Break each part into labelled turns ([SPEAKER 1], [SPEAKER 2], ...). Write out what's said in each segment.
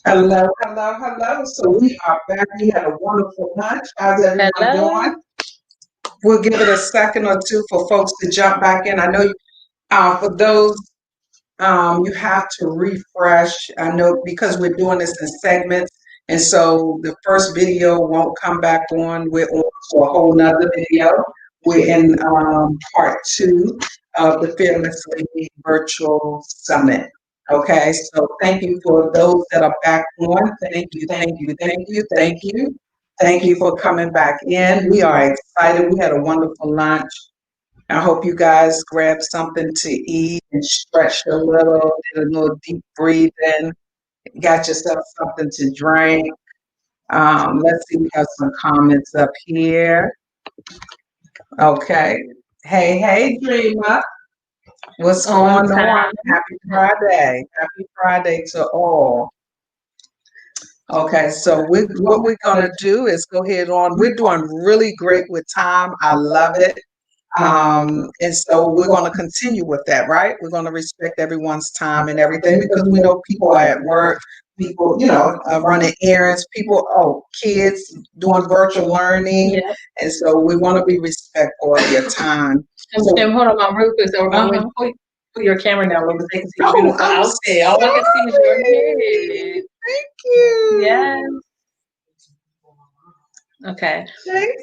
[SPEAKER 1] Hello, hello, hello. So we are back. We had a wonderful lunch. How's everyone doing? We'll give it a second or two for folks to jump back in. I know for those, you have to refresh. I know because we're doing this in segments, and so the first video won't come back on. We're on to a whole nother video. We're in part 2 of the Fearless Lady Virtual Summit. Okay, so thank you for those that are back on. Thank you, thank you, thank you, thank you. Thank you for coming back in. We are excited. We had a wonderful lunch. I hope you guys grabbed something to eat and stretched a little, did a little deep breathing, got yourself something to drink. Let's see, we have some comments up here. Okay. Hey, hey, Dreamer. What's going on? Happy Friday. Happy Friday to all. Okay, so what we're going to do is go ahead on. We're doing really great with time. I love it. And so we're going to continue with that, right? We're going to respect everyone's time and everything because we know people are at work, people, running errands, kids doing virtual learning. Yeah. And so we want to be respectful of your time.
[SPEAKER 2] And hold on, Mom, real quick. So we're going to put your camera down a little bit. They can see you. All I can see is your head.
[SPEAKER 1] Thank you.
[SPEAKER 2] Yes. Okay.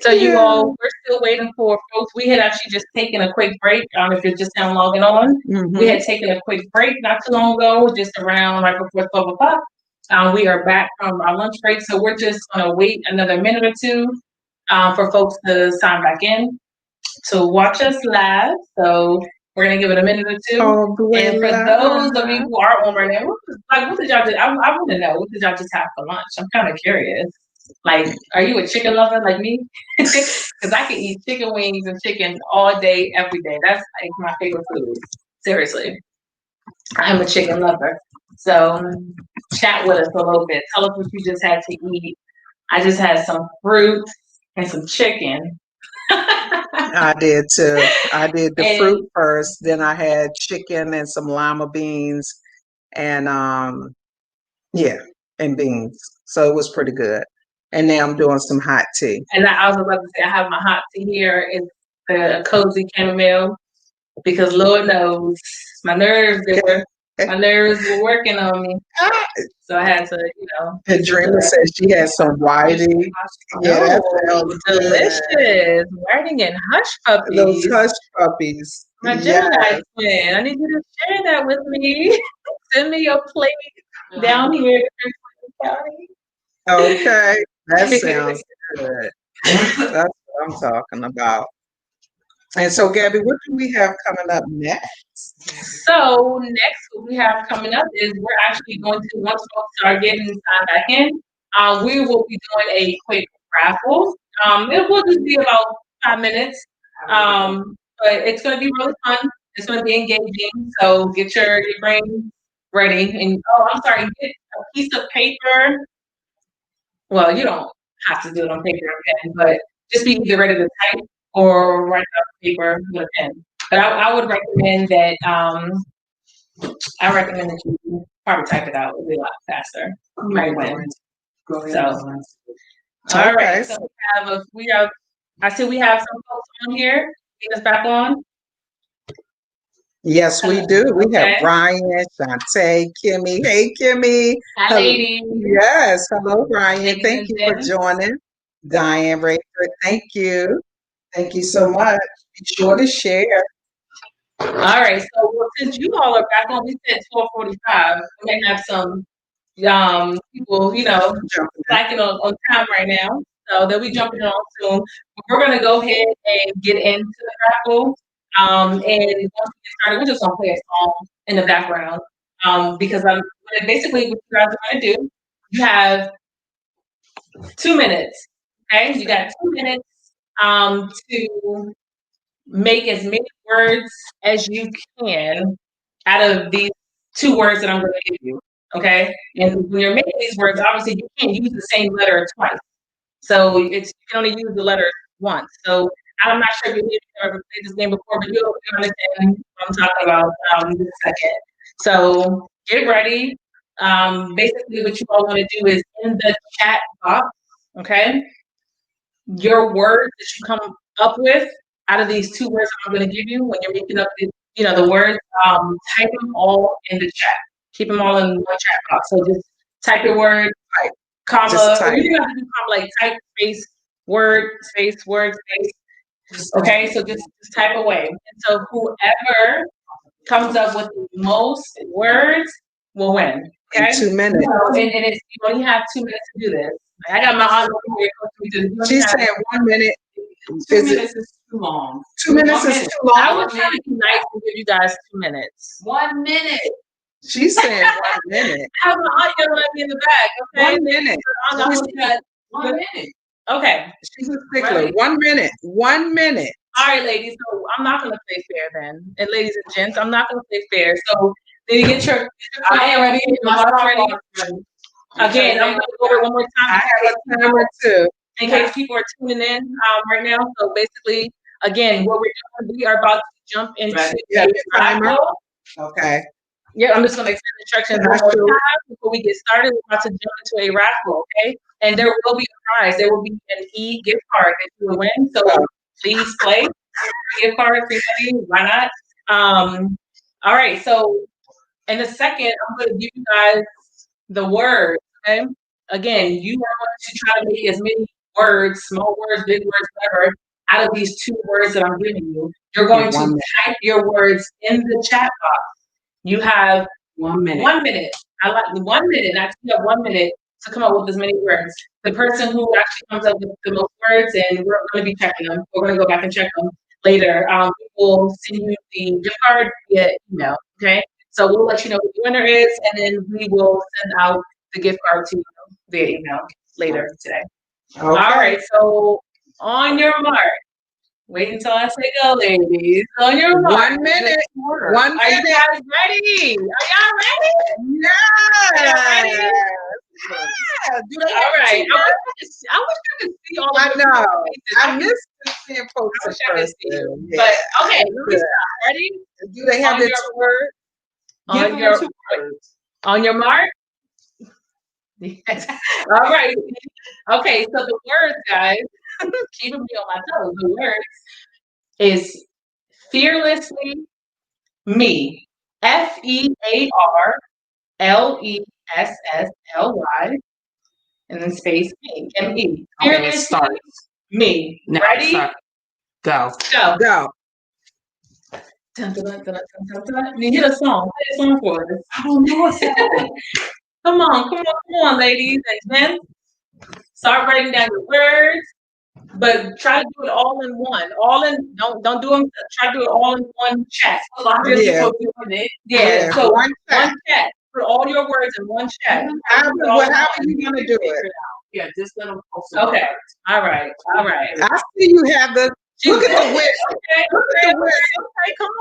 [SPEAKER 2] So you all, we're still waiting for folks. We had actually just taken a quick break. If you're just now logging on, we had taken a quick break not too long ago, just around right before 12 o'clock. We are back from our lunch break. So we're just going to wait another minute or two for folks to sign back in to watch us live. So we're going to give it a minute or two. And for those of you who are on right now, what did y'all do? I want to know, what did y'all just have for lunch? I'm kind of curious. Like, are you a chicken lover like me? Because I can eat chicken wings and chicken all day, every day. That's like my favorite food. Seriously. I'm a chicken lover. So chat with us a little bit. Tell us what you just had to eat. I just had some fruit and some chicken.
[SPEAKER 1] I did too. I did the fruit first, then I had chicken and some lima beans and and beans. So it was pretty good. And now I'm doing some hot tea.
[SPEAKER 2] And I was about to say, I have my hot tea here. It's the cozy chamomile because Lord knows my nerves were working on me. So I had to,
[SPEAKER 1] And Dreamer said she had some whiting.
[SPEAKER 2] Yeah, that sounds delicious. Whiting and hush puppies.
[SPEAKER 1] Those hush puppies.
[SPEAKER 2] My Gemini twin. I need you to share that with me. Send me your plate down here in County.
[SPEAKER 1] Okay, that sounds good. That's what I'm talking about. And so, Gabby, what do we have coming up next?
[SPEAKER 2] So next, what we have coming up is we're actually going to, once folks start getting signed back in, we will be doing a quick raffle. It will just be about 5 minutes, but it's going to be really fun. It's going to be engaging. So get your brain ready. And get a piece of paper. Well, you don't have to do it on paper and pen, but just be either ready to type or write out paper with a pen. But I would recommend that. I recommend that you probably type it out. It'll be a lot faster. You might win. So, all right. So I see we have some folks on here. Get us back on.
[SPEAKER 1] Yes, we do. We have Ryan, Shantae, Kimmy. Hey, Kimmy.
[SPEAKER 2] Hi, lady.
[SPEAKER 1] Yes. Hello, Ryan. Thank you for joining. Diane, Rachel, thank you. Thank you so much. Be sure to share.
[SPEAKER 2] All right. So since you all are back on, we said 12:45. We may have some people, slacking on time right now. So they'll be jumping on soon. But we're going to go ahead and get into the raffle. And once we get started, we're just gonna play a song in the background. Because basically what you guys are gonna do, you have 2 minutes. Okay, you got 2 minutes to make as many words as you can out of these 2 words that I'm gonna give you. Okay, and when you're making these words, obviously you can't use the same letter twice. So you can only use the letter once. So I'm not sure if you've ever played this game before, but you'll understand what I'm talking about in a second. So get ready. Basically, what you all want to do is in the chat box, okay, your words that you come up with out of these 2 words I'm going to give you when you're making up the words, type them all in the chat. Keep them all in one chat box. So just type your word, type, comma, or you don't have to do comma, like type, space, word, space, word, space. Okay, so just type away. And so whoever comes up with the most words will win. Okay?
[SPEAKER 1] In 2 minutes.
[SPEAKER 2] So, and it's, you only have 2 minutes to do this. I got my aunt over here.
[SPEAKER 1] She's saying 1 minute.
[SPEAKER 2] 2 minutes is too long.
[SPEAKER 1] 2 minutes is too long.
[SPEAKER 2] I was trying to be nice and give you guys 2 minutes. 1 minute.
[SPEAKER 1] She's saying 1 minute.
[SPEAKER 2] I have my aunt yelling at me in the back. Okay?
[SPEAKER 1] 1 minute.
[SPEAKER 2] 1 minute. Okay.
[SPEAKER 1] She's a stickler. Right. 1 minute. 1 minute.
[SPEAKER 2] All right, ladies. So I'm not going to play fair then. And ladies and gents, I'm not going to play fair. So did you get your I am ready. Ready. Again, I'm going to go over it one more time.
[SPEAKER 1] I have a timer too.
[SPEAKER 2] In case people are tuning in right now. So basically, again, what we're doing, we are about to jump into the timer. Okay. Yeah, I'm just going to explain the instructions one more time before we get started. We're about to jump into a raffle, okay? And there will be a prize. There will be an gift card that you will win. So please play. Gift card, free money, why not? All right. So in a second, I'm going to give you guys the words, okay? Again, you are going to try to make as many words, small words, big words, whatever, out of these 2 words that I'm giving you. You're going to type your words in the chat box. You have 1 minute. 1 minute. I like 1 minute. Not you have 1 minute to come up with as many words. The person who actually comes up with the most words, and we're going to be checking them. We're going to go back and check them later. We will send you the gift card via email. Okay. So we'll let you know who the winner is, and then we will send out the gift card to you via email later today. Okay. All right. So on your mark. Wait until I say go, ladies. On your mark. 1 minute. 1 minute. Are you guys ready? Are y'all ready?
[SPEAKER 1] Yes.
[SPEAKER 2] Ready?
[SPEAKER 1] Yeah.
[SPEAKER 2] All right. I wish I could see all of
[SPEAKER 1] I know. I missed seeing folks.
[SPEAKER 2] I wish I could see you. Yeah. But okay, let me start. Ready?
[SPEAKER 1] Do they have their 2 words?
[SPEAKER 2] On your 2 words. On your mark. Yes. All right. Okay, so the words, guys, keeping me on my toes. The words is fearlessly me. FEARLESSLY. And then space me. ME. Fearlessly me. Now ready? Start. Go. Go. Go. Dun, dun, dun, dun, dun, dun, dun. You hit a song. Play a song for us. I don't know a song. Come on, ladies and gents. Start writing down your words, but try to do it all in one. Don't do them. Try to do it all in one chat. Yeah. So one chat. Put all your words in one chat.
[SPEAKER 1] How are you gonna do it?
[SPEAKER 2] Yeah, just let them post it. Okay. All right.
[SPEAKER 1] I see you have the. Look at the width.
[SPEAKER 2] Okay. Look at the width. Okay. Come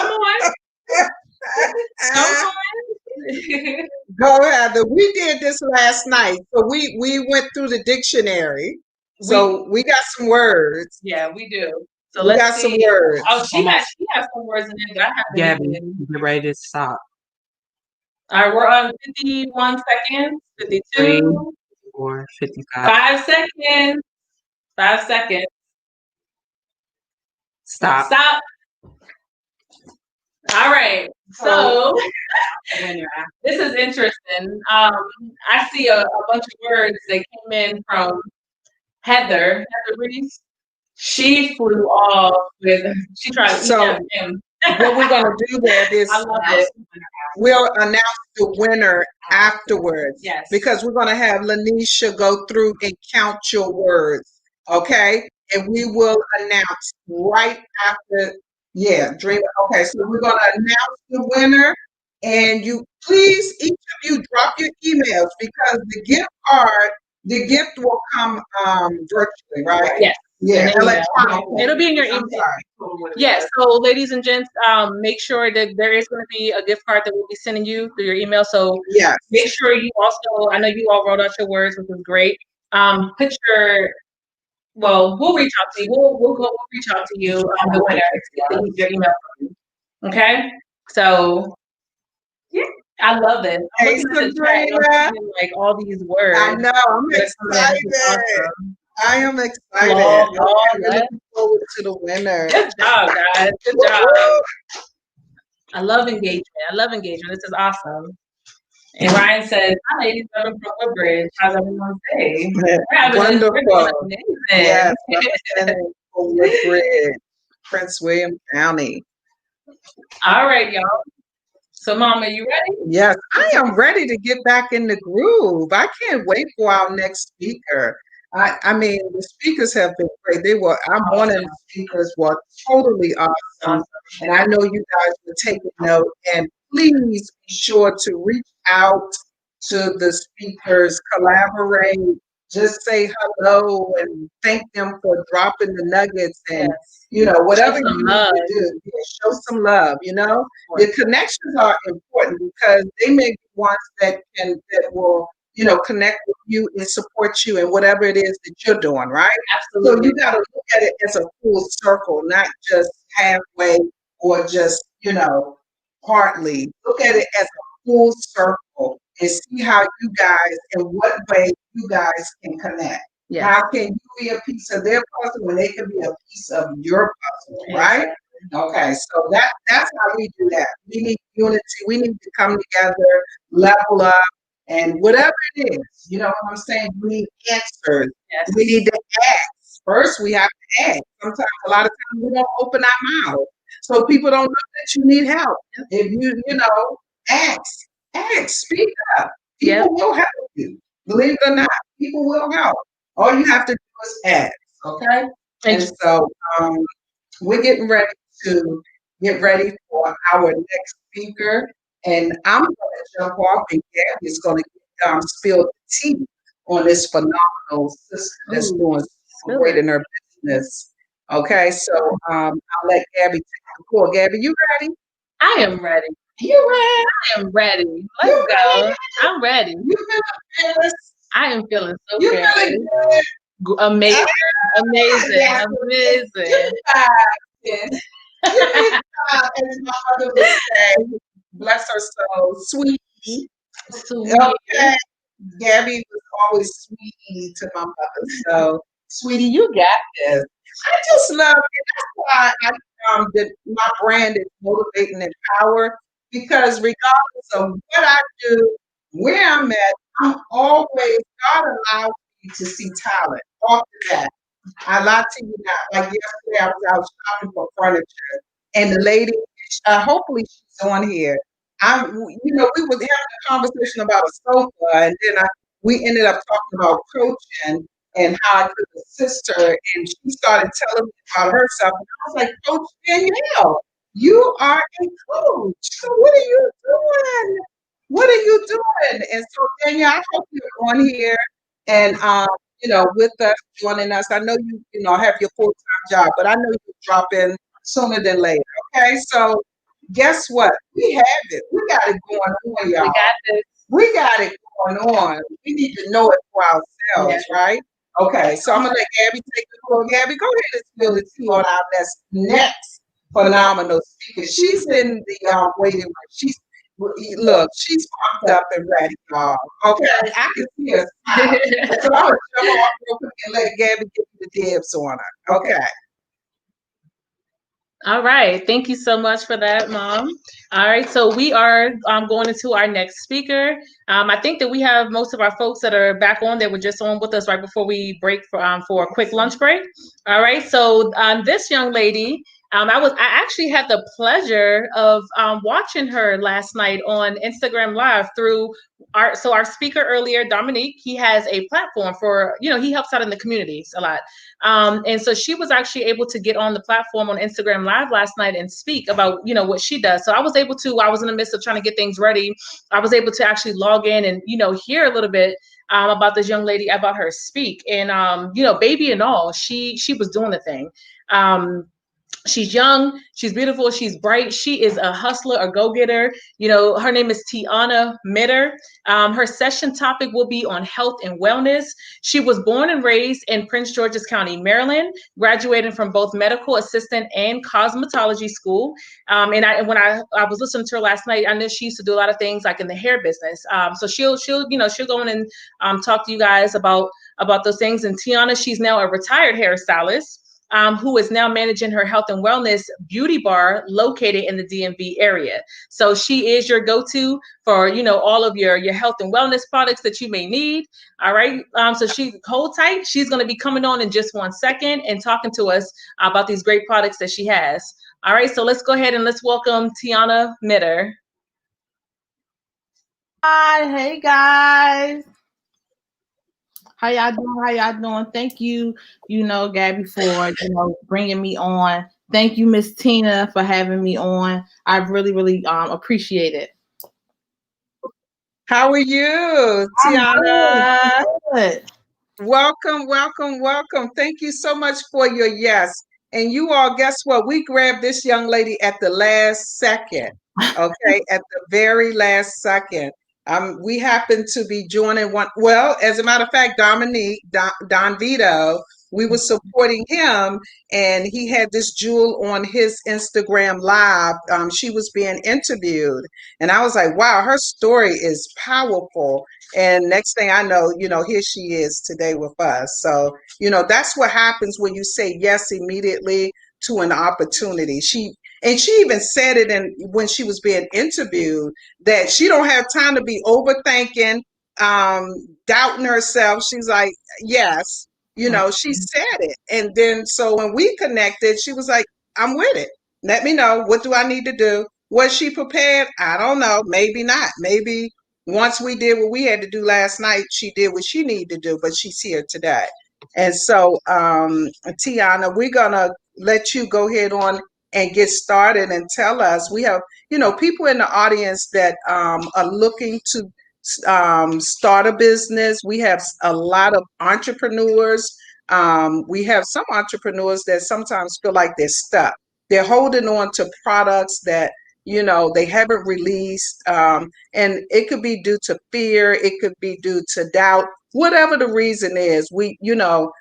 [SPEAKER 2] on.
[SPEAKER 1] Go ahead. We did this last night. So we went through the dictionary. So we got some words.
[SPEAKER 2] Yeah, we do. So
[SPEAKER 1] we got some words.
[SPEAKER 2] Oh, she has some words in there that I haven't.
[SPEAKER 3] Gabby, get ready to stop.
[SPEAKER 2] All right, we're on 51 seconds. 52.
[SPEAKER 3] 54, 55.
[SPEAKER 2] 5 seconds. 5 seconds.
[SPEAKER 3] Stop.
[SPEAKER 2] All right. So this is interesting. I see a bunch of words that came in from Heather Reese. She flew off with. She tried to eat him.
[SPEAKER 1] What we're gonna do there is we'll announce the winner afterwards.
[SPEAKER 2] Yes.
[SPEAKER 1] Because we're gonna have Laneisha go through and count your words. Okay, and we will announce right after. Yeah, dream. Okay, so we're gonna announce the winner, and you please each of you drop your emails because the gift will come virtually, right?
[SPEAKER 2] Yes.
[SPEAKER 1] Yeah, electronic.
[SPEAKER 2] It'll be in your email. Yes. So, ladies and gents, make sure that there is going to be a gift card that we'll be sending you through your email. So,
[SPEAKER 1] yes,
[SPEAKER 2] make sure you also. I know you all wrote out your words, which was great. Put well, we'll reach out to you. We'll reach out to you on the winner to get your email from you. Okay? So, yeah, I love this. I'm
[SPEAKER 1] Hey,
[SPEAKER 2] looking at the chat, and I'm seeing, like all these words.
[SPEAKER 1] I know. I'm excited.
[SPEAKER 2] Awesome.
[SPEAKER 1] I am excited.
[SPEAKER 2] Long,
[SPEAKER 1] I'm looking forward to the winner.
[SPEAKER 2] Good job, guys. Good job. I love engagement. This is awesome. And Ryan says, "Hi, ladies. I'm from Woodbridge. How's everyone's day?
[SPEAKER 1] Wonderful.
[SPEAKER 2] Amazing."
[SPEAKER 1] Yes, representing Woodbridge, Prince William County.
[SPEAKER 2] All right, y'all. So, Mom, are you ready?
[SPEAKER 1] Yes, I am ready to get back in the groove. I can't wait for our next speaker. I mean, the speakers have been great. Our morning speakers were totally awesome. And I know you guys will take a note. And please be sure to reach out to the speakers, collaborate, just say hello and thank them for dropping the nuggets and, whatever you need to do. Yeah, show some love, The connections are important because they may be ones that will connect with you and support you in whatever it is that you're doing, right?
[SPEAKER 2] Absolutely.
[SPEAKER 1] So you got to look at it as a full circle, not just halfway or just, partly. Look at it as a full circle and see how you guys, in what way you guys can connect. Yes. How can you be a piece of their puzzle when they can be a piece of your puzzle, right? Okay, so that's how we do that. We need unity. We need to come together, level up, and whatever it is, you know what I'm saying? We need answers. Yes. We need to ask. First, we have to ask. Sometimes, a lot of times, we don't open our mouth. So people don't know that you need help. If ask, speak up. People will help you. Believe it or not, people will help. All you have to do is ask, okay? And so we're getting ready for our next speaker. And I'm going to jump off, and Gabby is going to spill the tea on this phenomenal sister that's doing so great in her business. Okay, so I'll let Gabby take the floor. Gabby, you ready?
[SPEAKER 2] I am ready.
[SPEAKER 1] You ready?
[SPEAKER 2] I am ready. Let's go. Ready? I'm ready.
[SPEAKER 1] You feeling fearless?
[SPEAKER 2] I am feeling so fearless. Amazing.
[SPEAKER 1] As my mother would say, bless her soul, sweetie. Okay. Gabby was always sweetie to my mother. So, sweetie, you got this. I just love it. That's why my brand is Motivate and Empower, because regardless of what I do, where I'm at, God allows me to see talent. Off the bat. I lied to you now. Like yesterday, I was out shopping for furniture, and the lady, hopefully she's on here. We were having a conversation about a sofa, and then we ended up talking about coaching and how I could assist her, and she started telling me about herself. And I was like, Coach Danielle, you are a coach. So what are you doing? And so Danielle, I hope you're on here and with us, joining us. I know you have your full-time job, but I know you'll drop in sooner than later. Okay, so guess what? We have it. We got it going on, y'all. We got it going on. We need to know it for ourselves, right? Okay, so I'm gonna let Gabby take the floor. Gabby, go ahead and spill the tea on our next phenomenal speaker. She's in the waiting room. She's pumped up and ready, y'all. Okay, I can see her smile. So I'm gonna jump off real quick and let Gabby get the dibs on her. Okay.
[SPEAKER 2] All right. Thank you so much for that, Mom. All right. So we are going into our next speaker. I think that we have most of our folks that are back on that were just on with us right before we break for a quick lunch break. All right. So this young lady, I actually had the pleasure of watching her last night on Instagram Live through our speaker earlier, Dominique. He has a platform for, he helps out in the communities a lot. And so she was actually able to get on the platform on Instagram Live last night and speak about, what she does. So I was in the midst of trying to get things ready. I was able to actually log in and, hear a little bit about this young lady, about her speak. And, baby and all, she was doing the thing. She's young, she's beautiful, she's bright. She is a hustler, a go-getter. Her name is TEAHNA Mitter. Her session topic will be on health and wellness. She was born and raised in Prince George's County, Maryland, graduating from both medical assistant and cosmetology school. And when I was listening to her last night, I know she used to do a lot of things like in the hair business. So she'll go in and talk to you guys about those things. And TEAHNA, she's now a retired hairstylist. Who is now managing her health and wellness beauty bar located in the DMV area. So she is your go-to for, all of your health and wellness products that you may need. All right. So hold tight. She's going to be coming on in just 1 second and talking to us about these great products that she has. All right. So let's go ahead and let's welcome TEAHNA Mitter.
[SPEAKER 4] Hi. Hey, guys. How y'all doing? Thank you, Gabby, for, bringing me on. Thank you, Miss Tina, for having me on. I really, really appreciate it.
[SPEAKER 1] How are you, TEAHNA?
[SPEAKER 4] Good.
[SPEAKER 1] Welcome. Thank you so much for your yes. And you all, guess what? We grabbed this young lady at the last second, okay? At the very last second. We happen to be joining one. Well, as a matter of fact, Don Vito, we were supporting him, and he had this jewel on his Instagram live. She was being interviewed, and I was like, wow, her story is powerful. And next thing I know, here she is today with us. So, that's what happens when you say yes immediately to an opportunity. She even said it when she was being interviewed, that she don't have time to be overthinking, doubting herself. She's like, yes, she said it. And then, so when we connected, she was like, I'm with it. Let me know. What do I need to do? Was she prepared? I don't know. Maybe not. Maybe once we did what we had to do last night, she did what she needed to do, but she's here today. And so, TEAHNA, we're going to let you go ahead on and get started and tell us. We have, people in the audience that are looking to start a business. We have a lot of entrepreneurs. We have some entrepreneurs that sometimes feel like they're stuck. They're holding on to products that, they haven't released. And it could be due to fear. It could be due to doubt. Whatever the reason is,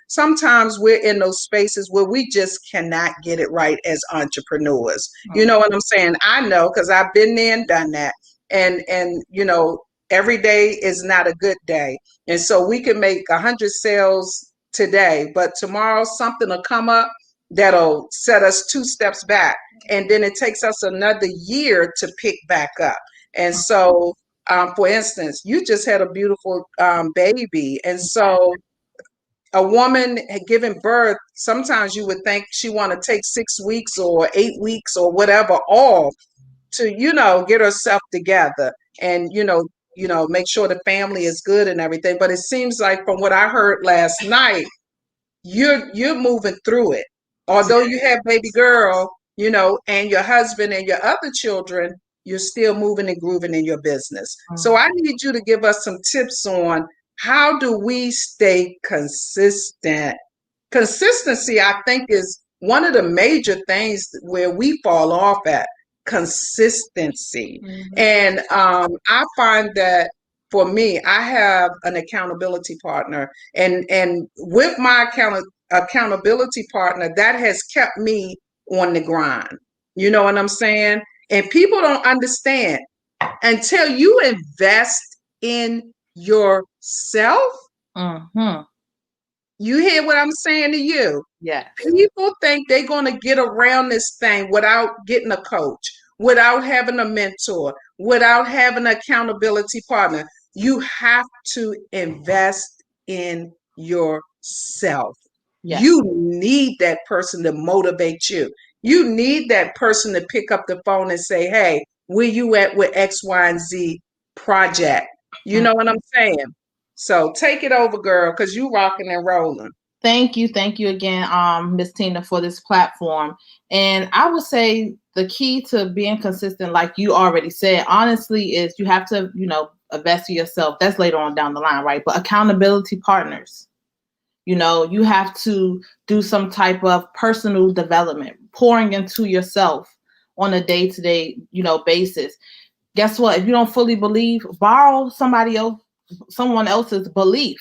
[SPEAKER 1] sometimes we're in those spaces where we just cannot get it right as entrepreneurs. You know what I'm saying? I know, because I've been there and done that. And every day is not a good day. And so we can make 100 sales today, but tomorrow something will come up that'll set us 2 steps back. And then it takes us another year to pick back up. And so, for instance, you just had a beautiful baby. And so a woman had given birth, sometimes you would think she want to take 6 weeks or 8 weeks or whatever off to, get herself together and, make sure the family is good and everything. But it seems like from what I heard last night, you're moving through it. Although you have baby girl, and your husband and your other children, you're still moving and grooving in your business. So I need you to give us some tips on how do we stay consistent. Consistency, I think, is one of the major things where we fall off at. Consistency. And I find that for me, I have an accountability partner, and with my accountability partner, that has kept me on the grind. You know what I'm saying? And people don't understand until you invest in yourself. You hear what I'm saying to you?
[SPEAKER 4] Yeah.
[SPEAKER 1] People think they're going to get around this thing without getting a coach, without having a mentor, without having an accountability partner. You have to invest in yourself. Yes. You need that person to motivate you. You need that person to pick up the phone and say, hey, where you at with X, Y, and Z project? You know what I'm saying? So take it over, girl, because you rocking and rolling.
[SPEAKER 4] Thank you again, Miss Tina, for this platform. And I would say the key to being consistent, like you already said, honestly, is you have to, invest in yourself. That's later on down the line, right? But accountability partners. You know, you have to do some type of personal development, pouring into yourself on a day-to-day, you know, basis. Guess what? If you don't fully believe, borrow someone else's belief.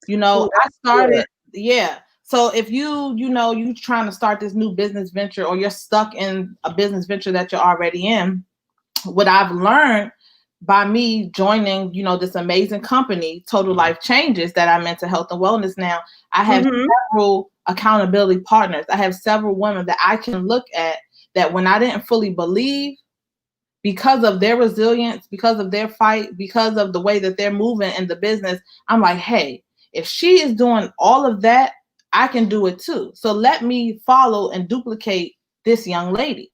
[SPEAKER 4] You know, I started, yeah. So if you trying to start this new business venture, or you're stuck in a business venture that you're already in, what I've learned by me joining, you know, this amazing company, Total Life Changes, that I'm into health and wellness now, I have several accountability partners. I have several women that I can look at that when I didn't fully believe, because of their resilience, because of their fight, because of the way that they're moving in the business, I'm like, hey, if she is doing all of that, I can do it too. So let me follow and duplicate this young lady.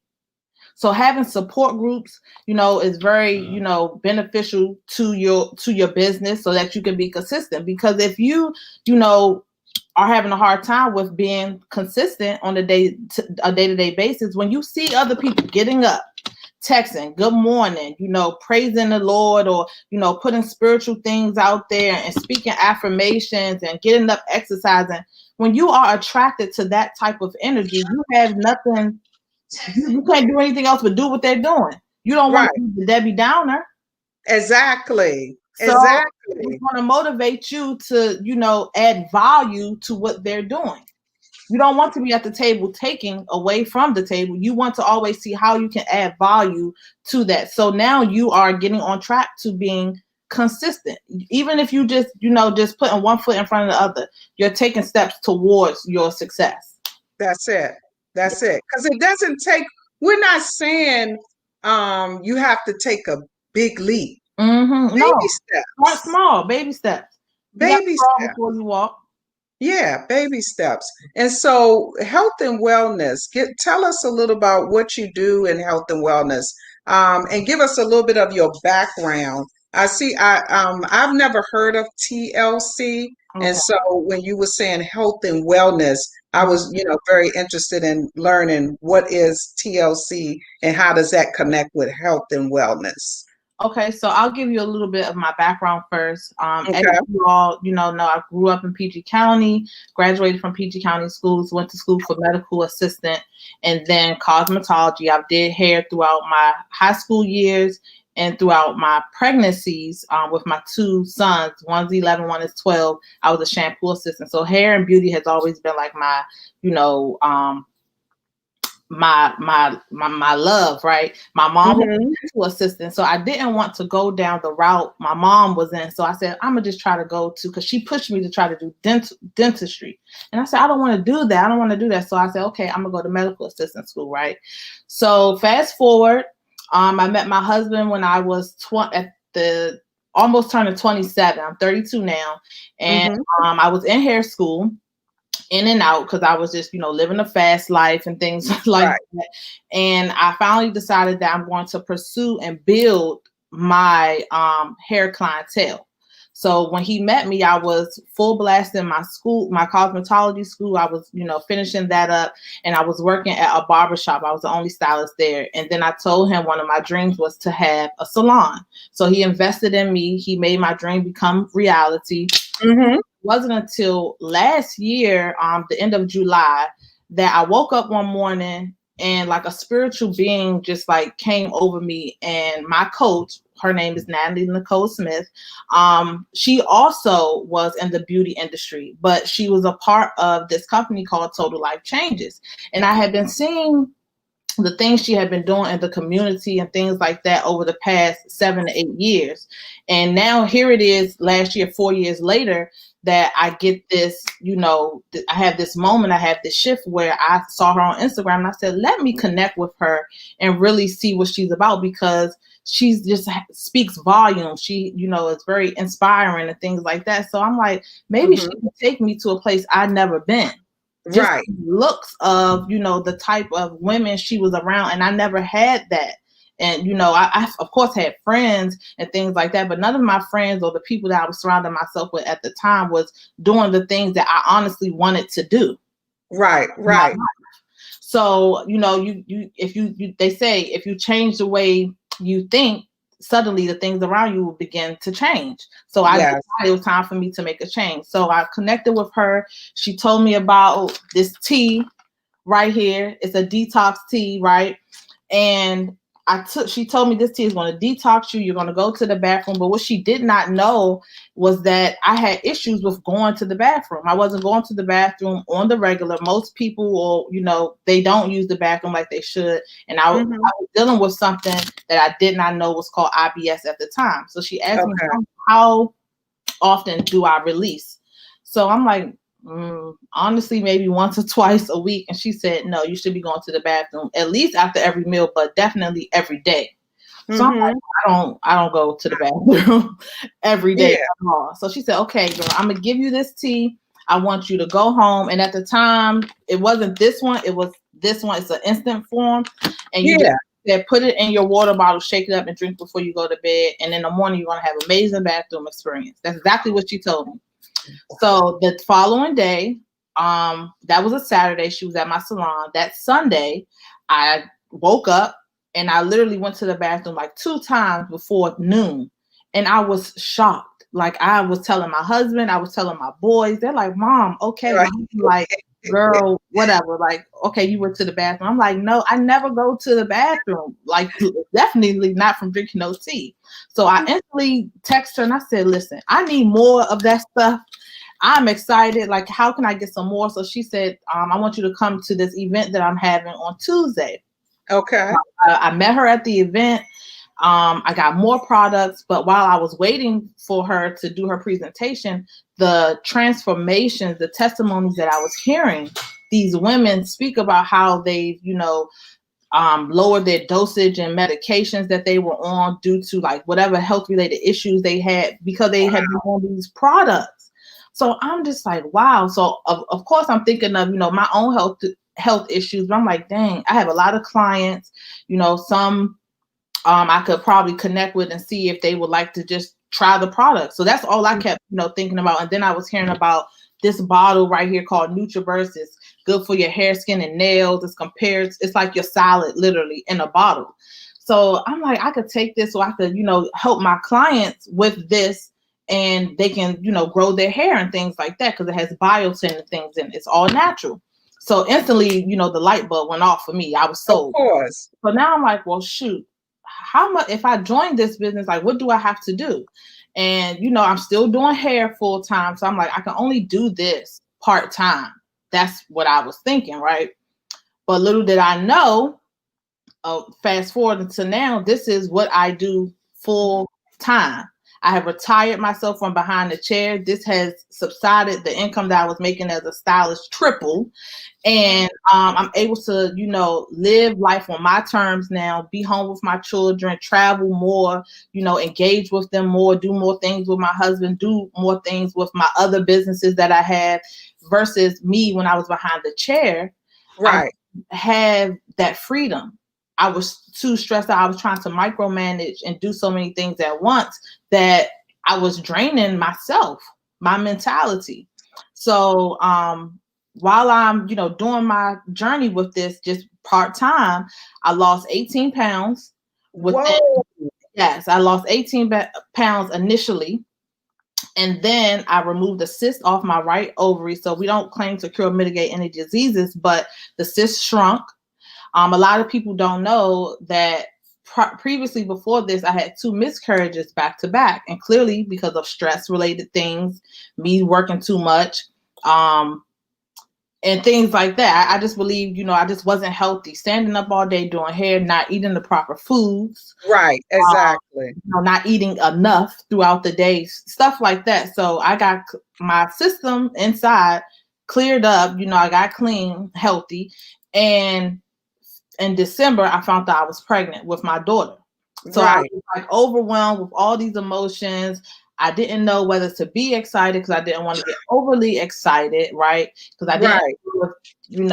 [SPEAKER 4] So having support groups, you know, is very, you know, beneficial to your business, so that you can be consistent. Because if you know, are having a hard time with being consistent on a day-to-day basis, when you see other people getting up, texting good morning, you know, praising the Lord, or, you know, putting spiritual things out there and speaking affirmations and getting up exercising, when you are attracted to that type of energy, you have nothing, you can't do anything else but do what they're doing. You don't want to be the Debbie Downer.
[SPEAKER 1] Exactly.
[SPEAKER 4] So it's going to motivate you to, you know, add value to what they're doing. You don't want to be at the table taking away from the table. You want to always see how you can add value to that. So now you are getting on track to being consistent. Even if you just, you know, just putting one foot in front of the other, you're taking steps towards your success.
[SPEAKER 1] That's it. That's it. Because it doesn't take, we're not saying you have to take a big leap. Baby steps.
[SPEAKER 4] Start small, baby steps.
[SPEAKER 1] Baby steps.
[SPEAKER 4] Before you walk.
[SPEAKER 1] Yeah, baby steps. And so health and wellness, tell us a little about what you do in health and wellness, and give us a little bit of your background. I've never heard of TLC. And so when you were saying health and wellness, I was, you know, very interested in learning what is TLC and how does that connect with health and wellness.
[SPEAKER 4] Okay, so I'll give you a little bit of my background first. As you all, you know, I grew up in PG County, graduated from PG County schools, went to school for medical assistant, and then cosmetology. I did hair throughout my high school years and throughout my pregnancies with my two sons. One's 11, one is 12. I was a shampoo assistant. So hair and beauty has always been like my, you know, my love, right? My mom was a dental assistant, so I didn't want to go down the route my mom was in. So I said, I'm gonna just try to go to, because she pushed me to try to do dentistry, and I said, I don't want to do that. I don't want to do that. So I said, okay, I'm gonna go to medical assistant school, right? So fast forward, I met my husband when I was almost turning 27. I'm 32 now, and I was in hair school, in and out, because I was just, you know, living a fast life and things like that. And I finally decided that I'm going to pursue and build my hair clientele. So when he met me, I was full blast in my school, my cosmetology school. I was, you know, finishing that up, and I was working at a barbershop. I was the only stylist there. And then I told him one of my dreams was to have a salon. So he invested in me. He made my dream become reality. Wasn't until last year, the end of July, that I woke up one morning and like a spiritual being just like came over me. And my coach, her name is Natalie Nicole Smith. She also was in the beauty industry, but she was a part of this company called Total Life Changes. And I had been seeing the things she had been doing in the community and things like that over the past 7 to 8 years. And now here it is, last year, 4 years later, that I get this, you know, I have this moment, I have this shift where I saw her on Instagram, and I said, let me connect with her and really see what she's about, because she's just speaks volumes. She, you know, is very inspiring and things like that. So I'm like, maybe she can take me to a place I've never been. Just looks of, you know, the type of women she was around, and I never had that. And, you know, I of course had friends and things like that, but none of my friends or the people that I was surrounding myself with at the time was doing the things that I honestly wanted to do.
[SPEAKER 1] Right.
[SPEAKER 4] So, you know, they say if you change the way you think, suddenly the things around you will begin to change. So I decided it was time for me to make a change. So I connected with her. She told me about this tea right here. It's a detox tea, right? And she told me this tea is going to detox you. You're going to go to the bathroom. But what she did not know was that I had issues with going to the bathroom. I wasn't going to the bathroom on the regular. Most people, they don't use the bathroom like they should. And I was dealing with something that I did not know was called IBS at the time. So she asked me, how often do I release? So I'm like, honestly, maybe once or twice a week. And she said, no, you should be going to the bathroom at least after every meal, but definitely every day. So I'm like, I don't go to the bathroom every day at all. So she said, okay, girl, I'm gonna give you this tea. I want you to go home. And at the time, it wasn't this one. It was this one. It's an instant form. And you just put it in your water bottle, shake it up, and drink before you go to bed. And in the morning, you're gonna have an amazing bathroom experience. That's exactly what she told me. So the following day, that was a Saturday, she was at my salon. That Sunday, I woke up and I literally went to the bathroom like 2 times before noon. And I was shocked. Like, I was telling my husband, I was telling my boys, they're like, Mom, okay. Right. Like, girl, whatever. Like, okay, you went to the bathroom. I'm like, no, I never go to the bathroom. Like, definitely not from drinking no tea. So I instantly text her and I said, listen, I need more of that stuff. I'm excited. Like, how can I get some more? So she said, I want you to come to this event that I'm having on Tuesday.
[SPEAKER 1] Okay.
[SPEAKER 4] I met her at the event. I got more products, but while I was waiting for her to do her presentation, the transformations, the testimonies that I was hearing, these women speak about how they've, lowered their dosage and medications that they were on due to like whatever health related issues they had because they had been on these products. So I'm just like, wow. So of course I'm thinking of, my own health issues, but I'm like, dang, I have a lot of clients, some I could probably connect with and see if they would like to just try the product. So that's all I kept, thinking about. And then I was hearing about this bottle right here called NutriVerse. It's good for your hair, skin, and nails. It's like your salad literally in a bottle. So I'm like, I could take this so I could, help my clients with this and they can, grow their hair and things like that because it has biotin and things in it. It's all natural. So instantly, the light bulb went off for me. I was sold.
[SPEAKER 1] Of course.
[SPEAKER 4] But now I'm like, well, shoot. How much, if I join this business, like, what do I have to do? And, I'm still doing hair full time. So I'm like, I can only do this part time. That's what I was thinking, right? But little did I know, fast forward to now, this is what I do full time. I have retired myself from behind the chair. This has subsided. The income that I was making as a stylist tripled. And I'm able to, live life on my terms now, be home with my children, travel more, engage with them more, do more things with my husband, do more things with my other businesses that I have versus me when I was behind the chair.
[SPEAKER 1] Right.
[SPEAKER 4] I have that freedom. I was too stressed out. I was trying to micromanage and do so many things at once that I was draining myself, my mentality. So while I'm, doing my journey with this just part-time, I lost 18 pounds. Yes, I lost 18 pounds initially. And then I removed the cyst off my right ovary. So we don't claim to cure or mitigate any diseases, but the cyst shrunk. A lot of people don't know that previously before this, I had 2 miscarriages back to back. And clearly because of stress related things, me working too much, and things like that. I just believe, I just wasn't healthy. Standing up all day doing hair, not eating the proper foods.
[SPEAKER 1] Right, exactly.
[SPEAKER 4] Not eating enough throughout the day, stuff like that. So I got my system inside cleared up. I got clean, healthy. And in December, I found out I was pregnant with my daughter. So I was like overwhelmed with all these emotions. I didn't know whether to be excited because I didn't want to get overly excited, right? Because I didn't,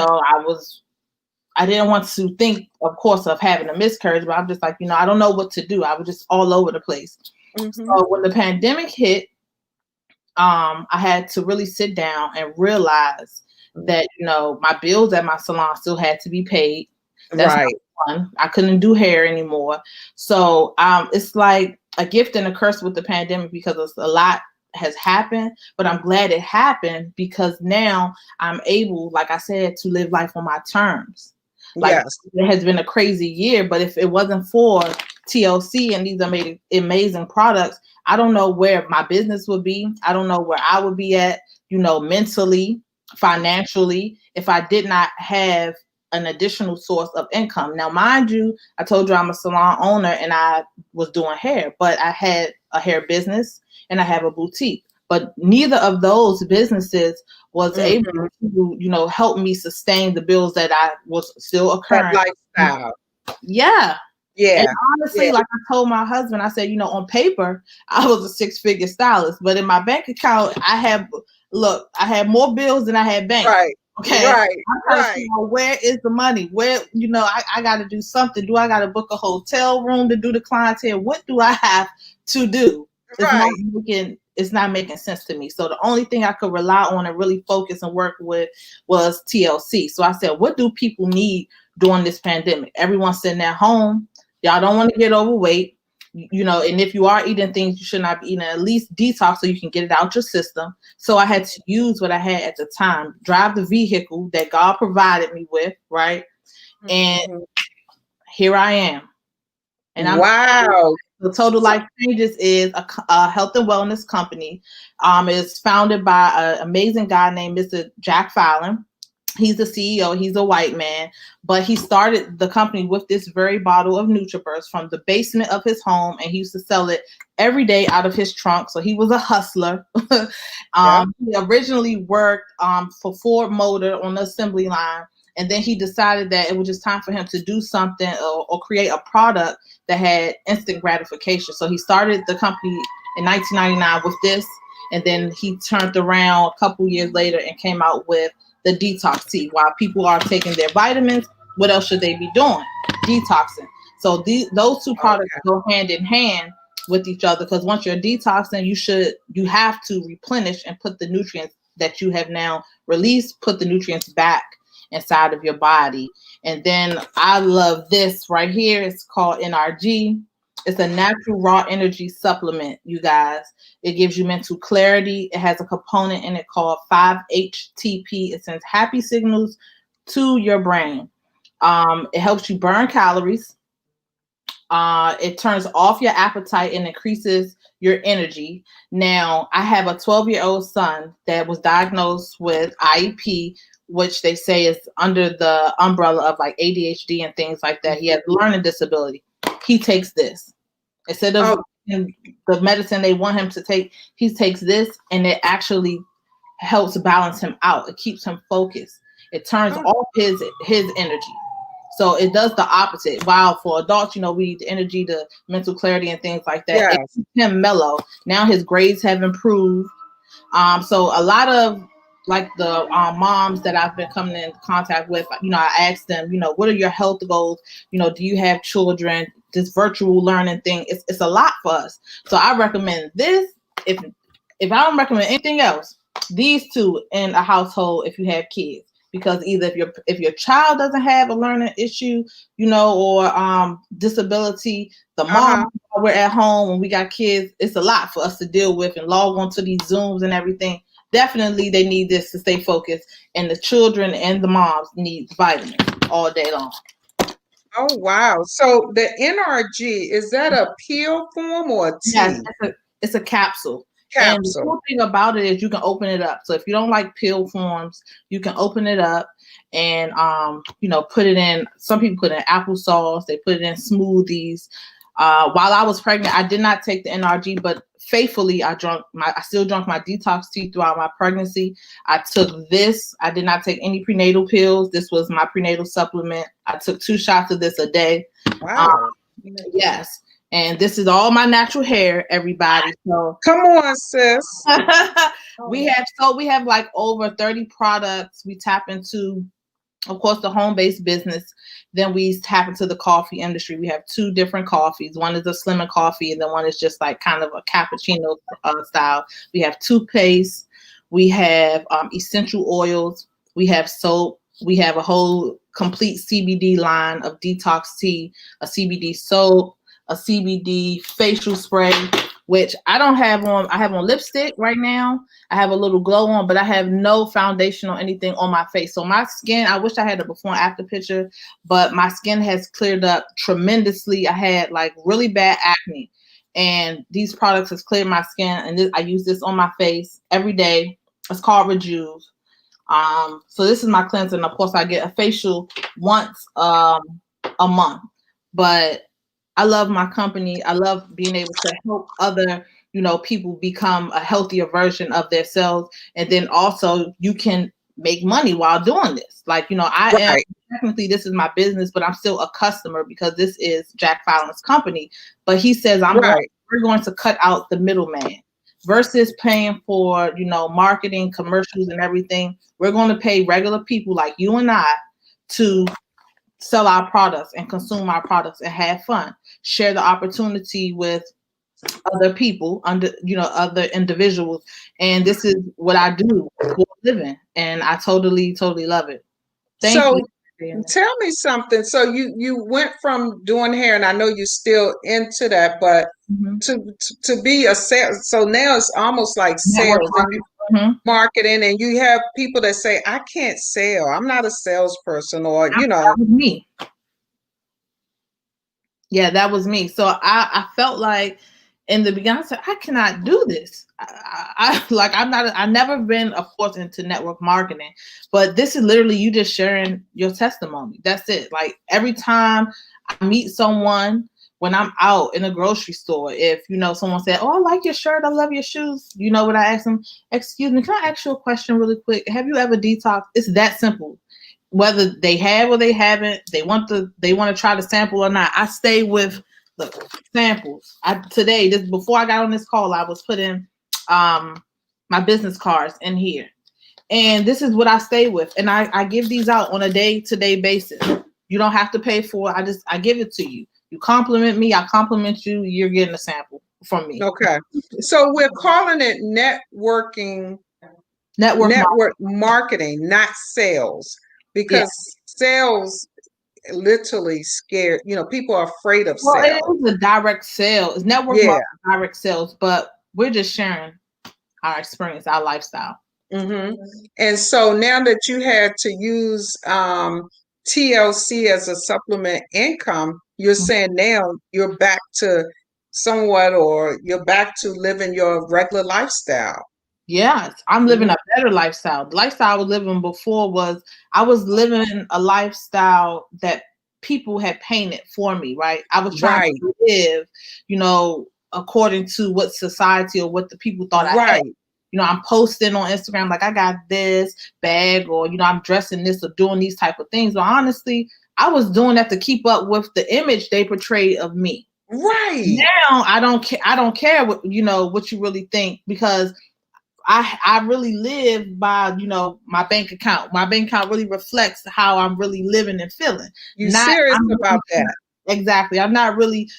[SPEAKER 4] I didn't want to think, of course, of having a miscarriage, but I'm just like, I don't know what to do. I was just all over the place. Mm-hmm. So when the pandemic hit, I had to really sit down and realize that, my bills at my salon still had to be paid. That's one. I couldn't do hair anymore. So it's like a gift and a curse with the pandemic because a lot has happened, but I'm glad it happened because now I'm able, like I said, to live life on my terms. Like it has been a crazy year, but if it wasn't for TLC and these amazing products, I don't know where my business would be. I don't know where I would be at, mentally, financially, if I did not have an additional source of income. Now, mind you, I told you I'm a salon owner and I was doing hair, but I had a hair business and I have a boutique. But neither of those businesses was able to, help me sustain the bills that I was still occurring.
[SPEAKER 1] That lifestyle.
[SPEAKER 4] Yeah.
[SPEAKER 1] Yeah.
[SPEAKER 4] And honestly, like I told my husband, I said, on paper, I was a 6-figure stylist, but in my bank account, I had more bills than I had bank.
[SPEAKER 1] Right.
[SPEAKER 4] Okay.
[SPEAKER 1] Right.
[SPEAKER 4] I'm trying to figure out where is the money? Where, I got to do something. Do I got to book a hotel room to do the clientele? What do I have to do? It's not making sense to me. So the only thing I could rely on and really focus and work with was TLC. So I said, what do people need during this pandemic? Everyone's sitting at home. Y'all don't want to get overweight, and if you are eating things you should not be eating, at least detox so you can get it out your system. So I had to use what I had at the time, drive the vehicle that God provided me with, right? And here I am. And the Total Life Changes is a health and wellness company. It's founded by an amazing guy named Mr. Jack Fallon. He's the CEO. He's a white man, but he started the company with this very bottle of NutriBurst from the basement of his home, and he used to sell it every day out of his trunk. So he was a hustler. He originally worked for Ford Motor on the assembly line, and then he decided that it was just time for him to do something or create a product that had instant gratification. So he started the company in 1999 with this, and then he turned around a couple years later and came out with the detox tea. While people are taking their vitamins, what else should they be doing? Detoxing. So those two products go hand in hand with each other, because once you're detoxing, you have to replenish and put the nutrients that you have now released, put the nutrients back inside of your body. And then I love this right here. It's called NRG. It's a natural raw energy supplement, you guys. It gives you mental clarity. It has a component in it called 5-HTP. It sends happy signals to your brain. It helps you burn calories. It turns off your appetite and increases your energy. Now, I have a 12-year-old son that was diagnosed with IEP, which they say is under the umbrella of like ADHD and things like that. He has learning disability. He takes this. Instead of the medicine they want him to take, he takes this, and it actually helps balance him out. It keeps him focused. It turns off his energy. So it does the opposite. While for adults, we need the energy, the mental clarity and things like that. It keeps him mellow. Now his grades have improved. So a lot of like the moms that I've been coming in contact with, I asked them, what are your health goals? Do you have children? This virtual learning thing, it's a lot for us. So I recommend this. If I don't recommend anything else, these two in a household if you have kids, because either if your child doesn't have a learning issue, or disability, the mom, we're at home when we got kids, it's a lot for us to deal with and log on to these Zooms and everything. Definitely they need this to stay focused, and the children and the moms need vitamins all day long.
[SPEAKER 1] Oh, wow. So the NRG, is that a pill form or a tea?
[SPEAKER 4] Yes, it's a capsule. And the cool thing about it is you can open it up. So if you don't like pill forms, you can open it up and, put it in. Some people put it in applesauce. They put it in smoothies. While I was pregnant, I did not take the NRG, but faithfully, I still drank my detox tea throughout my pregnancy. I took this. I did not take any prenatal pills. This was my prenatal supplement. I took 2 shots of this a day.
[SPEAKER 1] Wow.
[SPEAKER 4] Yes. And this is all my natural hair, everybody. So
[SPEAKER 1] come on, sis.
[SPEAKER 4] we have like over 30 products. We tap into, of course, the home-based business. Then we tap into the coffee industry. We have 2 different coffees. One is a slimming coffee, and then one is just like kind of a cappuccino style. We have toothpaste. We have essential oils. We have soap. We have a whole complete CBD line of detox tea, a CBD soap, a CBD facial spray, which I don't have on. I have on lipstick right now. I have a little glow on, but I have no foundation or anything on my face. So my skin, I wish I had a before and after picture, but my skin has cleared up tremendously. I had like really bad acne, and these products has cleared my skin. And I use this on my face every day. It's called Rejuve. So this is my cleanser, and of course I get a facial once a month. But I love my company. I love being able to help other, people become a healthier version of themselves. And then also you can make money while doing this. Like, I am technically, this is my business, but I'm still a customer because this is Jack Fallon's company. But he says we're going to cut out the middleman. Versus paying for, marketing, commercials, and everything. We're going to pay regular people like you and I to sell our products and consume our products and have fun. Share the opportunity with other people, other individuals. And this is what I do for a living. And I totally, totally love it. Thank you.
[SPEAKER 1] Tell me something. So you went from doing hair, and I know you're still into that, but to be a sales, so now it's almost like sales and marketing, and you have people that say, I can't sell. I'm not a salesperson, or
[SPEAKER 4] That was me. Yeah, that was me. So I felt like in the beginning, I said, I cannot do this. I've never been, of course, into network marketing, but this is literally you just sharing your testimony. That's it. Like every time I meet someone, when I'm out in a grocery store, if someone said, "Oh, I like your shirt, I love your shoes," you know what I ask them? Excuse me, can I ask you a question really quick? Have you ever detoxed? It's that simple. Whether they have or they haven't, they want to try the sample or not. I stay with samples. Before I got on this call, I was putting my business cards in here, and this is what I stay with. And I give these out on a day-to-day basis. You don't have to pay for it. I give it to you. You compliment me, I compliment you. You're getting a sample from me.
[SPEAKER 1] Okay, so we're calling it network marketing, not sales. Because sales literally scared, people are afraid of sales.
[SPEAKER 4] It is a direct sale. It's network marketing, direct sales, but we're just sharing our experience, our lifestyle.
[SPEAKER 1] And so now that you had to use TLC as a supplement income, you're saying now you're back to you're back to living your regular lifestyle.
[SPEAKER 4] Yes, I'm living a better lifestyle. The lifestyle I was living before I was living a lifestyle that people had painted for me, right? I was trying to live, according to what society or what the people thought I had. I'm posting on Instagram like I got this bag, or I'm dressing this or doing these type of things. But honestly, I was doing that to keep up with the image they portrayed of me.
[SPEAKER 1] Right.
[SPEAKER 4] Now I don't care what what you really think, because I really live by, my bank account. My bank account really reflects how I'm really living and feeling.
[SPEAKER 1] You're serious about that.
[SPEAKER 4] Exactly. I'm not really,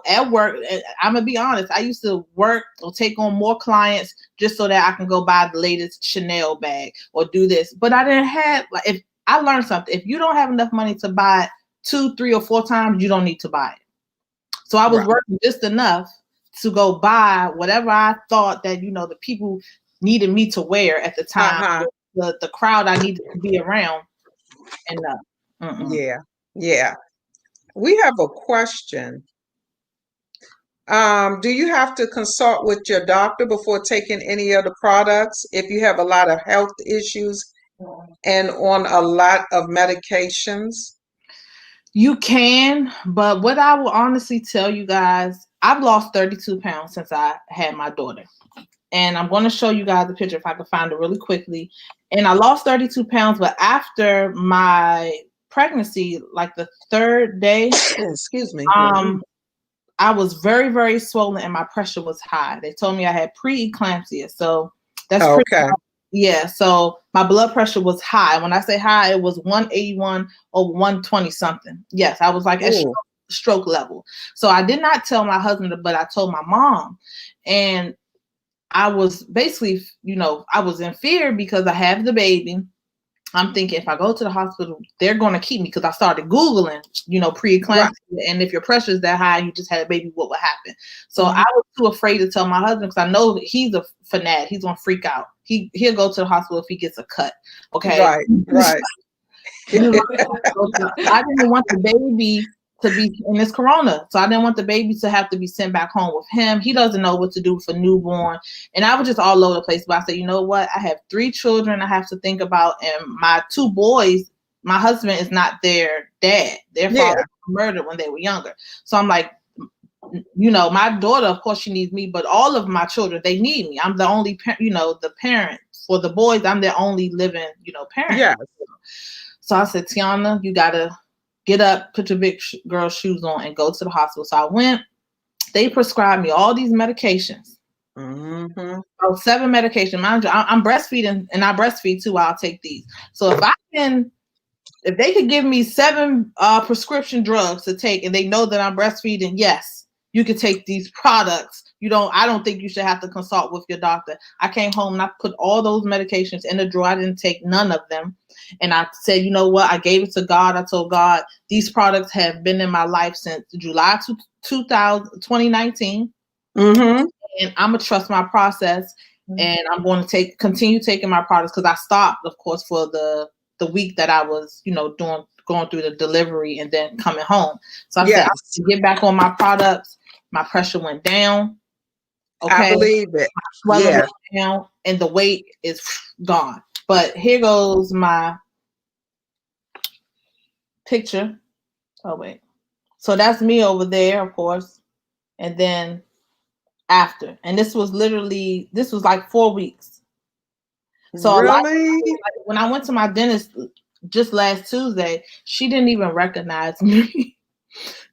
[SPEAKER 4] at work. I'm going to be honest. I used to work or take on more clients just so that I can go buy the latest Chanel bag or do this. But I didn't have, if I learned something, if you don't have enough money to buy it 2, 3, or 4 times, you don't need to buy it. So I was working just enough to go buy whatever I thought that, the people needed me to wear at the time, the crowd I needed to be around. And
[SPEAKER 1] Yeah. We have a question. Do you have to consult with your doctor before taking any of the products if you have a lot of health issues and on a lot of medications?
[SPEAKER 4] You can, but what I will honestly tell you guys, I've lost 32 pounds since I had my daughter. And I'm going to show you guys a picture if I can find it really quickly. And I lost 32 pounds, but after my pregnancy, like the 3rd day,
[SPEAKER 1] excuse me,
[SPEAKER 4] I was very, very swollen and my pressure was high. They told me I had preeclampsia. So that's
[SPEAKER 1] okay.
[SPEAKER 4] Yeah, so my blood pressure was high. When I say high, it was 181 or 120 something. Yes, I was like at stroke level. So I did not tell my husband, but I told my mom. And I was basically, I was in fear because I have the baby. I'm thinking if I go to the hospital, they're going to keep me because I started Googling, pre-eclampsia. Right. And if your pressure is that high, you just had a baby, what would happen? So I was too afraid to tell my husband because I know he's a fanatic. He's going to freak out. He'll go to the hospital if he gets a cut. Okay.
[SPEAKER 1] Right.
[SPEAKER 4] I didn't want the baby to be in this corona. So I didn't want the baby to have to be sent back home with him. He doesn't know what to do for newborn. And I was just all over the place. But I said, you know what? I have 3 children I have to think about. And my 2 boys, my husband is not their dad. Their father was murdered when they were younger. So I'm like, my daughter, of course, she needs me. But all of my children, they need me. I'm the only, the parent. For the boys, I'm their only living, parent.
[SPEAKER 1] Yeah.
[SPEAKER 4] So I said, TEAHNA, you got to get up, put your big girl shoes on, and go to the hospital. So I went. They prescribed me all these medications.
[SPEAKER 1] Mm-hmm.
[SPEAKER 4] So 7 medications. Mind you, I'm breastfeeding, and I breastfeed too. I'll take these. So if they could give me 7 prescription drugs to take, and they know that I'm breastfeeding, yes, you could take these products. I don't think you should have to consult with your doctor. I came home and I put all those medications in the drawer. I didn't take none of them. And I said, you know what? I gave it to God. I told God, these products have been in my life since July 2019.
[SPEAKER 1] Mm-hmm.
[SPEAKER 4] And I'm going to trust my process. And I'm going to continue taking my products because I stopped, of course, for the week that I was, going through the delivery and then coming home. So I said, I have to get back on my products. My pressure went down. Okay.
[SPEAKER 1] I believe it.
[SPEAKER 4] My swelling went down, and the weight is gone. But here goes my picture. Oh, wait. So that's me over there, of course. And then after. And this was like 4 weeks. So
[SPEAKER 1] really?
[SPEAKER 4] When I went to my dentist just last Tuesday, she didn't even recognize me.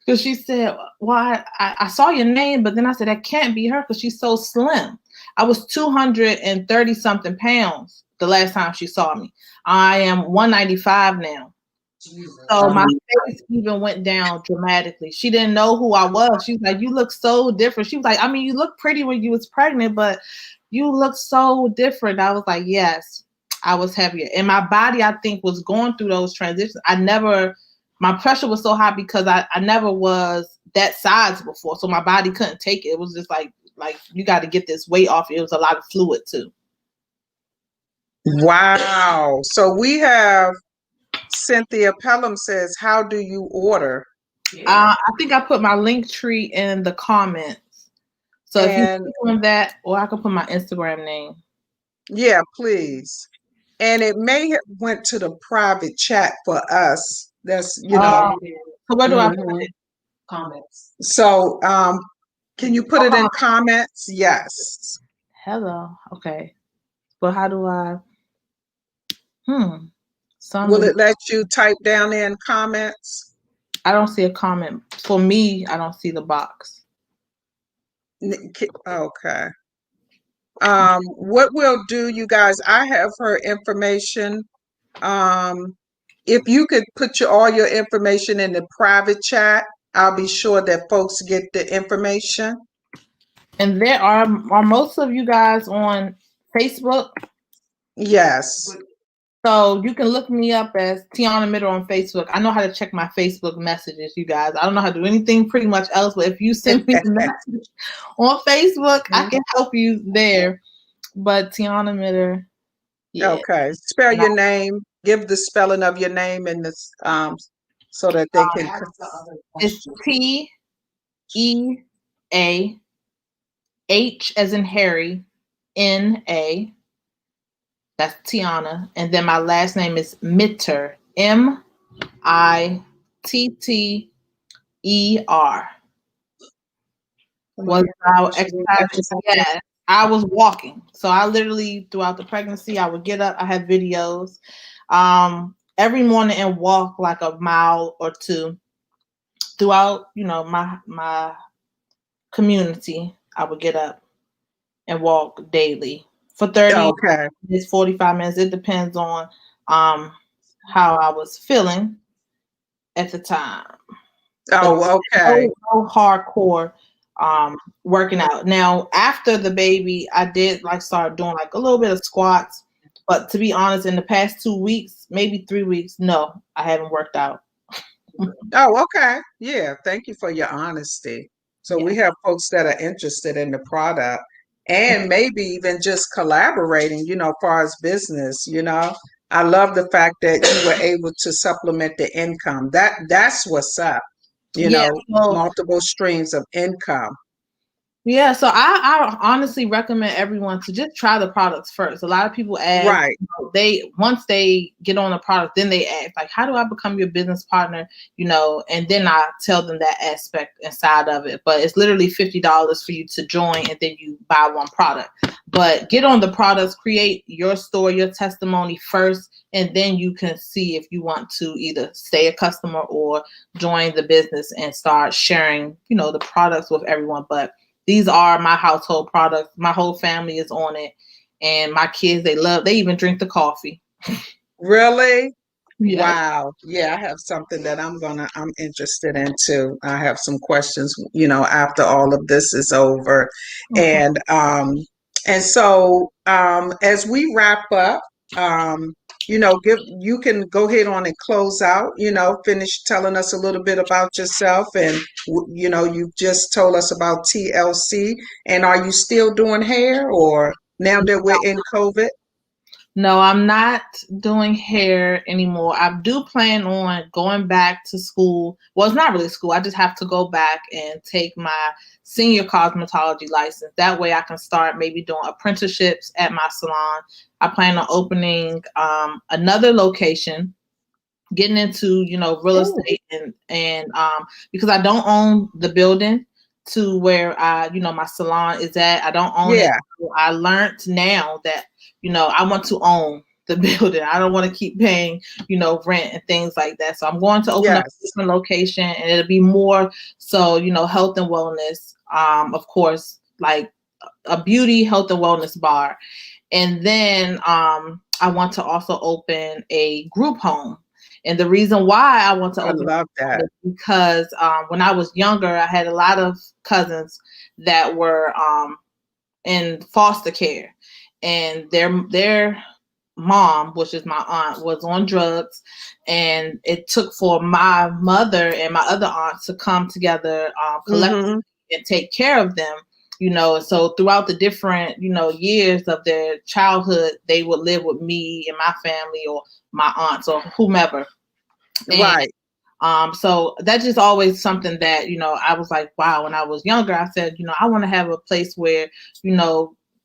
[SPEAKER 4] Because she said, well, I saw your name, but then I said, that can't be her because she's so slim. I was 230 something pounds the last time she saw me. I am 195 now. Jesus. So my face even went down dramatically. She didn't know who I was. She's like, you look so different. She was like, I mean, you look pretty when you was pregnant, but you look so different. I was like, yes, I was heavier. And my body, I think, was going through those transitions. My pressure was so high because I never was that size before. So my body couldn't take it. It was just like you got to get this weight off. It was a lot of fluid too.
[SPEAKER 1] Wow. So we have Cynthia Pelham says, how do you order?
[SPEAKER 4] I think I put my link tree in the comments. So if you click on that, or I can put my Instagram name.
[SPEAKER 1] Yeah, please. And it may have went to the private chat for us. That's,
[SPEAKER 4] So where do I put it?
[SPEAKER 2] Comments.
[SPEAKER 1] So can you put it in comments? Yes.
[SPEAKER 4] Hello. Okay. But how do I?
[SPEAKER 1] Will it let you type down in comments?
[SPEAKER 4] I don't see a comment. For me, I don't see the box.
[SPEAKER 1] Okay. What we'll do, you guys, I have her information. If you could put all your information in the private chat, I'll be sure that folks get the information.
[SPEAKER 4] And there are most of you guys on Facebook?
[SPEAKER 1] Yes.
[SPEAKER 4] So you can look me up as TEAHNA Middle on Facebook. I know how to check my Facebook messages, you guys. I don't know how to do anything pretty much else, but if you send me a message on Facebook, I can help you there. But TEAHNA Middle, yeah.
[SPEAKER 1] Okay. Spell your name. Give the spelling of your name in this so that they can.
[SPEAKER 4] It's TEAH as in Harry, NA. That's TEAHNA. And then my last name is Mitter, MITTER. Was our exercise? Yeah, I was walking. So I literally, throughout the pregnancy, I would get up. I had videos every morning and walk like a mile or 2 throughout, my community. I would get up and walk daily for 30 minutes, 45 minutes. It depends on how I was feeling at the time.
[SPEAKER 1] Oh, okay.
[SPEAKER 4] No hardcore working out. Now, after the baby, I did start doing a little bit of squats, But to be honest, in the past 2 weeks, maybe 3 weeks, no, I haven't worked out.
[SPEAKER 1] Oh, okay. Yeah. Thank you for your honesty. So
[SPEAKER 4] Yeah.
[SPEAKER 1] we have folks that are interested in the product and maybe even just collaborating, as far as business, I love the fact that you were able to supplement the income. That's what's up,
[SPEAKER 4] Yeah. So,
[SPEAKER 1] multiple streams of income.
[SPEAKER 4] yeah, so I honestly recommend everyone to just try the products first. A lot of people ask,
[SPEAKER 1] Right.
[SPEAKER 4] Once they get on the product, then they ask, like, how do I become your business partner? And then I tell them that aspect inside of it. But it's literally $50 for you to join, and then you buy one product. But get on the products, create your story, your testimony first, and then you can see if you want to either stay a customer or join the business and start sharing, the products with everyone. But these are my household products. My whole family is on it. And my kids, they even drink the coffee.
[SPEAKER 1] Really?
[SPEAKER 4] Yes.
[SPEAKER 1] Wow. Yeah, I have something that I'm interested in too. I have some questions, after all of this is over.
[SPEAKER 4] Okay.
[SPEAKER 1] And so as we wrap up, you can go ahead on and close out, finish telling us a little bit about yourself. And you just told us about TLC. And are you still doing hair, or now that we're in COVID?
[SPEAKER 4] No, I'm not doing hair anymore. I do plan on going back to school. Well, it's not really school. I just have to go back and take my senior cosmetology license. That way I can start maybe doing apprenticeships at my salon. I plan on opening another location, getting into, real estate and because I don't own the building to where my salon is at. I don't own it. So I learned now that, I want to own the building. I don't want to keep paying, rent and things like that. So I'm going to open up a different location, and it'll be more so, health and wellness. Of course, like a beauty, health and wellness bar. And then I want to also open a group home. And the reason why I want to open
[SPEAKER 1] love that
[SPEAKER 4] is because when I was younger, I had a lot of cousins that were in foster care, and their mom, which is my aunt, was on drugs, and it took for my mother and my other aunts to come together collectively and take care of them. So throughout the different, years of their childhood, they would live with me and my family or my aunts or whomever.
[SPEAKER 1] Right.
[SPEAKER 4] So that's just always something that, I was like, wow, when I was younger, I said, I want to have a place where,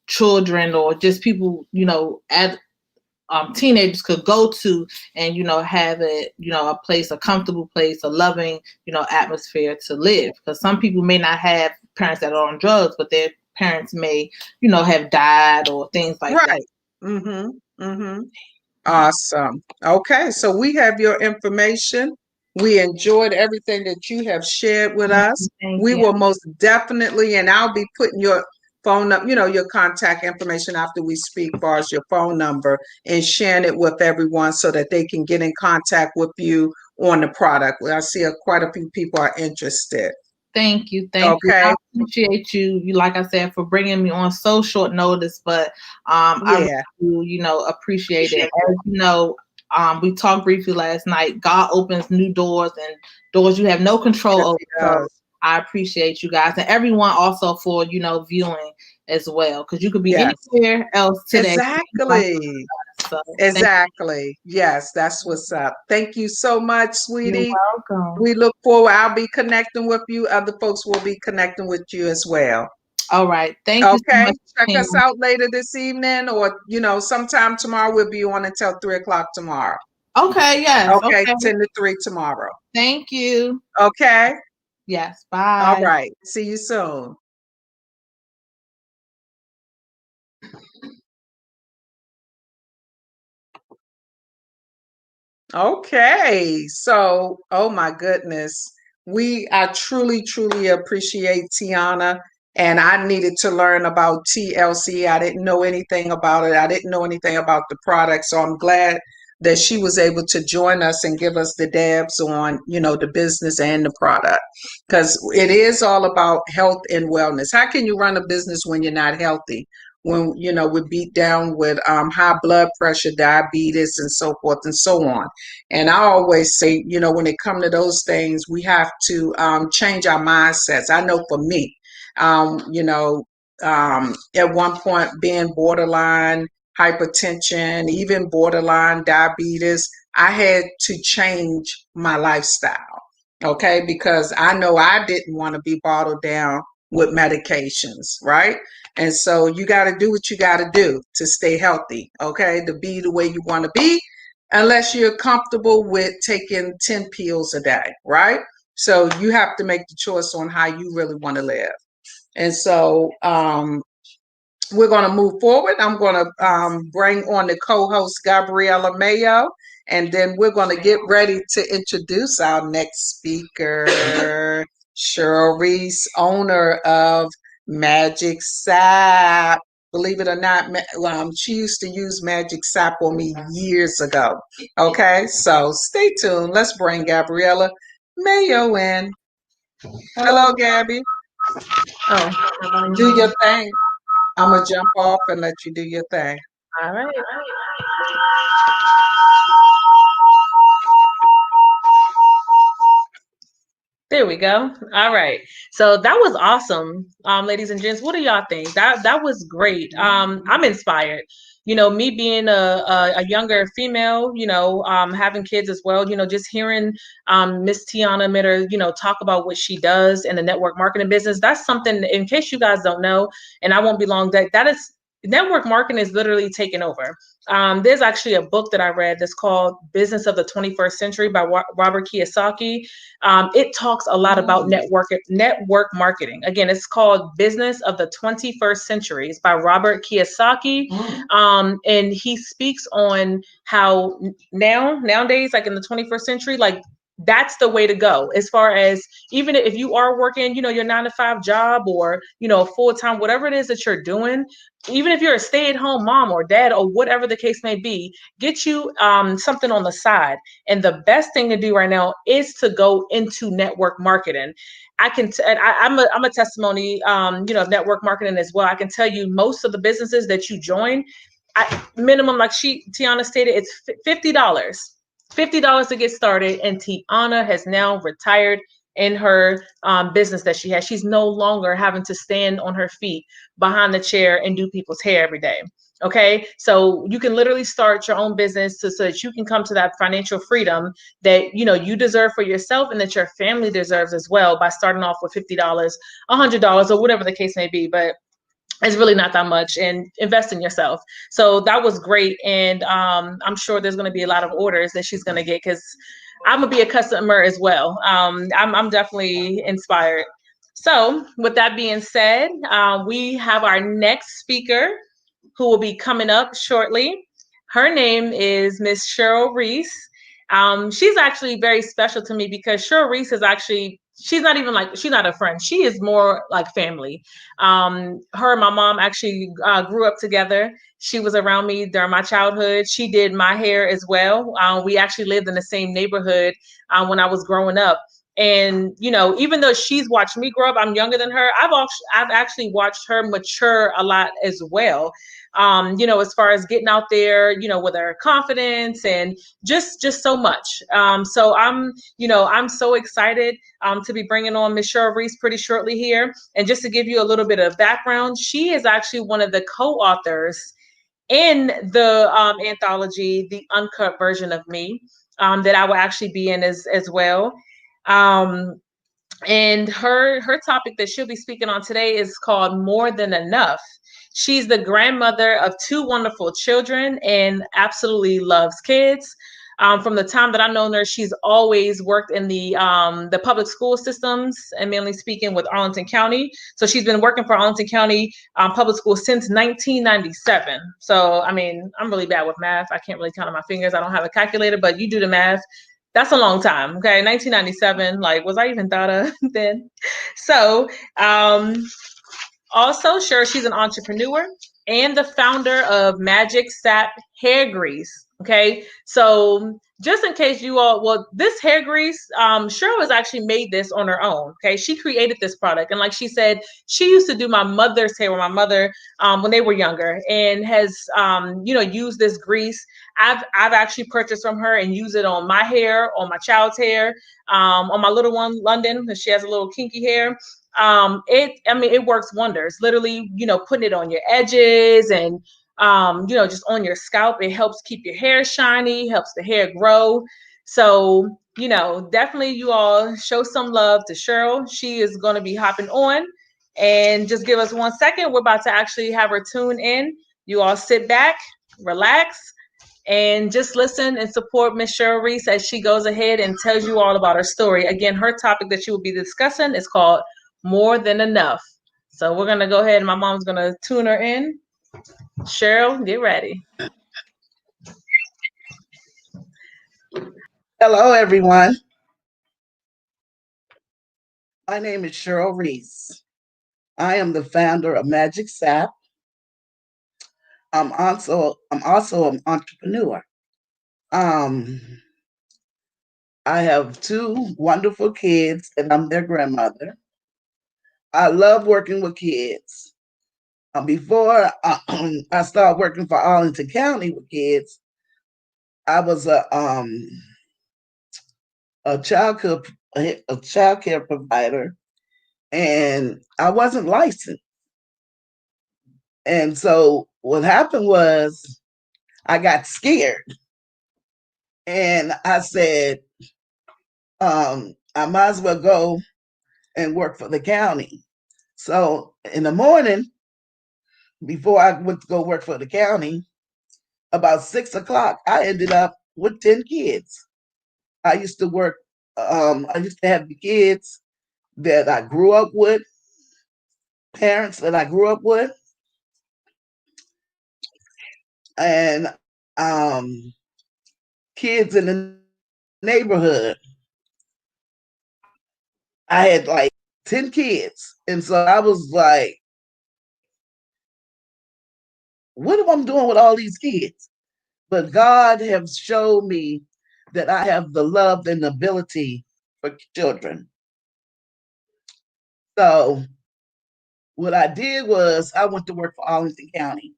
[SPEAKER 4] children or just people, teenagers could go to and, have a place, a comfortable place, a loving, atmosphere to live. Because some people may not have parents that are on drugs, but their parents may, have died or things like that.
[SPEAKER 1] Right. Awesome. Okay. So we have your information. We enjoyed everything that you have shared with us. We will most definitely, and I'll be putting your phone up, your contact information after we speak, as far as your phone number, and sharing it with everyone so that they can get in contact with you on the product. I see quite a few people are interested.
[SPEAKER 4] Thank you. Thank you. I appreciate you, like I said, for bringing me on so short notice, but I really do, appreciate it. As we talked briefly last night. God opens new doors and doors you have no control over. So I appreciate you guys and everyone also for, viewing as well, because you could be anywhere else today.
[SPEAKER 1] Exactly. So, exactly. Yes, that's what's up. Thank you so much, sweetie.
[SPEAKER 4] You're welcome.
[SPEAKER 1] We look forward. I'll be connecting with you. Other folks will be connecting with you as well.
[SPEAKER 4] All right. Thank you so much.
[SPEAKER 1] Check us out later this evening, or sometime tomorrow. We'll be on until 3:00 tomorrow.
[SPEAKER 4] Okay, yes.
[SPEAKER 1] Okay, 10 to 3 tomorrow.
[SPEAKER 4] Thank you.
[SPEAKER 1] Okay.
[SPEAKER 4] Yes. Bye.
[SPEAKER 1] All right. See you soon. Okay, so oh my goodness, I truly, truly appreciate TEAHNA, and I needed to learn about TLC. I didn't know anything about it. I didn't know anything about the product, so I'm glad that she was able to join us and give us the dabs on, the business and the product, because it is all about health and wellness. How can you run a business when you're not healthy? when, we're beat down with high blood pressure, diabetes, and so forth and so on. And I always say, when it comes to those things, we have to change our mindsets. I know for me, at one point being borderline hypertension, even borderline diabetes, I had to change my lifestyle. Okay, because I know I didn't want to be bottled down with medications, right? And so you got to do what you got to do to stay healthy, okay, to be the way you want to be, unless you're comfortable with taking 10 pills a day, right? So you have to make the choice on how you really want to live. And so we're going to move forward. I'm going to bring on the co-host, Gabriella Mayo, and then we're going to get ready to introduce our next speaker, Reese, owner of Magic Sap. Believe it or not, she used to use Magic Sap on me years ago. Okay, so stay tuned. Let's bring Gabriella Mayo in. Hello, Gabby. Oh, do your thing. I'm going to jump off and let you do your thing.
[SPEAKER 2] All right. There we go. All right. So that was awesome, ladies and gents. What do y'all think? That was great. I'm inspired. Me being a younger female, having kids as well, just hearing Miss TEAHNA Mitter, talk about what she does in the network marketing business. That's something, in case you guys don't know, and I won't be long, that is network marketing is literally taking over. There's actually a book that I read that's called Business of the 21st Century by Robert Kiyosaki. It talks a lot about network marketing. Again, it's called Business of the 21st Century. It's by Robert Kiyosaki. And he speaks on how nowadays, like in the 21st century, like that's the way to go, as far as even if you are working, your 9-to-5 job or, full-time, whatever it is that you're doing, even if you're a stay-at-home mom or dad or whatever the case may be, get you something on the side. And the best thing to do right now is to go into network marketing. I'm a testimony, of network marketing as well. I can tell you most of the businesses that you join, minimum, like TEAHNA stated, it's $50. $50 to get started, and TEAHNA has now retired in her business that she has. She's no longer having to stand on her feet behind the chair and do people's hair every day. Okay, so you can literally start your own business so that you can come to that financial freedom that you deserve for yourself and that your family deserves as well, by starting off with $50, $100, or whatever the case may be. But it's really not that much, and invest in yourself. So that was great. And I'm sure there's going to be a lot of orders that she's going to get, because I'm going to be a customer as well. I'm definitely inspired. So with that being said, we have our next speaker who will be coming up shortly. Her name is Miss Reese. She's actually very special to me, because Reese is actually, she's not a friend. She is more like family. Her and my mom actually grew up together. She was around me during my childhood. She did my hair as well. We actually lived in the same neighborhood when I was growing up. And, even though she's watched me grow up, I'm younger than her. I've actually watched her mature a lot as well. As far as getting out there, with her confidence and just so much. So I'm so excited to be bringing on Miss Reese pretty shortly here. And just to give you a little bit of background, she is actually one of the co-authors in the anthology, The Uncut Version of Me, that I will actually be in as well. And her topic that she'll be speaking on today is called More Than Enough. She's the grandmother of 2 wonderful children and absolutely loves kids. From the time that I've known her, she's always worked in the public school systems, and mainly speaking with Arlington County. So she's been working for Arlington County public schools since 1997. So, I mean, I'm really bad with math. I can't really count on my fingers. I don't have a calculator, but you do the math. That's a long time. Okay. 1997. Like, was I even thought of then? So, also, she's an entrepreneur. and the founder of Magic Sap Hair Grease. Okay, so just in case you all, well, this hair grease, Cheryl has actually made this on her own. Okay, she created this product, and like she said, she used to do my mother's hair with my mother when they were younger, and has used this grease. I've actually purchased from her and use it on my hair, on my child's hair, on my little one London, because she has a little kinky hair. It works wonders. Literally, putting it on your edges and just on your scalp. It helps keep your hair shiny, helps the hair grow. So, definitely you all show some love to Cheryl. She is going to be hopping on, and just give us 1 second. We're about to actually have her tune in. You all sit back, relax, and just listen and support Miss Cheryl Reese as she goes ahead and tells you all about her story. Again, her topic that she will be discussing is called More Than Enough. So we're going to go ahead, and my mom's going to tune her in. Cheryl, get ready.
[SPEAKER 5] Hello, everyone. My name is Cheryl Reese. I am the founder of Magic Sap. I'm also an entrepreneur. I have 2 wonderful kids, and I'm their grandmother. I love working with kids. Before I started working for Arlington County with kids, I was a child care provider, and I wasn't licensed. And so what happened was I got scared, and I said, I might as well go and work for the county. So in the morning, before I went to go work for the county, about 6 o'clock, I ended up with 10 kids. I used to work, I used to have the kids that I grew up with, parents that I grew up with, and kids in the neighborhood. I had like 10 kids. And so I was like, what am I doing with all these kids? But God has showed me that I have the love and ability for children. So what I did was I went to work for Arlington County.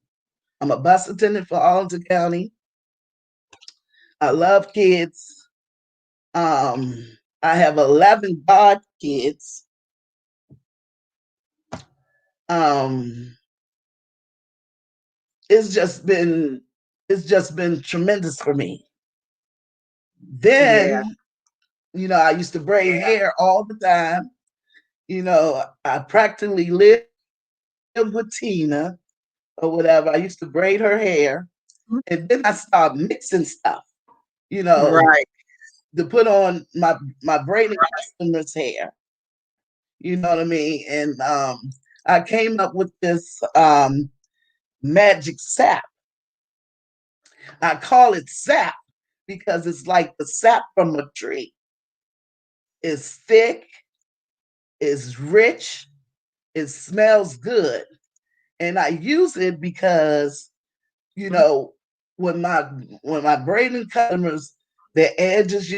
[SPEAKER 5] I'm a bus attendant for Arlington County. I love kids. I have 11 god kids. It's just been tremendous for me. Then, I used to braid hair all the time. I practically lived with TEAHNA or whatever. I used to braid her hair. And then I started mixing stuff,
[SPEAKER 1] Right.
[SPEAKER 5] to put on my braiding customers' hair. You know what I mean? And I came up with this magic sap. I call it sap because it's like the sap from a tree. It's thick, it's rich, it smells good. And I use it because, when my braiding customers, their edges,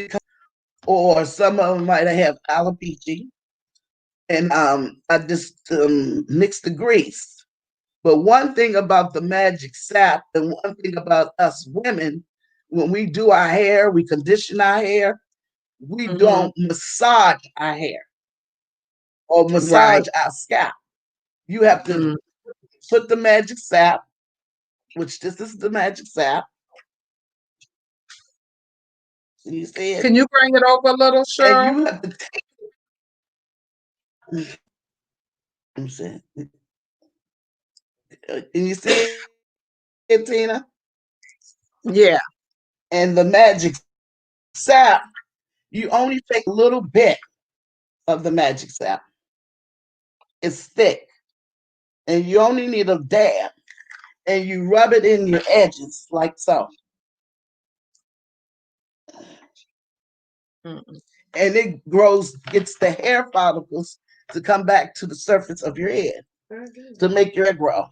[SPEAKER 5] or some of them might have alopecia, and I just mix the grease. But one thing about the magic sap, and one thing about us women, when we do our hair, we condition our hair, we don't massage our hair or massage our scalp. You have to put the magic sap, which this is the magic sap. You see it?
[SPEAKER 1] Can you bring it over a little, Cheryl?
[SPEAKER 5] And you have to take. Can you see it, Tina?
[SPEAKER 1] Yeah.
[SPEAKER 5] And the magic sap, you only take a little bit of the magic sap. It's thick, and you only need a dab, and you rub it in your edges like so. And it gets the hair follicles to come back to the surface of your head to make your hair grow.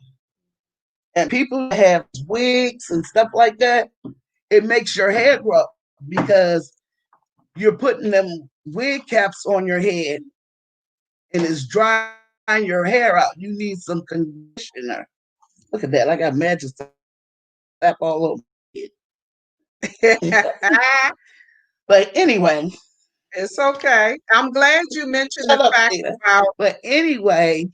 [SPEAKER 5] And people that have wigs and stuff like that, it makes your hair grow because you're putting them wig caps on your head and it's drying your hair out. You need some conditioner. Look at that. I got magic stuff all over it. But anyway.
[SPEAKER 1] It's okay. I'm glad you mentioned the fact about.
[SPEAKER 5] But anyway.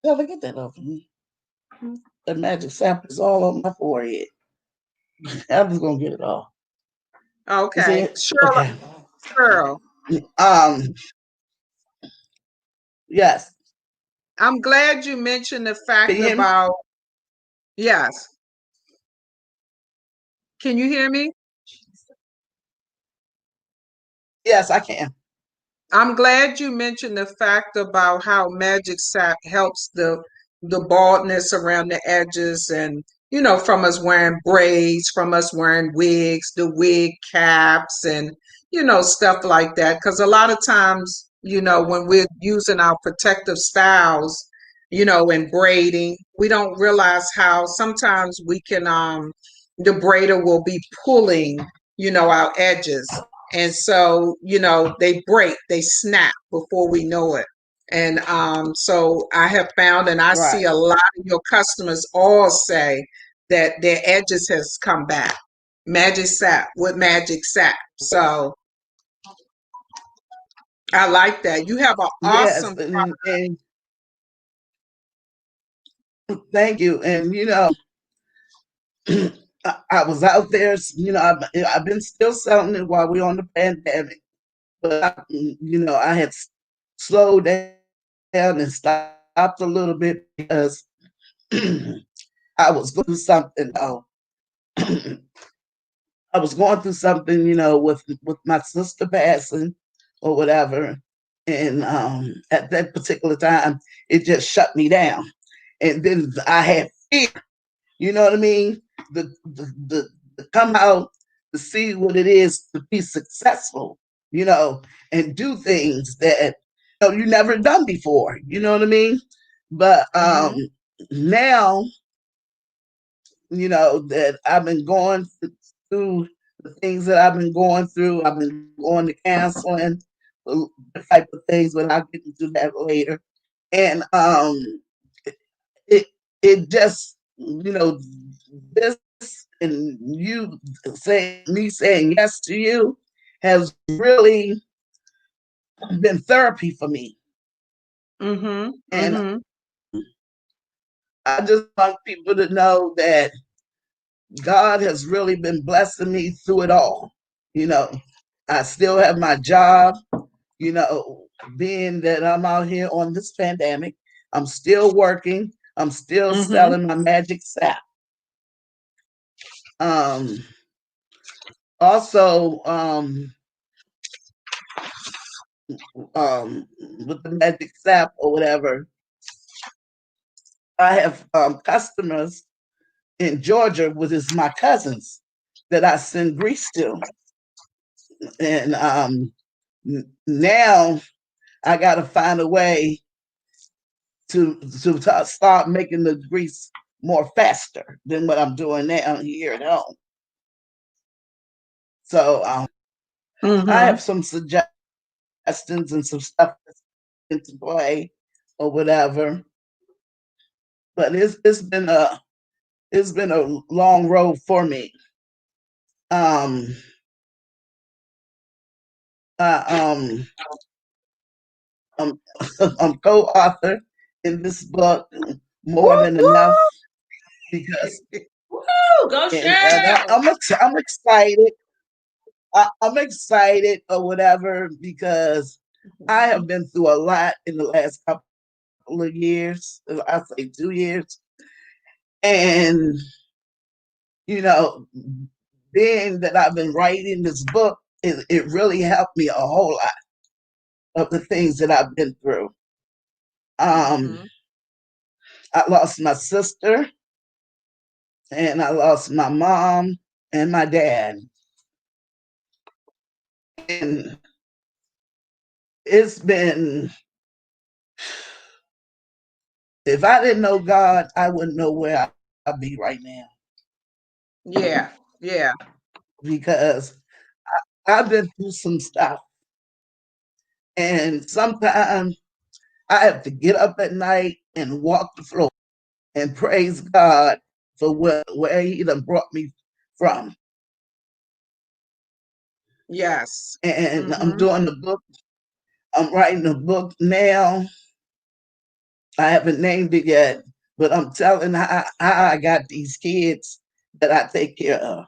[SPEAKER 5] Never get that off of me. The magic sap is all on my forehead. I'm just going to get it off.
[SPEAKER 1] Okay.
[SPEAKER 5] Okay.
[SPEAKER 1] Cheryl.
[SPEAKER 5] Yes.
[SPEAKER 1] I'm glad you mentioned the fact about. Yes. Can you hear me?
[SPEAKER 5] Yes, I can.
[SPEAKER 1] I'm glad you mentioned the fact about how magic sap helps the baldness around the edges, and from us wearing braids, from us wearing wigs, the wig caps, and stuff like that. Because a lot of times, when we're using our protective styles, and braiding, we don't realize how sometimes we can the braider will be pulling our edges, and so they break, they snap before we know it. And so I have found, and I see a lot of your customers all say that their edges has come back. Magic sap with magic sap. So I like that. You have an awesome product.
[SPEAKER 5] And thank you. And I was out there, I've been still selling it while we're on the pandemic, but I had slowed down and stopped a little bit because I was going through something. I was going through something, with my sister passing or whatever, and at that particular time, it just shut me down, and then I had fear. You know what I mean? The come out to see what it is to be successful, and do things that you never done before. You know what I mean? But now, that I've been going through the things that I've been going through. I've been going to counseling, the type of things, but I'll get into that later. And it just, this and me saying yes to you has really been therapy for me. And I just want people to know that God has really been blessing me through it all. I still have my job, being that I'm out here on this pandemic. I'm still working. I'm still selling my magic sap. Also, with the magic sap or whatever, I have customers in Georgia, which is my cousins, that I send grease to. And now I got to find a way to start making the grease more faster than what I'm doing now here at home. So I have some suggestions and some stuff that's into play or whatever. But it's been a long road for me. I'm co-author in this book, More Than Enough, because
[SPEAKER 2] go Shay.
[SPEAKER 5] I'm excited. I'm excited or whatever because I have been through a lot in the last couple of years. I say 2 years, and being that I've been writing this book, it really helped me a whole lot of the things that I've been through. I lost my sister, and I lost my mom and my dad. And it's been if I didn't know God, I wouldn't know where I'd be right now.
[SPEAKER 1] Yeah, yeah.
[SPEAKER 5] Because I've been through some stuff. And sometimes I have to get up at night and walk the floor and praise God for where He done brought me from.
[SPEAKER 1] Yes.
[SPEAKER 5] And I'm doing the book. I'm writing a book now. I haven't named it yet, but I'm telling how I got these kids that I take care of.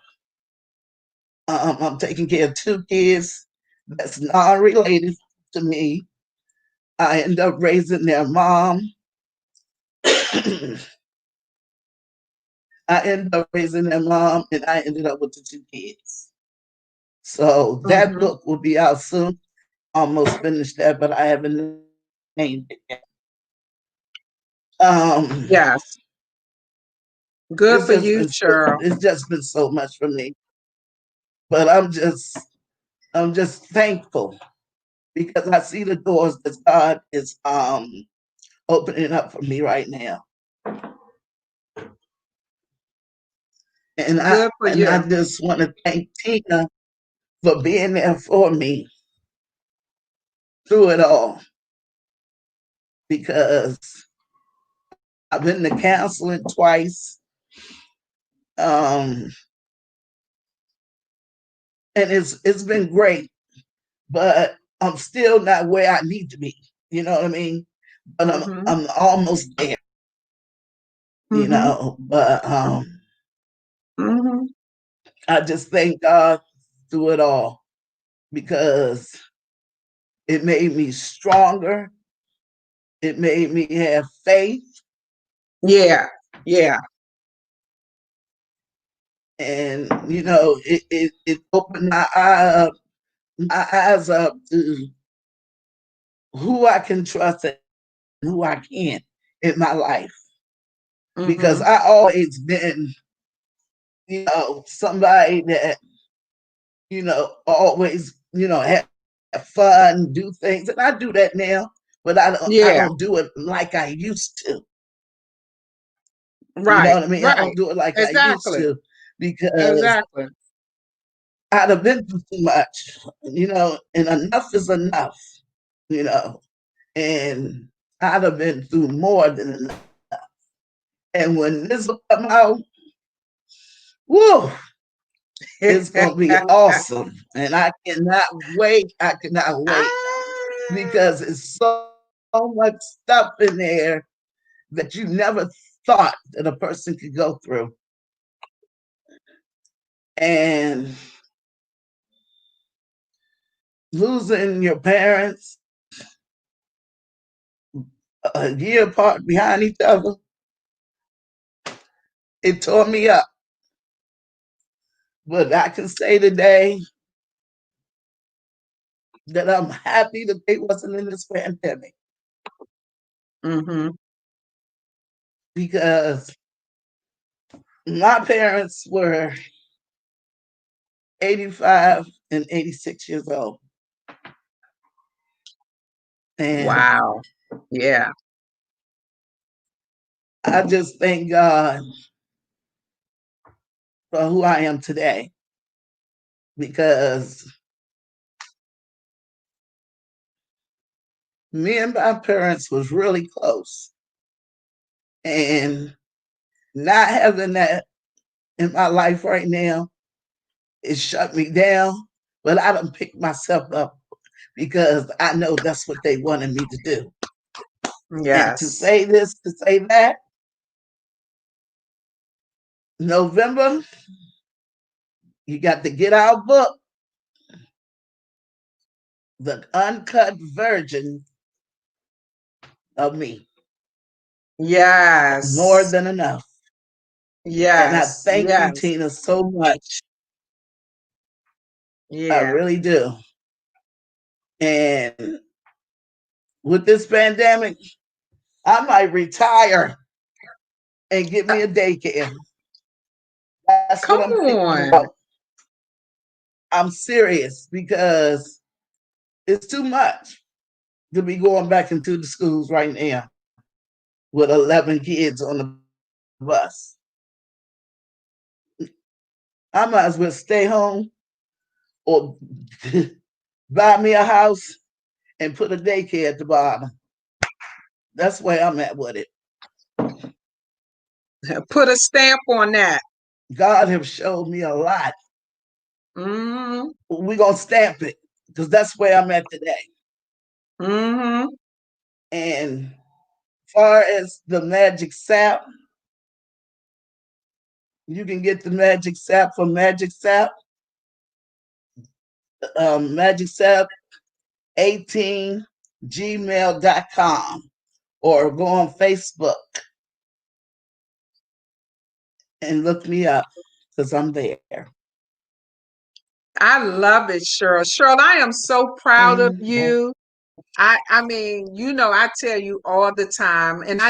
[SPEAKER 5] I'm taking care of 2 kids that's non-related to me. I end up raising their mom. I ended up raising their mom, and I ended up with the 2 kids. So that book will be out soon. Almost finished that, but I haven't named it yet.
[SPEAKER 1] Yes. Good for you, Cheryl.
[SPEAKER 5] It's just been so much for me. But I'm just thankful because I see the doors that God is opening up for me right now. And I just want to thank TEAHNA for being there for me through it all. Because I've been to counseling twice. And it's been great, but I'm still not where I need to be. You know what I mean? But I'm almost there. You know, but I just thank God through it all because it made me stronger. It made me have faith.
[SPEAKER 1] Yeah, yeah.
[SPEAKER 5] And you know, it opened my eyes up to who I can trust and who I can't in my life. Because I always been, you know, somebody that, you know, always, you know, have fun, do things. And I do that now, but I don't do it like I used to.
[SPEAKER 1] Right.
[SPEAKER 5] You know what I mean?
[SPEAKER 1] Right.
[SPEAKER 5] I don't do it like I used to because
[SPEAKER 1] Exactly.
[SPEAKER 5] I'd have been through too much, you know, and enough is enough, you know, and I'd have been through more than enough. And when this will come out, woo, it's going to be awesome. And I cannot wait. I cannot wait because it's so much stuff in there that you never thought that a person could go through. And losing your parents a year apart behind each other, it tore me up. But I can say today that I'm happy that they wasn't in this pandemic. Because my parents were 85 and 86 years old. And
[SPEAKER 1] wow. Yeah.
[SPEAKER 5] I just thank God for who I am today. Because me and my parents was really close. And not having that in my life right now, it shut me down. But I done picked myself up because I know that's what they wanted me to do.
[SPEAKER 1] Yes.
[SPEAKER 5] And to say this, to say that, November, you got to get our book, The Uncut Version of Me.
[SPEAKER 1] Yes.
[SPEAKER 5] More than enough.
[SPEAKER 1] Yes.
[SPEAKER 5] And I thank you, TEAHNA, so much.
[SPEAKER 1] Yeah.
[SPEAKER 5] I really do. And with this pandemic, I might retire and get me a daycare. That's what I'm thinking about. I'm serious because it's too much to be going back into the schools right now. with 11 kids on the bus. I might as well stay home or buy me a house and put a daycare at the bottom. That's where I'm at with it.
[SPEAKER 1] Put a stamp on that.
[SPEAKER 5] God has showed me a lot.
[SPEAKER 1] Mm-hmm.
[SPEAKER 5] We're going to stamp it because that's where I'm at today.
[SPEAKER 1] Mm-hmm.
[SPEAKER 5] And far as the magic sap, you can get the magic sap from Magic Sap. Magic Sap 18 gmail.com, or go on Facebook and look me up because I'm there.
[SPEAKER 1] I love it, Cheryl. Cheryl, I am so proud of you. I mean, you know, I tell you all the time, and I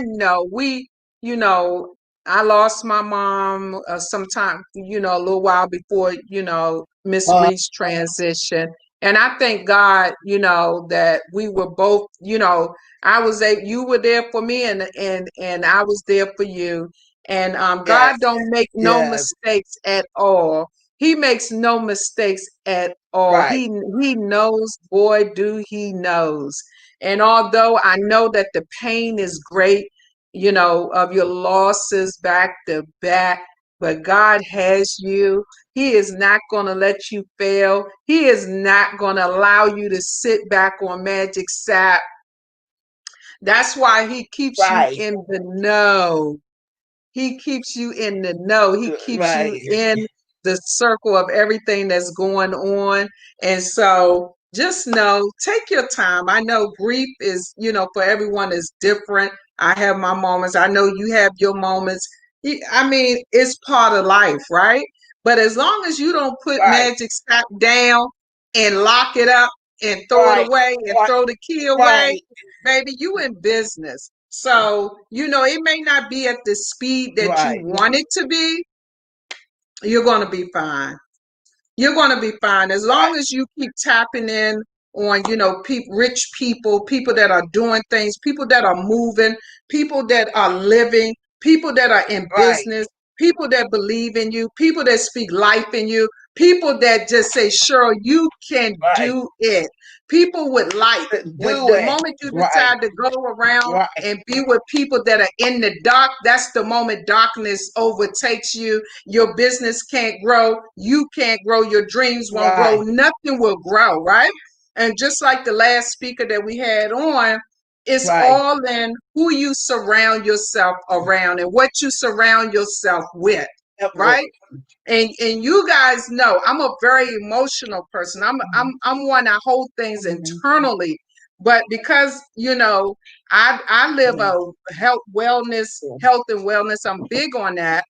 [SPEAKER 1] know we, you know, I lost my mom sometime, you know, a little while before, you know, Miss Reese transition. And I thank God, you know, that we were both, you know, you were there for me and I was there for you. And God don't make no mistakes at all. He makes no mistakes at all.
[SPEAKER 5] Right.
[SPEAKER 1] He knows, boy, do he knows. And although I know that the pain is great, you know, of your losses back to back, but God has you. He is not going to let you fail. He is not going to allow you to sit back on magic sap. That's why he keeps you in the know. He keeps you in the know. He keeps you in the circle of everything that's going on. And so just know, take your time. I know grief is, you know, for everyone is different. I have my moments. I know you have your moments. I mean, it's part of life, right? But as long as you don't put magic sap down and lock it up and throw it away and throw the key away, baby, you in business. So, you know, it may not be at the speed that you want it to be. You're going to be fine. You're going to be fine as long as you keep tapping in on, you know, rich people, people that are doing things, people that are moving, people that are living, people that are in business, people that believe in you, people that speak life in you, people that just say, sure, you can do it. People with life. When the moment you decide to go around and be with people that are in the dark, that's the moment darkness overtakes you. Your business can't grow. You can't grow. Your dreams won't grow. Nothing will grow, right? And just like the last speaker that we had on, it's all in who you surround yourself around and what you surround yourself with, right? And you guys know I'm a very emotional person. I'm one that hold things internally, but because you know I live a health and wellness. I'm big on that.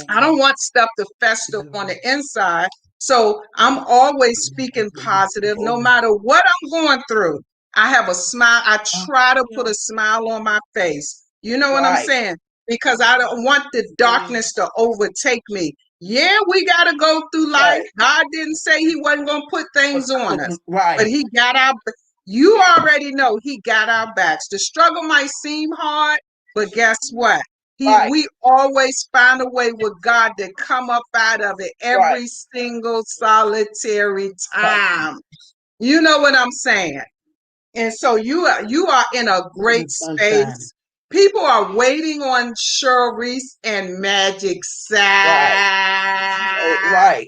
[SPEAKER 1] I don't want stuff to fester on the inside. So I'm always speaking positive no matter what I'm going through. I have a smile. I try to put a smile on my face. You know what I'm saying? Because I don't want the darkness to overtake me. Yeah, we got to go through life. God didn't say he wasn't going to put things on us. But he got you already know he got our backs. The struggle might seem hard, but guess what? We always find a way with God to come up out of it every single solitary time. You know what I'm saying? And so you are in a great space. People are waiting on Cheryl Reese and Magic Sap.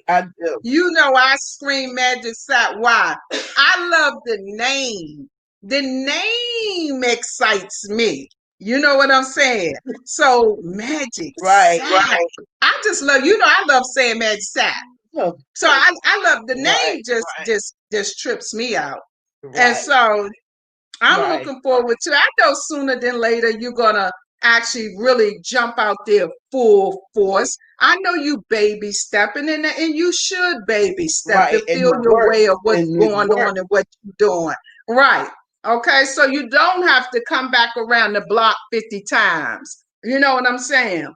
[SPEAKER 5] I do.
[SPEAKER 1] You know I scream Magic Sap. Why? I love the name. The name excites me. You know what I'm saying? So Magic Sap. I just love, you know, I love saying Magic Sap. So I love the name. Just trips me out. And so I'm looking forward to it. I know sooner than later you're gonna actually really jump out there full force. I know you baby stepping in there, and you should baby step to feel your way of what's going on and what you're doing. Right. Okay. So you don't have to come back around the block 50 times. You know what I'm saying?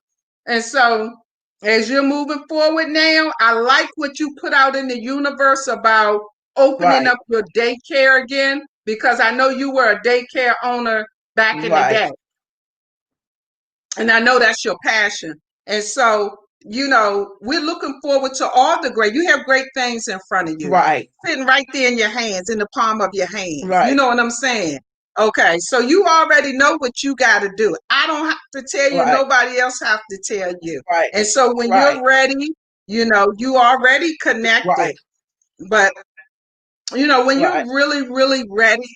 [SPEAKER 1] And so as you're moving forward now, I like what you put out in the universe about opening up your daycare again, because I know you were a daycare owner back in the day. And I know that's your passion. And so, you know, we're looking forward to all the great. You have great things in front of you.
[SPEAKER 5] Right.
[SPEAKER 1] Sitting right there in your hands, in the palm of your hands.
[SPEAKER 5] Right.
[SPEAKER 1] You know what I'm saying? Okay, so you already know what you got to do. I don't have to tell you.
[SPEAKER 5] Right.
[SPEAKER 1] Nobody else have to tell you.
[SPEAKER 5] Right.
[SPEAKER 1] And so when
[SPEAKER 5] Right.
[SPEAKER 1] you're ready, you know, you already connected.
[SPEAKER 5] Right.
[SPEAKER 1] But, you know, when
[SPEAKER 5] Right.
[SPEAKER 1] you're really, really ready,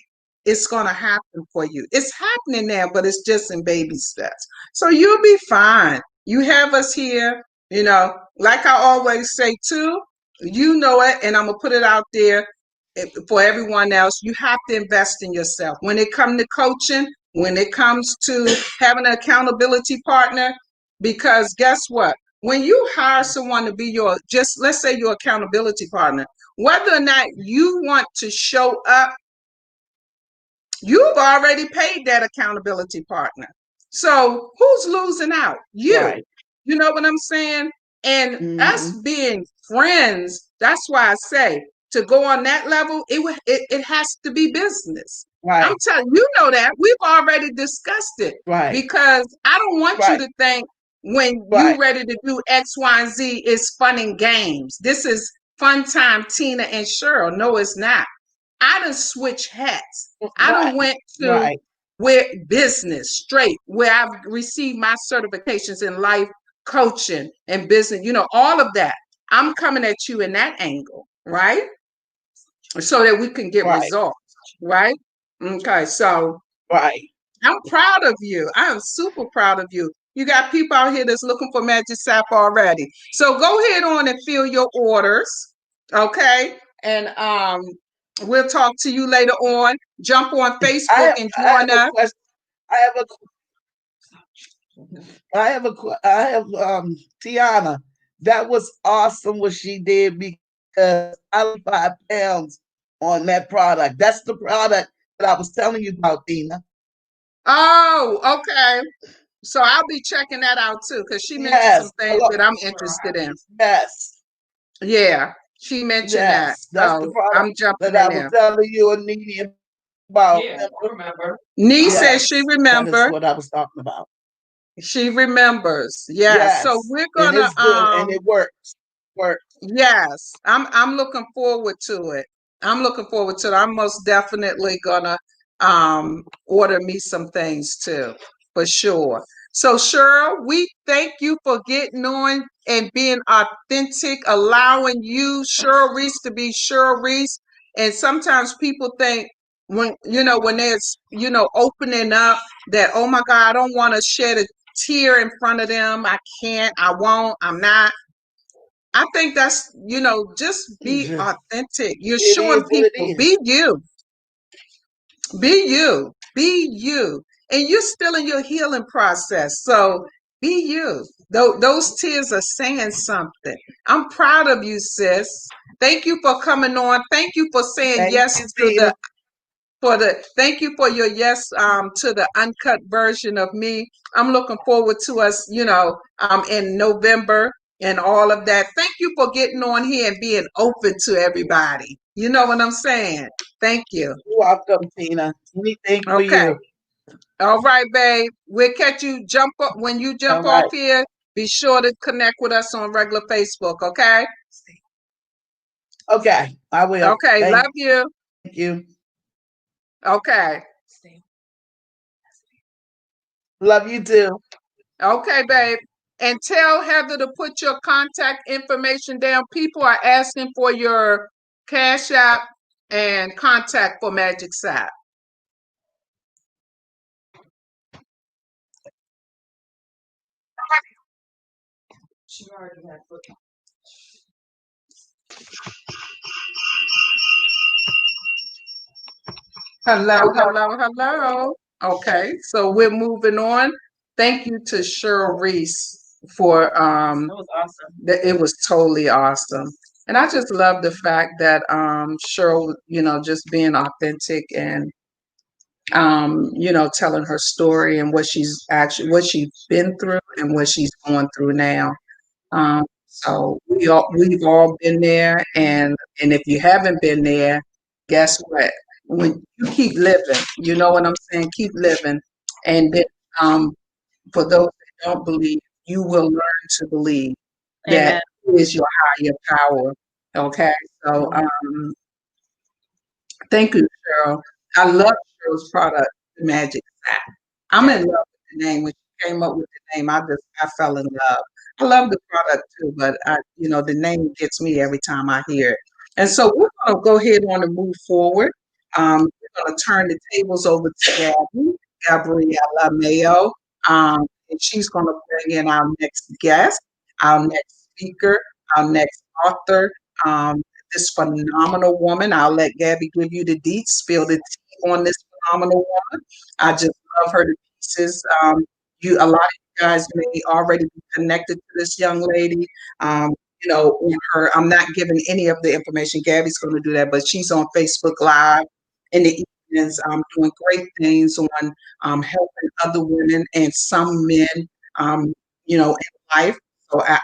[SPEAKER 1] it's going to happen for you. It's happening now, but it's just in baby steps. So you'll be fine. You have us here, you know, like I always say too, you know it, and I'm going to put it out there for everyone else. You have to invest in yourself. When it comes to coaching, when it comes to having an accountability partner, because guess what? When you hire someone to be your, just let's say your accountability partner, whether or not you want to show up, you've already paid that accountability partner. So who's losing out? You.
[SPEAKER 5] Right.
[SPEAKER 1] You know what I'm saying? And us being friends, that's why I say to go on that level, it has to be business.
[SPEAKER 5] Right.
[SPEAKER 1] I'm telling you, know that. We've already discussed it.
[SPEAKER 5] Right.
[SPEAKER 1] Because I don't want you
[SPEAKER 5] Right.
[SPEAKER 1] to think when
[SPEAKER 5] Right.
[SPEAKER 1] you ready to do X, Y, and Z, it's fun and games. This is fun time, Tina and Cheryl. No, it's not. I done switched hats. I done went to where business straight, where I've received my certifications in life coaching and business, you know, all of that. I'm coming at you in that angle, right? So that we can get results, right? Okay, so I'm proud of you. I am super proud of you. You got people out here that's looking for Magic Sap already. So go ahead on and fill your orders, okay? And we'll talk to you later on. Jump on Facebook and join us.
[SPEAKER 5] I have TEAHNA. That was awesome what she did because I lost 5 pounds on that product. That's the product that I was telling you about, Tina.
[SPEAKER 1] Oh, okay. So I'll be checking that out too, because she mentioned some things that I'm interested in.
[SPEAKER 5] Yes.
[SPEAKER 1] Yeah, she mentioned that.
[SPEAKER 5] That's
[SPEAKER 1] So
[SPEAKER 5] the product
[SPEAKER 1] I'm jumping
[SPEAKER 5] that
[SPEAKER 1] in
[SPEAKER 5] I was
[SPEAKER 1] there.
[SPEAKER 5] telling you and Nene about.
[SPEAKER 2] Yeah, I remember.
[SPEAKER 1] Nee says she
[SPEAKER 5] That
[SPEAKER 1] remember.
[SPEAKER 5] is what I was talking about.
[SPEAKER 1] She remembers. Yes. So we're
[SPEAKER 5] And
[SPEAKER 1] gonna
[SPEAKER 5] it's good and it works.
[SPEAKER 1] Yes, I'm looking forward to it. I'm looking forward to it. I'm most definitely gonna order me some things too, for sure. So Cheryl, we thank you for getting on and being authentic, allowing you, Cheryl Reese, to be Cheryl Reese. And sometimes people think when when there's opening up that, oh my God, I don't want to shed a tear in front of them. I can't, I won't, I'm not. I think that's, just be authentic. You're showing people, be you, be you, be you. And you're still in your healing process. So be you. Those tears are saying something. I'm proud of you, sis. Thank you for coming on. Thank you for saying yes to thank you for your yes to the uncut version of me. I'm looking forward to us, in November and all of that. Thank you for getting on here and being open to everybody. You know what I'm saying? Thank you.
[SPEAKER 5] You're welcome, Tina. Anything for you.
[SPEAKER 1] All right, babe. We'll catch you when you jump off here. Be sure to connect with us on regular Facebook, okay?
[SPEAKER 5] Okay, I will.
[SPEAKER 1] Okay, love you.
[SPEAKER 5] Thank you.
[SPEAKER 1] Okay.
[SPEAKER 5] Love you too.
[SPEAKER 1] Okay, babe. And tell Heather to put your contact information down. People are asking for your Cash App and contact for Magic Sap. She already had put. Hello. Okay, so we're moving on. Thank you to Cheryl Reese for
[SPEAKER 2] That was awesome.
[SPEAKER 1] it was totally awesome. And I just love the fact that Cheryl, just being authentic and telling her story and what she's been through and what she's going through now. So we've all been there, and if you haven't been there, guess what? When you keep living, you know what I'm saying? Keep living. And then for those that don't believe, you will learn to believe that it is your higher power. Okay. So thank you, Cheryl. I love Cheryl's product, the Magic Sack. I'm in love with the name. When she came up with the name, I fell in love. I love the product too, but the name gets me every time I hear it. And so we're gonna go ahead and move forward. We're gonna turn the tables over to Gabriella Mayo. And she's gonna bring in our next guest, our next speaker, our next author. This phenomenal woman. I'll let Gabby give you the deets, spill the tea on this phenomenal woman. I just love her to pieces. A lot of you guys may already be connected to this young lady. On her, I'm not giving any of the information. Gabby's going to do that, but she's on Facebook Live in the evenings, doing great things on helping other women and some men, in life. So I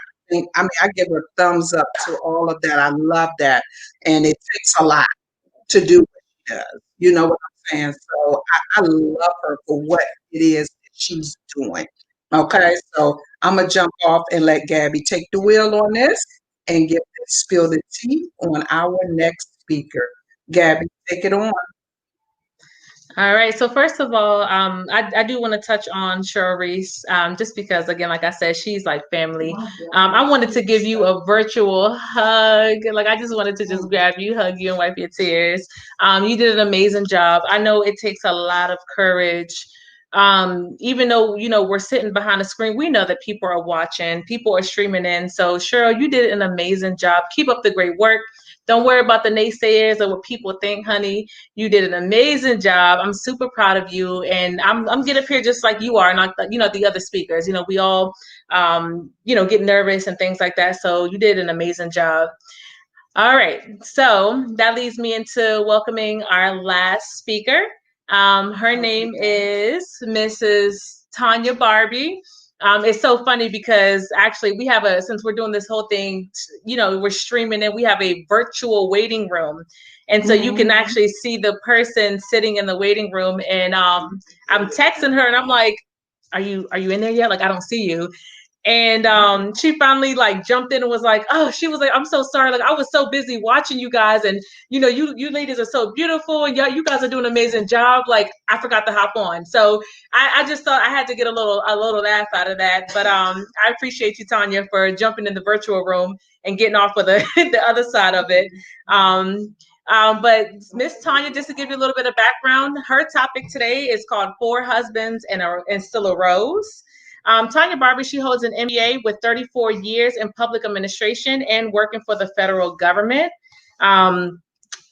[SPEAKER 1] give her a thumbs up to all of that. I love that. And it takes a lot to do what she does. You know what I'm saying? So I love her for what it is that she's doing. Okay, so I'm going to jump off and let Gabby take the wheel on this and spill the tea on our next speaker. Gabby, take it on.
[SPEAKER 2] All right. So first of all, I do want to touch on Cheryl Reese, just because, again, like I said, she's like family. I wanted to give you a virtual hug. Like, I just wanted to just grab you, hug you, and wipe your tears. You did an amazing job. I know it takes a lot of courage. Even though, we're sitting behind a screen, we know that people are watching, people are streaming in. So Cheryl, you did an amazing job. Keep up the great work. Don't worry about the naysayers or what people think, honey. You did an amazing job. I'm super proud of you. And I'm getting up here just like you are, not the other speakers. We all get nervous and things like that. So you did an amazing job. All right. So that leads me into welcoming our last speaker. Her name is Mrs. Tanya Barbie. It's so funny because actually we have since we're doing this whole thing, we're streaming and we have a virtual waiting room. And so you can actually see the person sitting in the waiting room, and I'm texting her and I'm like, are you in there yet? Like, I don't see you. And she finally jumped in and was like, she was like, I'm so sorry. Like, I was so busy watching you guys, and you ladies are so beautiful, and you guys are doing an amazing job. Like, I forgot to hop on. So I just thought I had to get a little laugh out of that. But I appreciate you, Tanya, for jumping in the virtual room and getting off of the other side of it. But Miss Tanya, just to give you a little bit of background, her topic today is called 4 Husbands and Still a Rose. Tanya Barbie, she holds an MBA with 34 years in public administration and working for the federal government.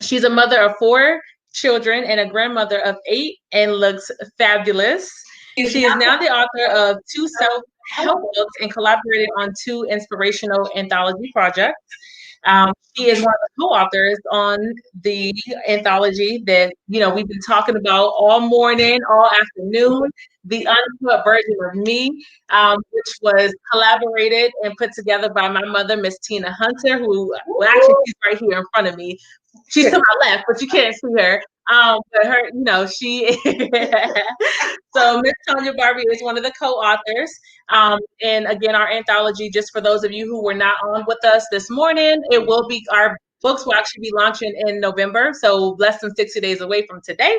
[SPEAKER 2] She's a mother of 4 children and a grandmother of 8 and looks fabulous. She is now the author of 2 self-help books and collaborated on 2 inspirational anthology projects. She is one of the co-authors on the anthology that, we've been talking about all morning, all afternoon, The Uncut Version of Me, which was collaborated and put together by my mother, Miss Tina Hunter, who, well, actually, she's right here in front of me. She's to my left, but you can't see her. But her, she so Miss Tanya Barbie is one of the co-authors. And again, our anthology, just for those of you who were not on with us this morning, our books will actually be launching in November, so less than 60 days away from today.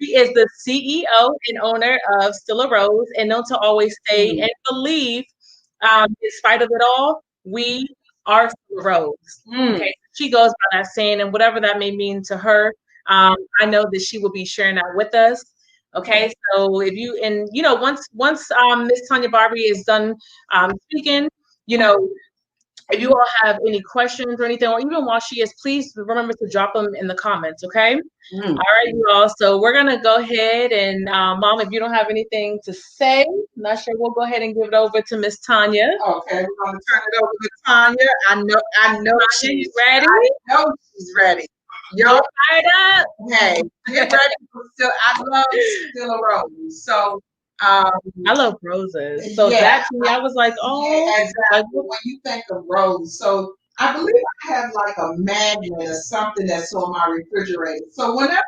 [SPEAKER 2] She is the CEO and owner of Still a Rose, and known to always say and believe, in spite of it all, we are Still a Rose. Okay, she goes by that saying, and whatever that may mean to her, I know that she will be sharing that with us. Okay, so if you once Miss Tanya Barbie is done speaking, if you all have any questions or anything, or even while she is, please remember to drop them in the comments, okay? All right, you all. So we're going to go ahead and, Mom, if you don't have anything to say, I'm not sure, we'll go ahead and give it over to Miss Tanya.
[SPEAKER 1] Okay, we're going to turn it over to Tanya. I know
[SPEAKER 2] she's ready.
[SPEAKER 1] I know she's ready. Y'all
[SPEAKER 2] fired up.
[SPEAKER 1] Hey, get ready for I love Still a Rose. So,
[SPEAKER 2] I love roses. So that to me, I was like,
[SPEAKER 1] exactly. When you think of rose, so I believe I have like a magnet or something that's on my refrigerator. So whenever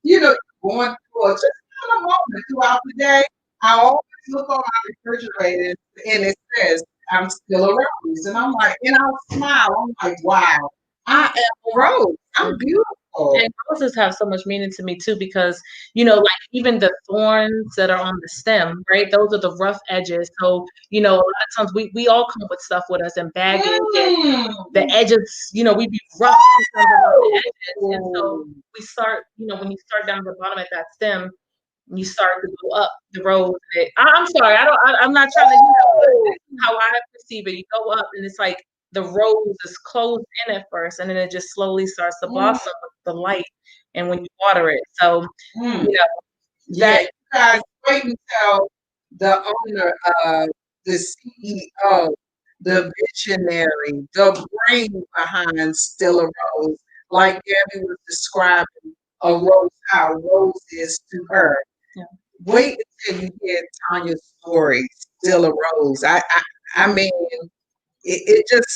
[SPEAKER 1] you're going through just kind of moment throughout the day, I always look on my refrigerator and it says, I'm still a rose. And I'm like, and I'll smile. I'm like, wow, I am a rose. I'm beautiful.
[SPEAKER 2] And roses have so much meaning to me too, because like even the thorns that are on the stem, right? Those are the rough edges. So a lot of times we all come with stuff with us and baggage. And the edges, we be rough around the edges, and so we start, when you start down the bottom at that stem, you start to go up the road. I'm sorry, I'm not trying to, how I perceive it. You go up, and it's like the rose is closed in at first, and then it just slowly starts to blossom with the light, and when you water it. So,
[SPEAKER 1] that you guys wait until the owner, the CEO, the visionary, the brain behind Still a Rose, like Gabby was describing a rose, how a rose is to her.
[SPEAKER 2] Yeah.
[SPEAKER 1] Wait until you hear Tanya's story, Still a Rose. I mean, it just,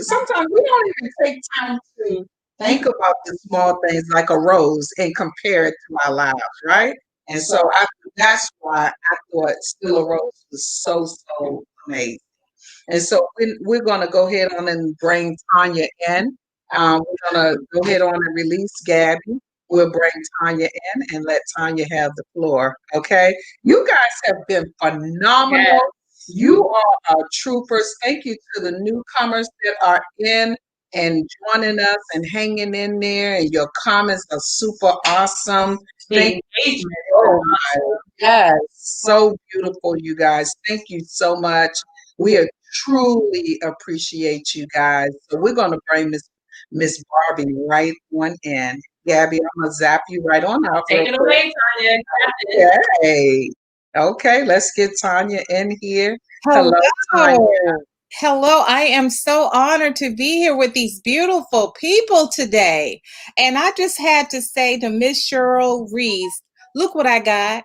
[SPEAKER 1] sometimes we don't even take time to think about the small things like a rose and compare it to our lives, right? And so that's why I thought Still a Rose was so amazing. And so we're going to go ahead on and bring Tanya in. We're going to go ahead on and release Gabby. We'll bring Tanya in and let Tanya have the floor. Okay. You guys have been phenomenal.
[SPEAKER 2] Yeah.
[SPEAKER 1] You are troopers. Thank you to the newcomers that are in and joining us and hanging in there. And your comments are super awesome. Thank you. Oh my, yes. So beautiful, you guys. Thank you so much. We truly appreciate you guys. So we're going to bring Miss Barbie right on in. Gabby, I'm going to zap you right on out.
[SPEAKER 2] Take it away, Tanya.
[SPEAKER 1] Okay. Okay, let's get Tanya in here.
[SPEAKER 6] Hello.
[SPEAKER 1] Tanya.
[SPEAKER 6] Hello, I am so honored to be here with these beautiful people today. And I just had to say to Miss Cheryl Reese, look what I got.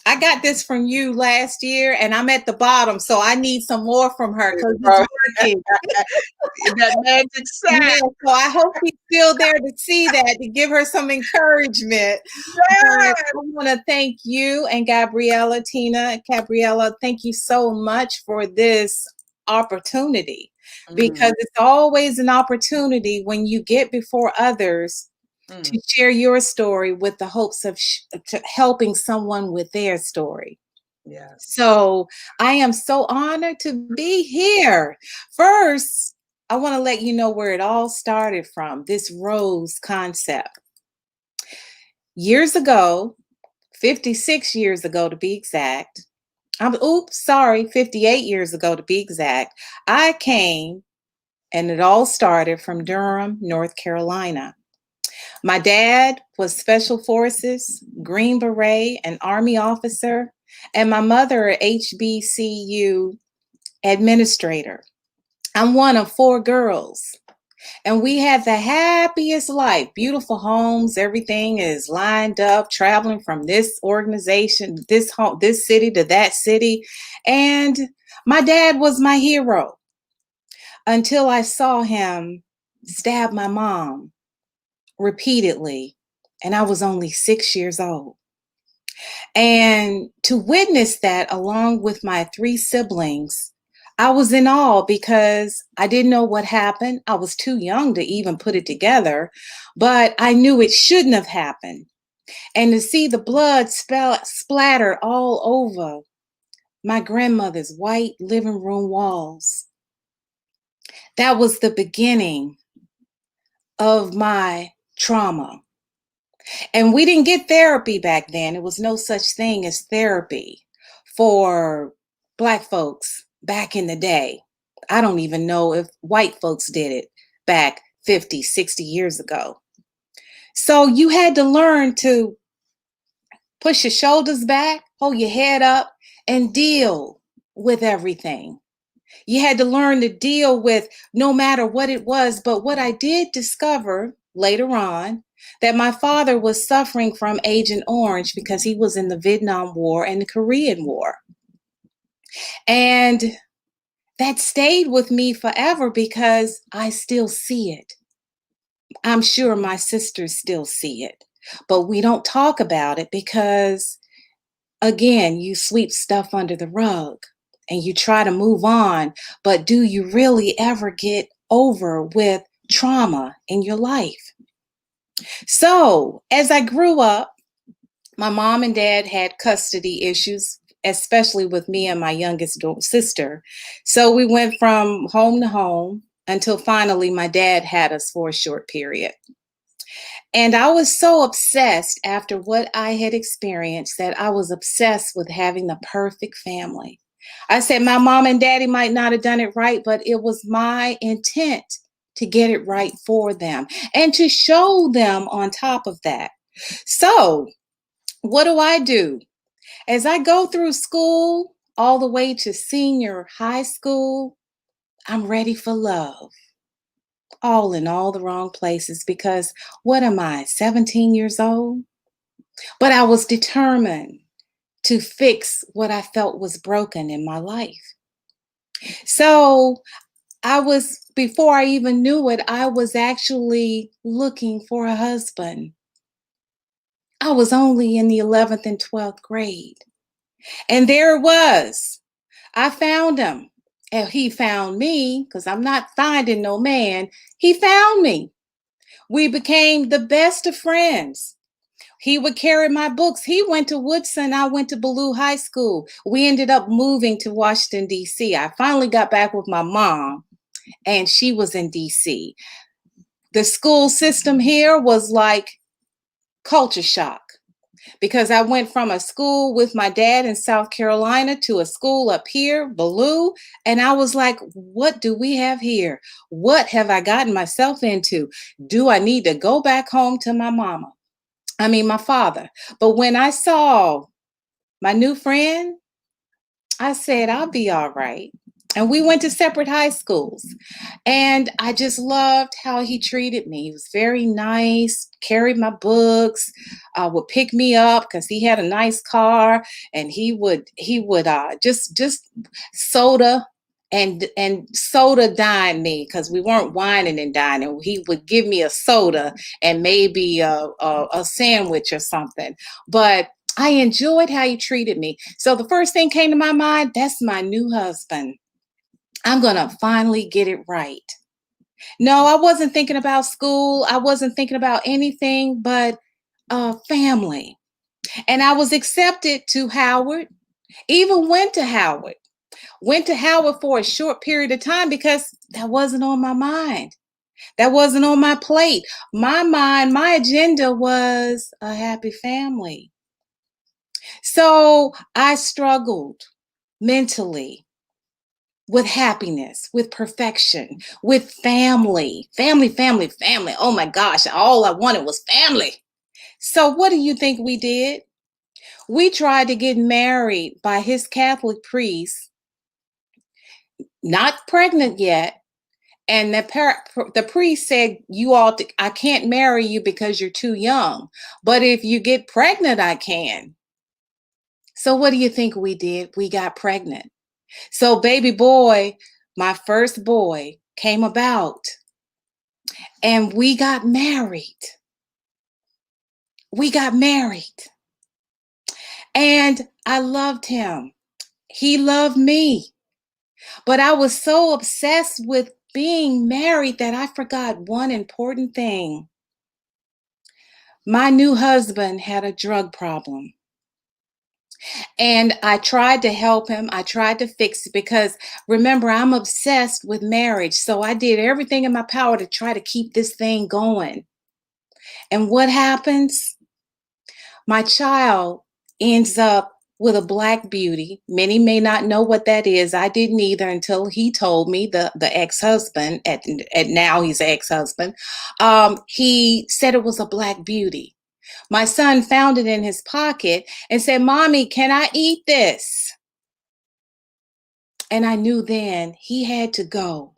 [SPEAKER 6] I got this from you last year, and I'm at the bottom, so I need some more from her because it's working.
[SPEAKER 1] That magic sack.
[SPEAKER 6] Yeah, so I hope she's still there to see that, to give her some encouragement.
[SPEAKER 1] Yes.
[SPEAKER 6] I want to thank you and Gabriella, Gabriella, thank you so much for this opportunity, because it's always an opportunity when you get before others to share your story with the hopes of helping someone with their story.
[SPEAKER 1] Yes.
[SPEAKER 6] So I am so honored to be here. First, I want to let you know where it all started from, this rose concept. Years ago, 56 years ago to be exact, 58 years ago to be exact, I came, and it all started from Durham, North Carolina. My dad was Special Forces, Green Beret, an Army officer, and my mother, an HBCU administrator. I'm one of 4 girls, and we had the happiest life, beautiful homes, everything is lined up, traveling from this organization, this city to that city. And my dad was my hero until I saw him stab my mom repeatedly, and I was only 6 years old. And to witness that along with my 3 siblings, I was in awe because I didn't know what happened. I was too young to even put it together, but I knew it shouldn't have happened. And to see the blood splattered all over my grandmother's white living room walls, that was the beginning of my trauma. And we didn't get therapy back then. It was no such thing as therapy for Black folks back in the day. I don't even know if white folks did it back 50, 60 years ago. So you had to learn to push your shoulders back, hold your head up, and deal with everything. You had to learn to deal with no matter what it was. But what I did discover later on, that my father was suffering from Agent Orange because he was in the Vietnam War and the Korean War. And that stayed with me forever because I still see it. I'm sure my sisters still see it, but we don't talk about it because again, you sweep stuff under the rug and you try to move on, but do you really ever get over with trauma in your life? So as I grew up, my mom and dad had custody issues, especially with me and my youngest sister. So we went from home to home until finally my dad had us for a short period. And I was so obsessed after what I had experienced that I was obsessed with having the perfect family. I said my mom and daddy might not have done it right, but it was my intent to get it right for them and to show them on top of that. So what do? As I go through school all the way to senior high school, I'm ready for love. All in all the wrong places because what am I, 17 years old? But I was determined to fix what I felt was broken in my life. So before I even knew it, I was actually looking for a husband. I was only in the 11th and 12th grade. And there it was. I found him. And he found me, because I'm not finding no man. He found me. We became the best of friends. He would carry my books. He went to Woodson. I went to Ballou High School. We ended up moving to Washington, D.C. I finally got back with my mom, and she was in D.C. The school system here was like culture shock because I went from a school with my dad in South Carolina to a school up here, Ballou, and I was like, what do we have here? What have I gotten myself into? Do I need to go back home to my my father? But when I saw my new friend, I said, I'll be all right. And we went to separate high schools. And I just loved how he treated me. He was very nice, carried my books, would pick me up because he had a nice car, and he would just soda and soda dine me because we weren't whining and dining. He would give me a soda and maybe a sandwich or something. But I enjoyed how he treated me. So the first thing came to my mind, that's my new husband. I'm going to finally get it right. No, I wasn't thinking about school. I wasn't thinking about anything but family. And I was accepted to Howard, even went to Howard for a short period of time because that wasn't on my mind. That wasn't on my plate. My mind, my agenda was a happy family. So I struggled mentally with happiness, with perfection, with family. Oh my gosh, all I wanted was family. So what do you think we did? We tried to get married by his Catholic priest, not pregnant yet. And the priest said, I can't marry you because you're too young. But if you get pregnant, I can. So what do you think we did? We got pregnant. So baby boy, my first boy, came about and we got married. And I loved him. He loved me. But I was so obsessed with being married that I forgot one important thing. My new husband had a drug problem. And I tried to help him. I tried to fix it because remember, I'm obsessed with marriage. So I did everything in my power to try to keep this thing going. And what happens? My child ends up with a black beauty. Many may not know what that is. I didn't either until he told me, the ex-husband, and now he's an ex-husband. He said it was a black beauty. My son found it in his pocket and said, Mommy, can I eat this? And I knew then he had to go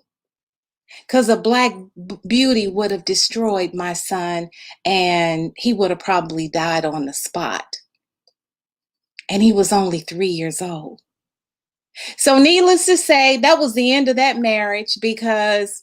[SPEAKER 6] because a black beauty would have destroyed my son and he would have probably died on the spot. And he was only 3 years old. So needless to say, that was the end of that marriage because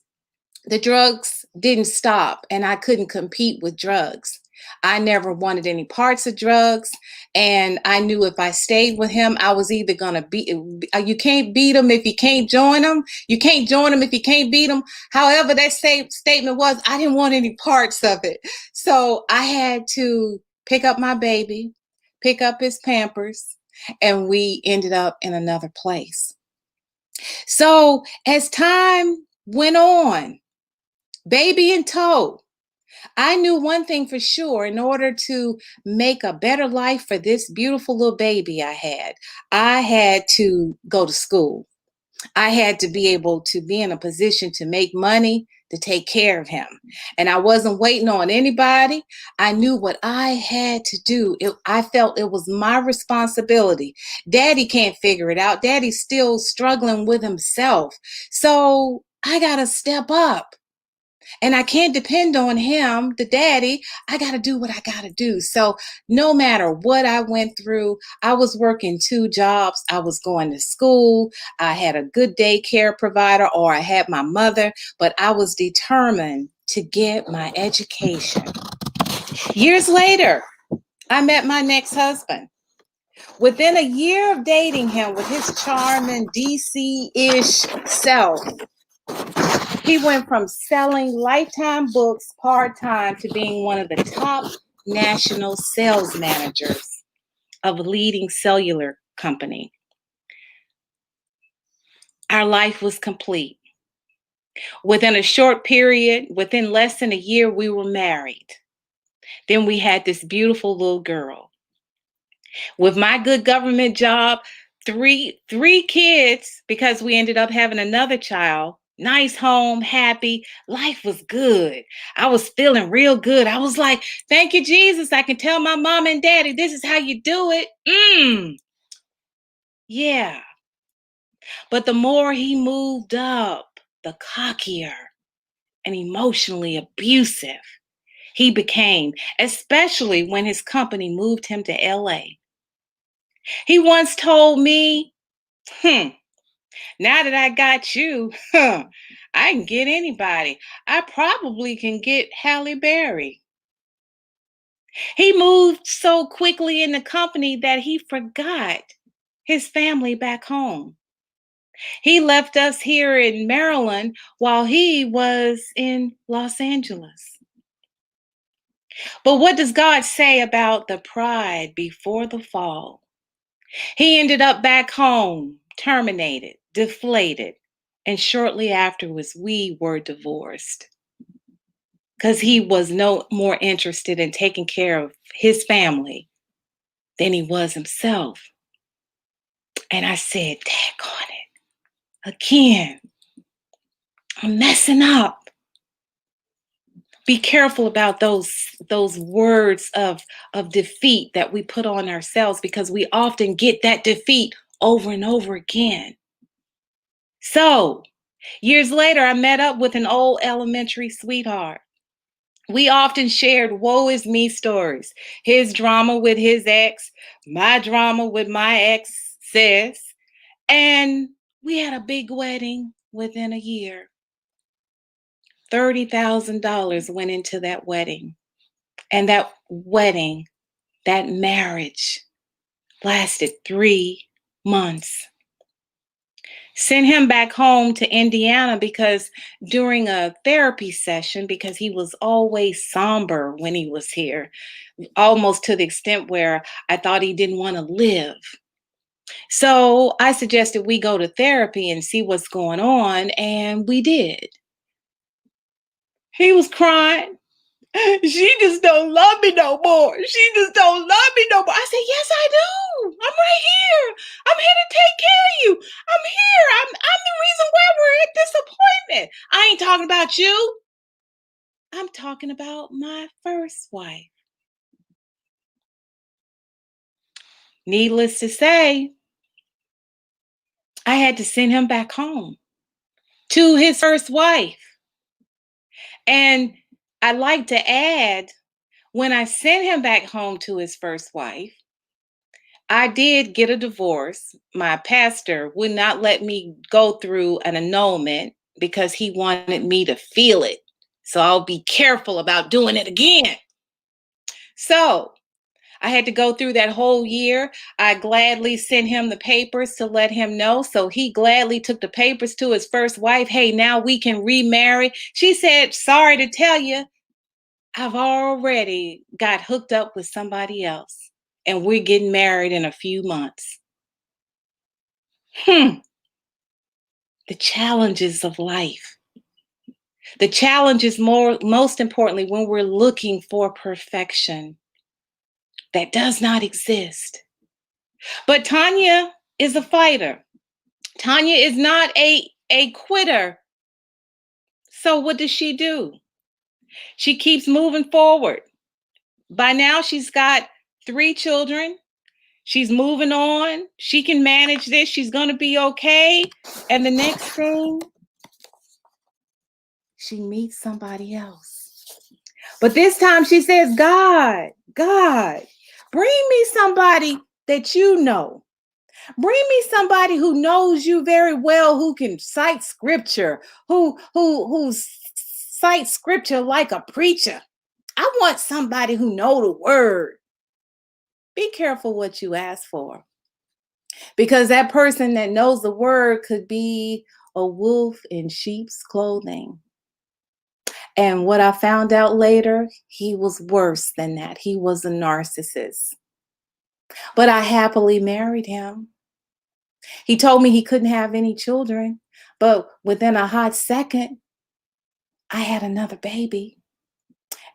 [SPEAKER 6] the drugs didn't stop and I couldn't compete with drugs. I never wanted any parts of drugs. And I knew if I stayed with him, I was either going to beat, you can't beat him if you can't join him. You can't join him if you can't beat him. However, that same statement was, I didn't want any parts of it. So I had to pick up my baby, pick up his Pampers, and we ended up in another place. So as time went on, baby in tow, I knew one thing for sure. In order to make a better life for this beautiful little baby I had to go to school. I had to be able to be in a position to make money to take care of him. And I wasn't waiting on anybody. I knew what I had to do. I felt it was my responsibility. Daddy can't figure it out. Daddy's still struggling with himself. So I got to step up. And I can't depend on him, the daddy. I got to do what I got to do. So no matter what I went through, I was working 2 jobs. I was going to school. I had a good daycare provider, or I had my mother, but I was determined to get my education. Years later, I met my next husband. Within a year of dating him with his charming DC-ish self, he went from selling Lifetime books part-time to being one of the top national sales managers of a leading cellular company. Our life was complete. Within a short period, within less than a year, we were married. Then we had this beautiful little girl. With my good government job, three kids, because we ended up having another child. Nice home, happy. Life was good. I was feeling real good. I was like, thank you, Jesus. I can tell my mom and daddy, this is how you do it. Yeah. But the more he moved up, the cockier and emotionally abusive he became, especially when his company moved him to LA. He once told me, now that I got you, I can get anybody. I probably can get Halle Berry. He moved so quickly in the company that he forgot his family back home. He left us here in Maryland while he was in Los Angeles. But what does God say about the pride before the fall? He ended up back home, terminated, deflated, and shortly afterwards, we were divorced because he was no more interested in taking care of his family than he was himself. And I said, daggone it, again, I'm messing up. Be careful about those words of defeat that we put on ourselves, because we often get that defeat over and over again. So, years later, I met up with an old elementary sweetheart. We often shared woe is me stories. His drama with his ex, my drama with my ex sis, and we had a big wedding within a year. $30,000 went into that wedding. And that wedding, that marriage, lasted 3 months. Sent him back home to Indiana because during a therapy session, because he was always somber when he was here, almost to the extent where I thought he didn't want to live. So I suggested we go to therapy and see what's going on, and we did. He was crying. She just don't love me no more. She just don't love me no more. I said, yes, I do. I'm right here. I'm here to take care of you. I'm here. I'm the reason why we're at this appointment. I ain't talking about you. I'm talking about my first wife. Needless to say, I had to send him back home to his first wife. And I'd like to add, when I sent him back home to his first wife, I did get a divorce. My pastor would not let me go through an annulment because he wanted me to feel it. So I'll be careful about doing it again. So I had to go through that whole year. I gladly sent him the papers to let him know. So he gladly took the papers to his first wife. Hey, now we can remarry. She said, sorry to tell you, I've already got hooked up with somebody else. And we're getting married in a few months. The challenges of life. The challenges most importantly, when we're looking for perfection that does not exist. But TEAHNA is a fighter. TEAHNA is not a quitter. So what does she do? She keeps moving forward. By now, she's got 3 children. She's moving on. She can manage this. She's going to be okay. And the next thing, she meets somebody else. But this time she says, God, bring me somebody that you know. Bring me somebody who knows you very well, who can cite scripture, who cites scripture like a preacher. I want somebody who know the word. Be careful what you ask for, because that person that knows the word could be a wolf in sheep's clothing. And what I found out later, he was worse than that. He was a narcissist. But I happily married him. He told me he couldn't have any children, but within a hot second, I had another baby.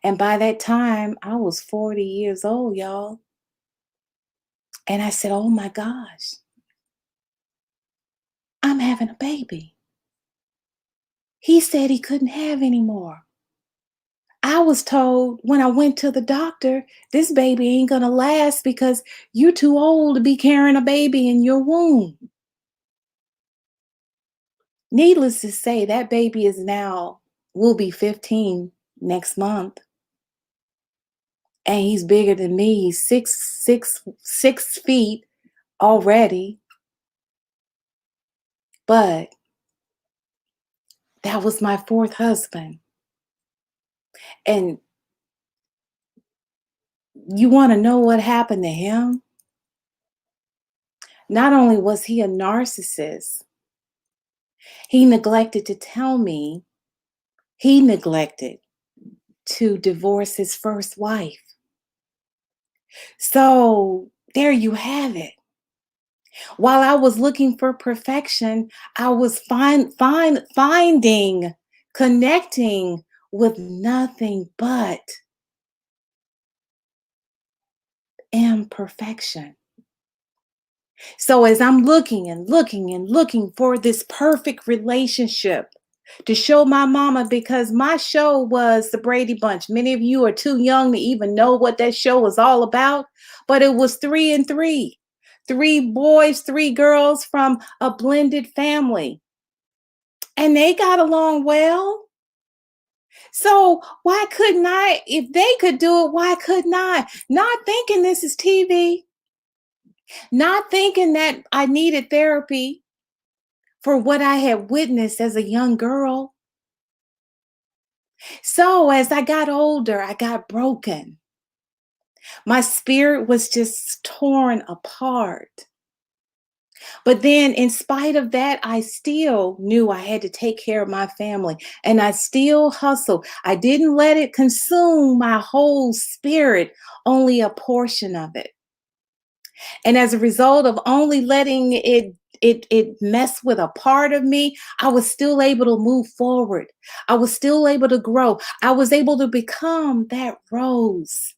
[SPEAKER 6] And by that time, I was 40 years old, y'all. And I said, oh my gosh, I'm having a baby. He said he couldn't have any more. I was told when I went to the doctor, this baby ain't gonna last because you're too old to be carrying a baby in your womb. Needless to say, that baby will be 15 next month. And he's bigger than me. He's 6 feet already. But that was my 4th husband. And you want to know what happened to him? Not only was he a narcissist, he neglected to tell me he neglected to divorce his first wife. So there you have it. While I was looking for perfection, I was connecting with nothing but imperfection. So as I'm looking for this perfect relationship to show my mama, because my show was the Brady Bunch. Many of you are too young to even know what that show was all about, but it was 3 and 3. 3 boys, 3 girls from a blended family. And they got along well. So why couldn't I? If they could do it, why couldn't I? Not thinking this is TV. Not thinking that I needed therapy for what I had witnessed as a young girl. So as I got older, I got broken. My spirit was just torn apart. But then in spite of that, I still knew I had to take care of my family, and I still hustled. I didn't let it consume my whole spirit, only a portion of it. And as a result of only letting it mess with a part of me, I was still able to move forward. I was still able to grow. I was able to become that rose.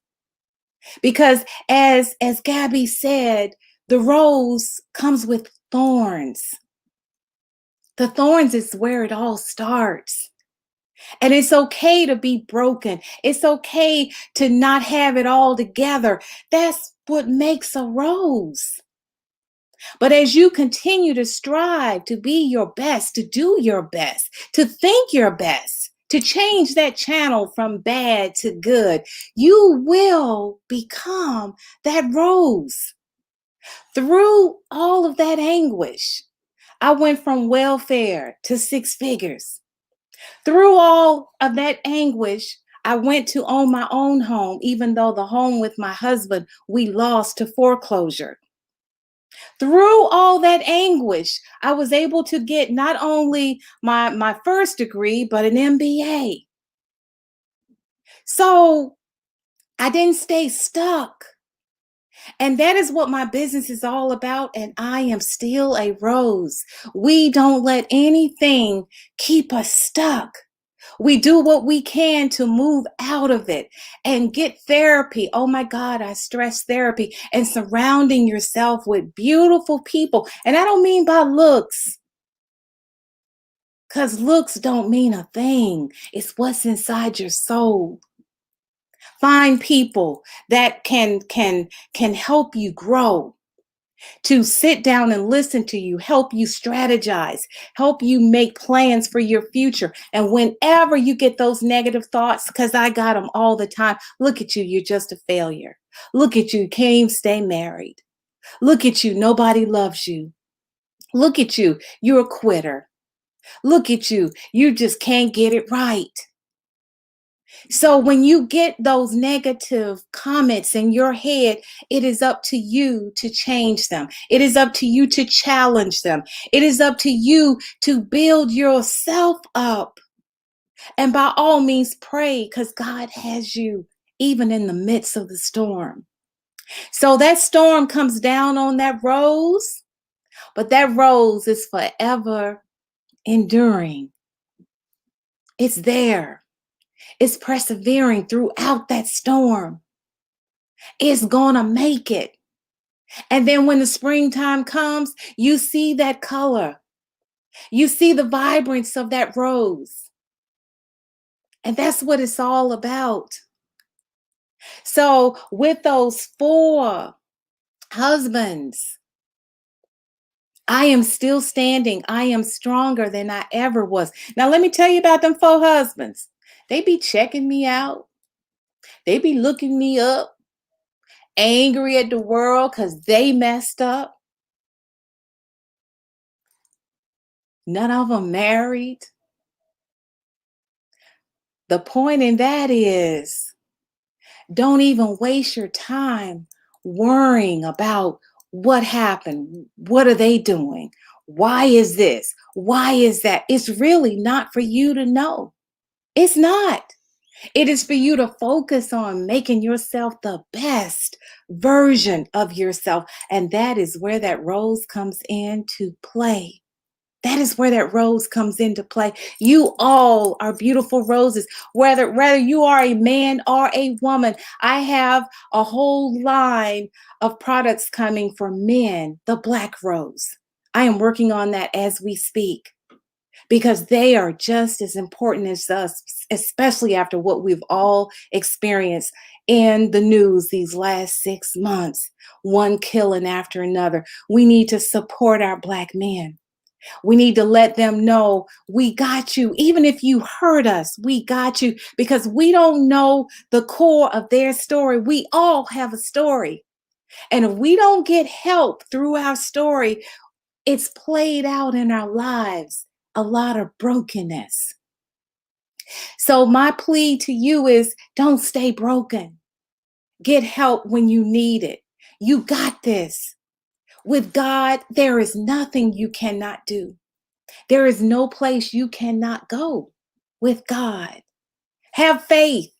[SPEAKER 6] Because as Gabby said, the rose comes with thorns. The thorns is where it all starts. And it's okay to be broken. It's okay to not have it all together. That's what makes a rose. But as you continue to strive to be your best, to do your best, to think your best, to change that channel from bad to good, you will become that rose. Through all of that anguish, I went from welfare to 6 figures. Through all of that anguish, I went to own my own home, even though the home with my husband, we lost to foreclosure. Through all that anguish, I was able to get not only my first degree, but an MBA. So I didn't stay stuck. And that is what my business is all about. And I am still a rose. We don't let anything keep us stuck. We do what we can to move out of it and get therapy. Oh my God, I stress therapy and surrounding yourself with beautiful people. And I don't mean by looks, because looks don't mean a thing. It's what's inside your soul. Find people that can help you grow, to sit down and listen to you, help you strategize, help you make plans for your future. And whenever you get those negative thoughts, because I got them all the time, look at you, you're just a failure. Look at you, can't even stay married. Look at you, nobody loves you. Look at you, you're a quitter. Look at you, you just can't get it right. So when you get those negative comments in your head, it is up to you to change them. It is up to you to challenge them. It is up to you to build yourself up. And by all means, pray, because God has you even in the midst of the storm. So that storm comes down on that rose, but that rose is forever enduring. It's there. It's persevering throughout that storm. It's gonna make it. And then when the springtime comes, you see that color. You see the vibrance of that rose. And that's what it's all about. So with those 4 husbands, I am still standing. I am stronger than I ever was. Now, let me tell you about them 4 husbands. They be checking me out. They be looking me up, angry at the world because they messed up. None of them married. The point in that is, don't even waste your time worrying about what happened. What are they doing? Why is this? Why is that? It's really not for you to know. It's not. It is for you to focus on making yourself the best version of yourself. And that is where that rose comes into play. That is where that rose comes into play. You all are beautiful roses, whether you are a man or a woman. I have a whole line of products coming for men, the Black Rose. I am working on that as we speak, because they are just as important as us, especially after what we've all experienced in the news these last 6 months, one killing after another. We need to support our Black men. We need to let them know we got you. Even if you hurt us, we got you, because we don't know the core of their story. We all have a story. And if we don't get help through our story, it's played out in our lives, a lot of brokenness. So my plea to you is, don't stay broken. Get help when you need it. You got this. With God, there is nothing you cannot do. There is no place you cannot go with God. Have faith.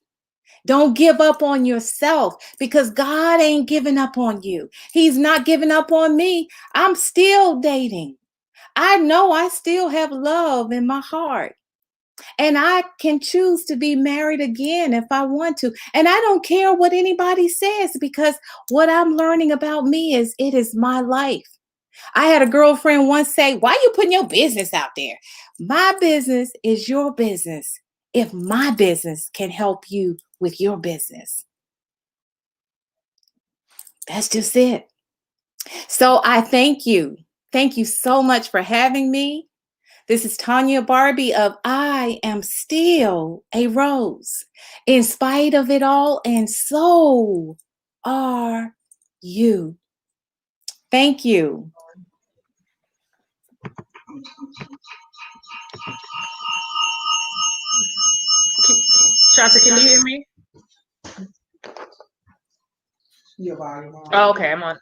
[SPEAKER 6] Don't give up on yourself, because God ain't giving up on you. He's not giving up on me. I'm still dating. I know I still have love in my heart. And I can choose to be married again if I want to. And I don't care what anybody says, because what I'm learning about me is it is my life. I had a girlfriend once say, why you putting your business out there? My business is your business if my business can help you with your business. That's just it. So I thank you. Thank you so much for having me. This is Tanya Barbie of I Am Still a Rose, in spite of it all, and so are you. Thank you.
[SPEAKER 2] Try Shanta, can you hear me?
[SPEAKER 1] Your volume on.
[SPEAKER 2] Oh, okay, I'm on.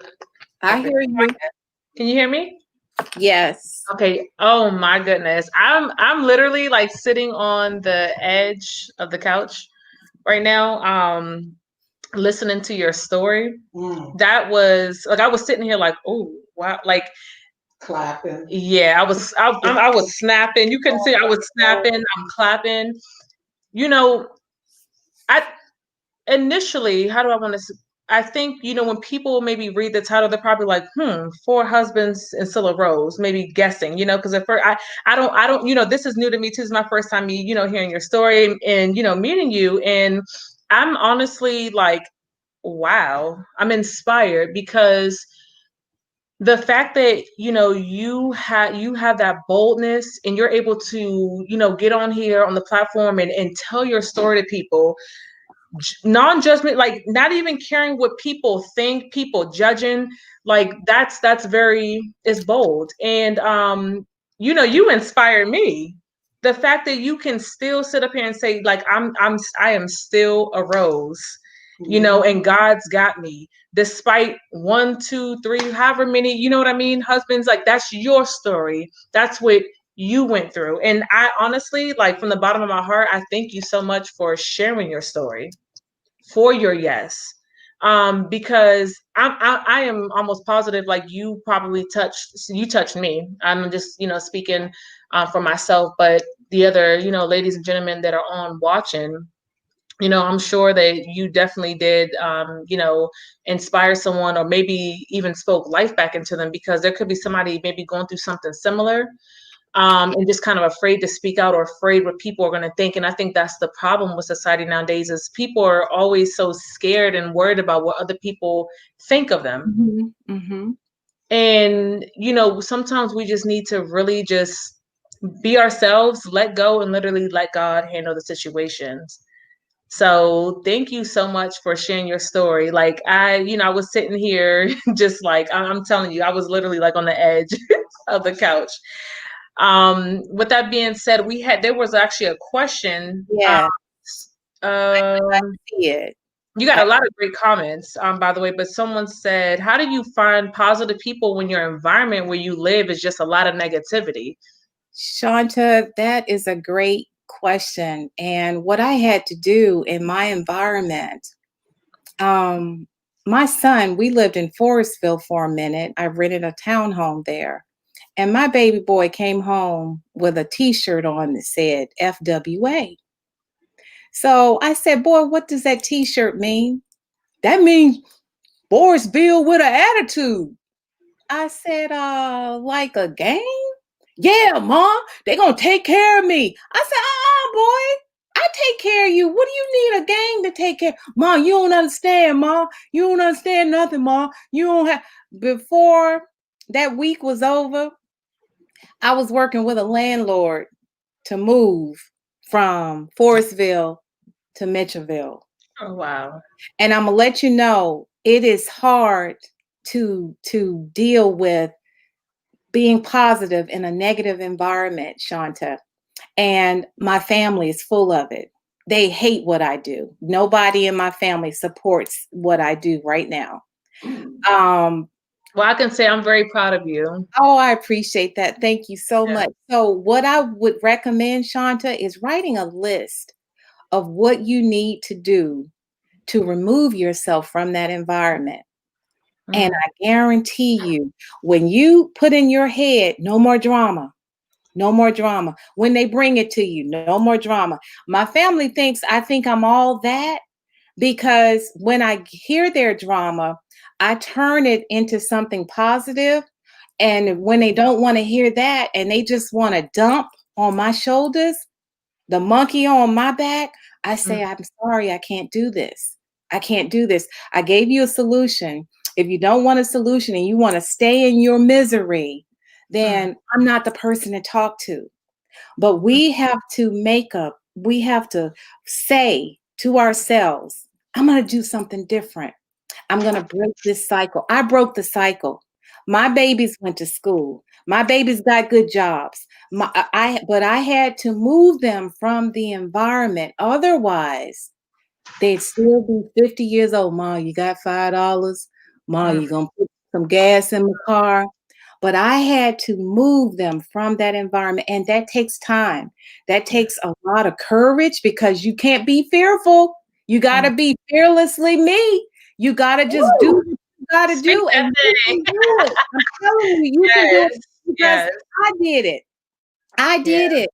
[SPEAKER 6] I hear you.
[SPEAKER 2] Can you hear me?
[SPEAKER 6] Yes.
[SPEAKER 2] Okay. Oh my goodness. I'm literally like sitting on the edge of the couch right now, listening to your story. That was like I was sitting here like, oh wow, like
[SPEAKER 1] clapping.
[SPEAKER 2] Yeah, I was snapping. You couldn't see I was snapping, I'm clapping. You know, I initially, how do I want to I think, when people maybe read the title, they're probably like, 4 husbands and still a rose, maybe guessing, because at first I don't, this is new to me too. This is my first time, hearing your story and, meeting you. And I'm honestly like, wow, I'm inspired because the fact that, you have that boldness and you're able to, get on here on the platform and tell your story to people, non-judgment, like not even caring what people think, people judging, like that's very, it's bold. And you inspire me. The fact that you can still sit up here and say like I am still a rose, and God's got me despite 1, 2, 3, however many, you know what I mean, husbands, like that's your story, that's what you went through. And I honestly, like from the bottom of my heart, I thank you so much for sharing your story, for your yes. Because I am almost positive, like you probably touched me. I'm just, speaking for myself, but the other, ladies and gentlemen that are on watching, I'm sure that you definitely did, inspire someone or maybe even spoke life back into them, because there could be somebody maybe going through something similar, and just kind of afraid to speak out or afraid what people are going to think. And I think that's the problem with society nowadays, is people are always so scared and worried about what other people think of them.
[SPEAKER 6] Mm-hmm. Mm-hmm.
[SPEAKER 2] And, sometimes we just need to really just be ourselves, let go, and literally let God handle the situations. So thank you so much for sharing your story. Like I was sitting here just like, I'm telling you, I was literally like on the edge of the couch. With that being said, there was actually a question.
[SPEAKER 6] Yeah. I
[SPEAKER 2] See
[SPEAKER 6] it.
[SPEAKER 2] You got a lot of great comments, by the way, but someone said, how do you find positive people when your environment where you live is just a lot of negativity?
[SPEAKER 6] Shanta, that is a great question. And what I had to do in my environment, my son, we lived in Forestville for a minute. I rented a townhome there. And my baby boy came home with a t-shirt on that said FWA. So I said, boy, what does that t-shirt mean? That means Boris Bill with an attitude. I said, like a gang? Yeah, Mom, they gonna take care of me. I said, boy, I take care of you. What do you need a gang to take care? Mom, you don't understand, Mom. You don't understand nothing, Mom. You don't have. Before that week was over, I was working with a landlord to move from Forestville to Mitchellville.
[SPEAKER 2] Oh, wow.
[SPEAKER 6] And I'm gonna let you know, it is hard to deal with being positive in a negative environment, Shanta. And my family is full of it. They hate what I do. Nobody in my family supports what I do right now.
[SPEAKER 2] Well, I can say I'm very proud of you.
[SPEAKER 6] Oh, I appreciate that. Thank you so much. So what I would recommend, Shanta, is writing a list of what you need to do to remove yourself from that environment. And I guarantee you, when you put in your head, no more drama, no more drama. When they bring it to you, no more drama. My family thinks I think I'm all that, because when I hear their drama, I turn it into something positive. And when they don't want to hear that and they just want to dump on my shoulders, the monkey on my back, I say, I'm sorry, I can't do this. I can't do this. I gave you a solution. If you don't want a solution and you want to stay in your misery, then I'm not the person to talk to. But we have to we have to say to ourselves, I'm going to do something different. I'm going to break this cycle. I broke the cycle. My babies went to school. My babies got good jobs. But I had to move them from the environment. Otherwise, they'd still be 50 years old. Ma, you got $5? Ma, you gonna put some gas in the car? But I had to move them from that environment, and that takes time. That takes a lot of courage because you can't be fearful. You got to be fearlessly me. You got to just do what you got to do, and you can do it. I'm telling you, you can do it because I did it. I did it.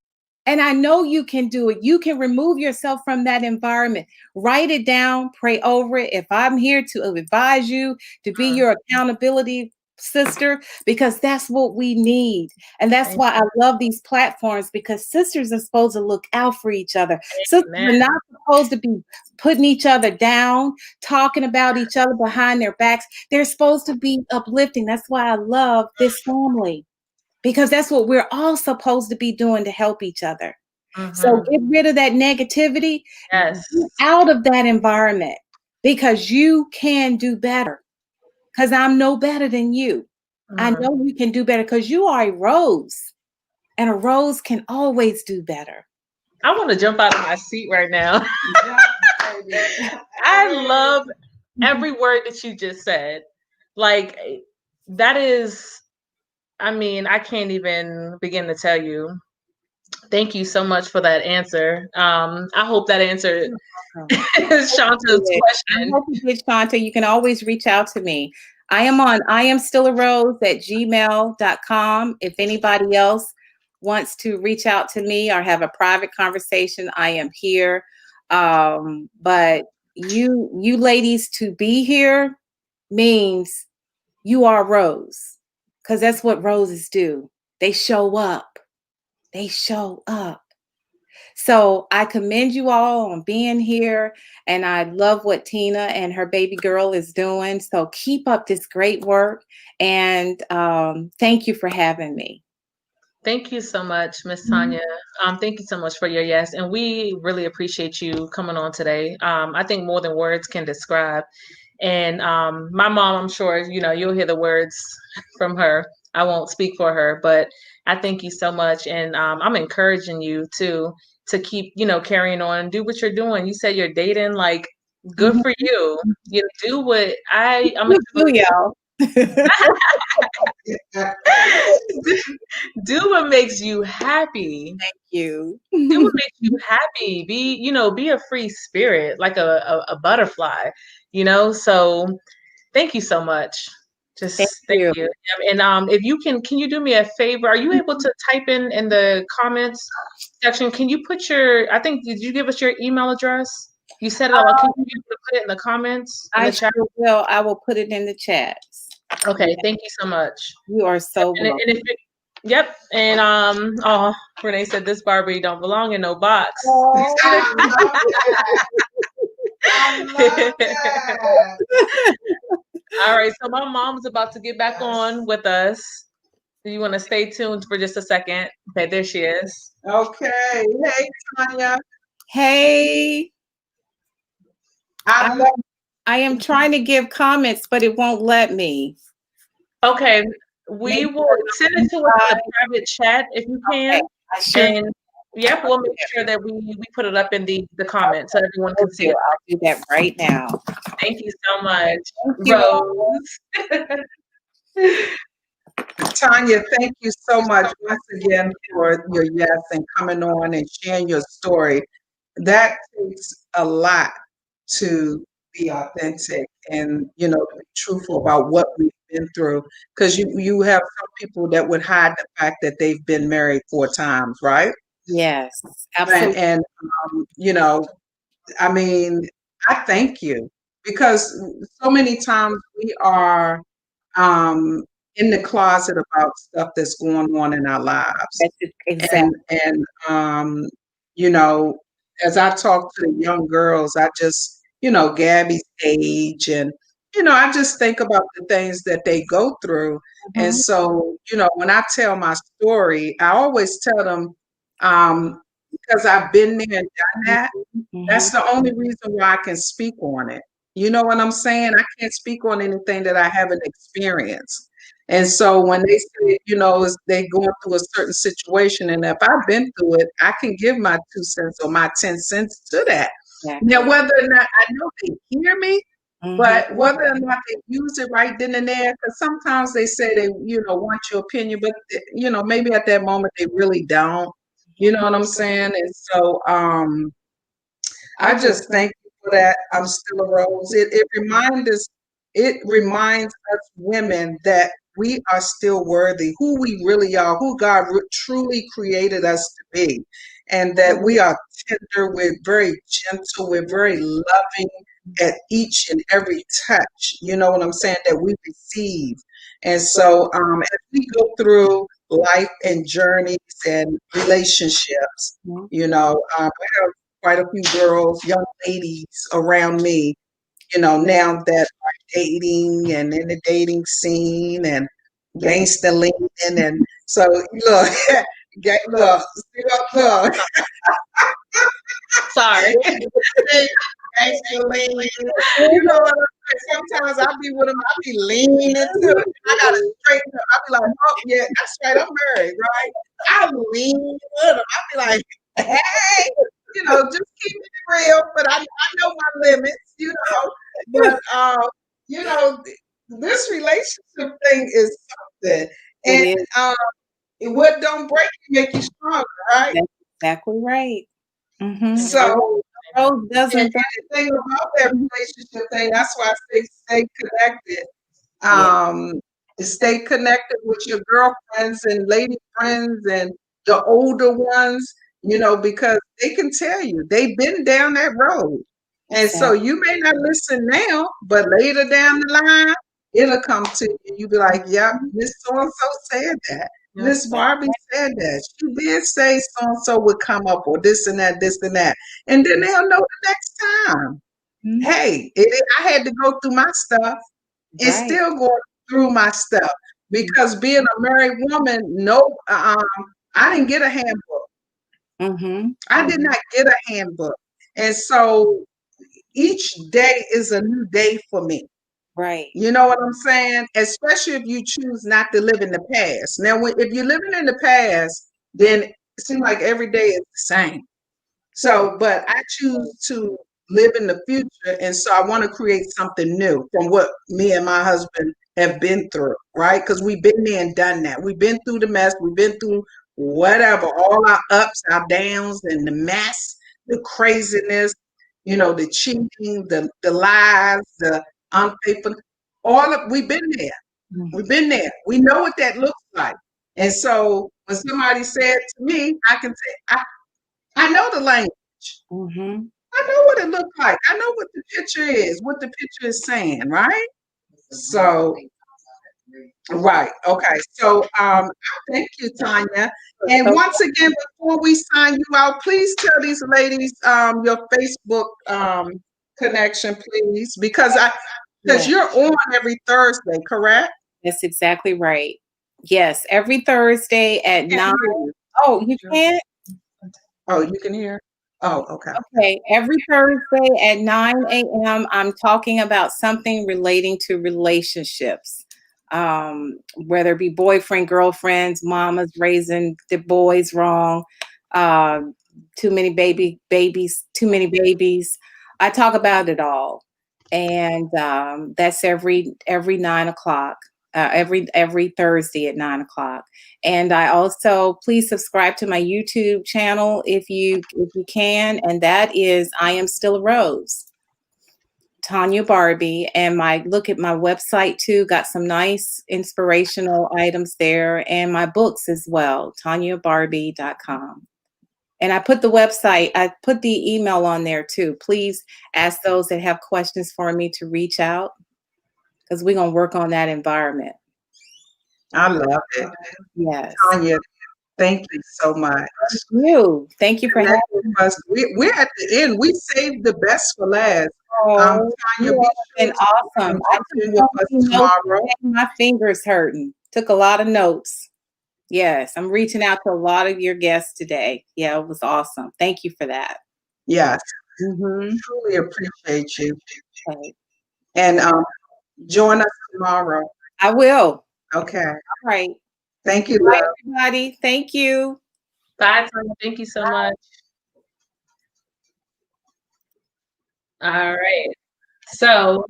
[SPEAKER 6] And I know you can do it. You can remove yourself from that environment. Write it down, pray over it. If I'm here to advise you, to be your accountability sister, because that's what we need. And that's why I love these platforms, because sisters are supposed to look out for each other. Sisters are not supposed to be putting each other down, talking about each other behind their backs. They're supposed to be uplifting. That's why I love this family, because that's what we're all supposed to be doing to help each other. So get rid of that negativity, get out of that environment, because you can do better. Because I'm no better than you. I know you can do better because you are a rose, and a rose can always do better.
[SPEAKER 2] I want to jump out of my seat right now. I love every word that you just said. Like, that is, I mean, I can't even begin to tell you. Thank you so much for that answer. I hope that answered Shanta's question.
[SPEAKER 6] I hope you did, Shanta. You can always reach out to me. I am still a rose at gmail.com. If anybody else wants to reach out to me or have a private conversation, I am here. But you ladies to be here means you are rose, because that's what roses do. They show up. They show up. So I commend you all on being here, and I love what TEAHNA and her baby girl is doing. So keep up this great work, and thank you for having me.
[SPEAKER 2] Thank you so much, Miss Tanya. Thank you so much for your yes, and we really appreciate you coming on today. I think more than words can describe. And my mom, I'm sure, you'll hear the words from her. I won't speak for her, but I thank you so much. And I'm encouraging you to keep, carrying on and do what you're doing. You said you're dating, like, good for you. You do what I'm
[SPEAKER 6] do, y'all.
[SPEAKER 2] Do what makes you happy.
[SPEAKER 6] Thank you.
[SPEAKER 2] Do what makes you happy. Be a free spirit, like a butterfly, So thank you so much. Just thank you. And if you can you do me a favor? Are you able to type in the comments section? Can you put did you give us your email address? You said it all. Can you put it in the comments?
[SPEAKER 6] I will put it in the chat.
[SPEAKER 2] Okay, thank you so much.
[SPEAKER 6] You are so welcome.
[SPEAKER 2] Yep. And Renee said this Barbie don't belong in no box.
[SPEAKER 1] Oh, I love that.
[SPEAKER 2] All right, so my mom's about to get back on with us. Do you want to stay tuned for just a second? Okay, there she is.
[SPEAKER 1] Okay. Hey, Tanya.
[SPEAKER 6] Hey. I am trying to give comments, but it won't let me.
[SPEAKER 2] Okay, we will send it to us in a private chat if you can. Okay. And yep, we'll make sure that we put it up in the comments so everyone can see it.
[SPEAKER 6] I'll do that right now.
[SPEAKER 2] Thank you so much, Rose.
[SPEAKER 1] Tanya, thank you so much once again for your yes and coming on and sharing your story. That takes a lot to be authentic and, to be truthful about what we've been through. Because you have some people that would hide the fact that they've been married 4 times, right?
[SPEAKER 6] Yes, absolutely.
[SPEAKER 1] And I mean, I thank you, because so many times we are in the closet about stuff that's going on in our lives.
[SPEAKER 6] Exactly.
[SPEAKER 1] And as I talk to the young girls, I just, Gabby's age, and, I just think about the things that they go through. And so, when I tell my story, I always tell them, because I've been there and done that, that's the only reason why I can speak on it. You know what I'm saying? I can't speak on anything that I haven't experienced. And so when they say, you know, is they going through a certain situation, and if I've been through it, I can give my 2 cents or my 10 cents to that.
[SPEAKER 6] Exactly.
[SPEAKER 1] Now, whether or not I know they hear me, but whether or not they use it right then and there, because sometimes they say they, you know, want your opinion, but you know, maybe at that moment they really don't. You know what I'm saying? And so, I just thank you for that. I'm still a rose. It reminds us women that we are still worthy, who we really are, who God truly created us to be, and that we are tender, we're very gentle, we're very loving at each and every touch. You know what I'm saying? That we receive. And so as we go through life and journeys and relationships, you know, I have quite a few girls, young ladies around me, you know, now that are dating and in the dating scene and gangsta leaning. And so, look, look.
[SPEAKER 2] Sorry.
[SPEAKER 1] Gangsta leaning. You know what I'm saying? Sometimes I be with them, I be leaning too. I gotta straighten up. I be like, oh, yeah, that's right, I'm married, right? I lean with them. I be like, hey, you know, just keep it real, but I know my limits, you know. But you know, this relationship thing is something, and what don't break you make you stronger, right?
[SPEAKER 6] That's exactly right.
[SPEAKER 1] So,
[SPEAKER 6] Rose doesn't.
[SPEAKER 1] and the thing about that relationship thing, that's why I say stay connected. Stay connected with your girlfriends and lady friends and the older ones, you know, because they can tell you they've been down that road. And so you may not listen now, but later down the line, it'll come to you. You'll be like, yep, Miss So-and-so said that. Miss Barbie said that. She did say so-and-so would come up or this and that, this and that. And then they'll know the next time. Hey, I had to go through my stuff and still going through my stuff because being a married woman, I didn't get a handbook. I did not get a handbook. And so each day is a new day for me.
[SPEAKER 6] Right.
[SPEAKER 1] You know what I'm saying? Especially if you choose not to live in the past. Now, if you're living in the past, then it seems like every day is the same. So, but I choose to live in the future. And so I want to create something new from what me and my husband have been through, right? Because we've been there and done that. We've been through the mess. We've been through whatever, all our ups, our downs, and the mess, the craziness, you know, the cheating, the lies, the unfaithful. We've been there. We've been there. We know what that looks like. And so when somebody said to me, I can say, I know the language. I know what it looks like. I know what the picture is, what the picture is saying, right? So, right. Okay. So, thank you, TEAHNA. And once again, before we sign you out, please tell these ladies your Facebook connection, please, because you're on every Thursday, correct?
[SPEAKER 6] That's exactly right. Yes, every Thursday at 9. Oh, you can't?
[SPEAKER 1] Oh, you can hear? Oh, okay.
[SPEAKER 6] Okay. Every Thursday at 9 a.m., I'm talking about something relating to relationships. Whether it be boyfriend, girlfriends, mamas raising the boys wrong, too many babies, too many babies. I talk about it all. And that's every 9 o'clock. Every Thursday at 9 o'clock. And I also, please subscribe to my YouTube channel if you can. And that is I Am Still a Rose, Tanya Barbie. And look at my website too. Got some nice inspirational items there, and my books as well, TanyaBarbie.com. And I put the email on there too. Please ask those that have questions for me to reach out, because we're going to work on that environment.
[SPEAKER 1] I love it.
[SPEAKER 6] Yes.
[SPEAKER 1] Tanya, thank you so much.
[SPEAKER 6] Thank you for having
[SPEAKER 1] us. We're at the end. We saved the best for last.
[SPEAKER 6] Oh,
[SPEAKER 1] Tanya,
[SPEAKER 6] you have been awesome. I took so many notes today, my fingers hurting. Took a lot of notes. Yes, I'm reaching out to a lot of your guests today. Yeah, it was awesome. Thank you for that.
[SPEAKER 1] Yes. Truly appreciate you.
[SPEAKER 6] Okay.
[SPEAKER 1] And join us tomorrow.
[SPEAKER 6] I will.
[SPEAKER 1] Okay.
[SPEAKER 6] All right.
[SPEAKER 1] Thank you,
[SPEAKER 6] Bye,
[SPEAKER 1] love.
[SPEAKER 6] everybody. Thank you.
[SPEAKER 2] Bye, Tanya. Thank you so much. All right. So,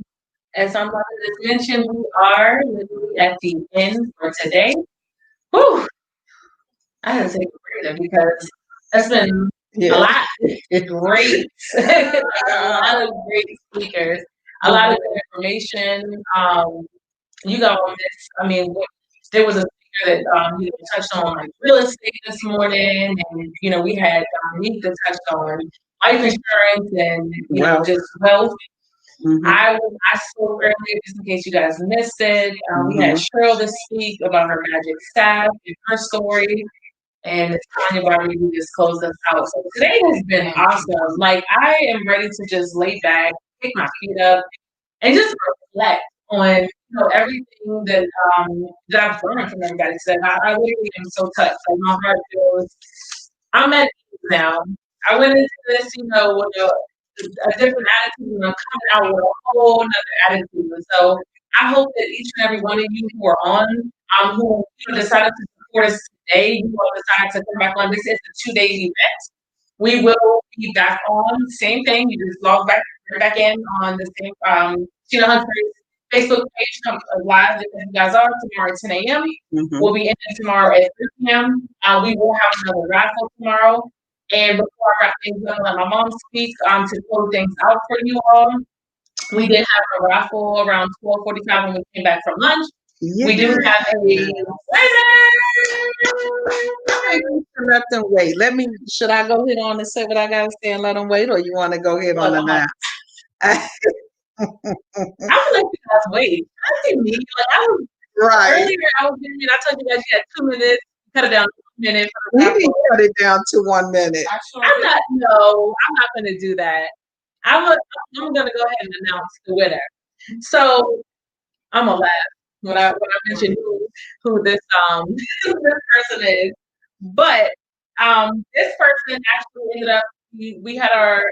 [SPEAKER 2] as our mother just mentioned, we are literally at the end for today. Whew. I had to take a breather because that's been a lot great, a lot of great speakers, a lot of good information. You got on this. I mean, there was a speaker that touched on like real estate this morning, and we had Nika touched on life insurance and just wealth. I spoke earlier just in case you guys missed it. We had Cheryl to speak about her magic staff and her story. And Tanya Barbie just closed us out. So today has been awesome. Like, I am ready to just lay back, pick my feet up, and just reflect on everything that I've learned from everybody today. I literally am so touched. Like, my heart feels I'm at ease now. I went into this, with a different attitude, and I'm coming out with a whole other attitude. And so I hope that each and every one of you who are on, who decided to support us today, you all decided to come back on. This is a 2-day event. We will be back on, same thing. You just log back in on the same Tina Hunt's Facebook page, come live as you guys are tomorrow at 10 a.m. We'll be in tomorrow at 3 p.m. We will have another raffle tomorrow. And before I wrap things up, let my mom speak to close things out for you all. We did have a raffle around 12:45 when we came back from lunch. We do have a winner.
[SPEAKER 1] Let them wait. Should I go ahead on and say what I gotta say and let them wait, or you want to go ahead on the now?
[SPEAKER 2] I would let you guys wait. I didn't need
[SPEAKER 1] right.
[SPEAKER 2] Earlier, I told you guys you had 2 minutes. Cut it down to 1 minute.
[SPEAKER 1] We didn't cut it down to 1 minute.
[SPEAKER 2] I'm not going to do that. I'm going to go ahead and announce the winner. So I'm gonna laugh when I mention who this this person is, but this person actually ended up. We had our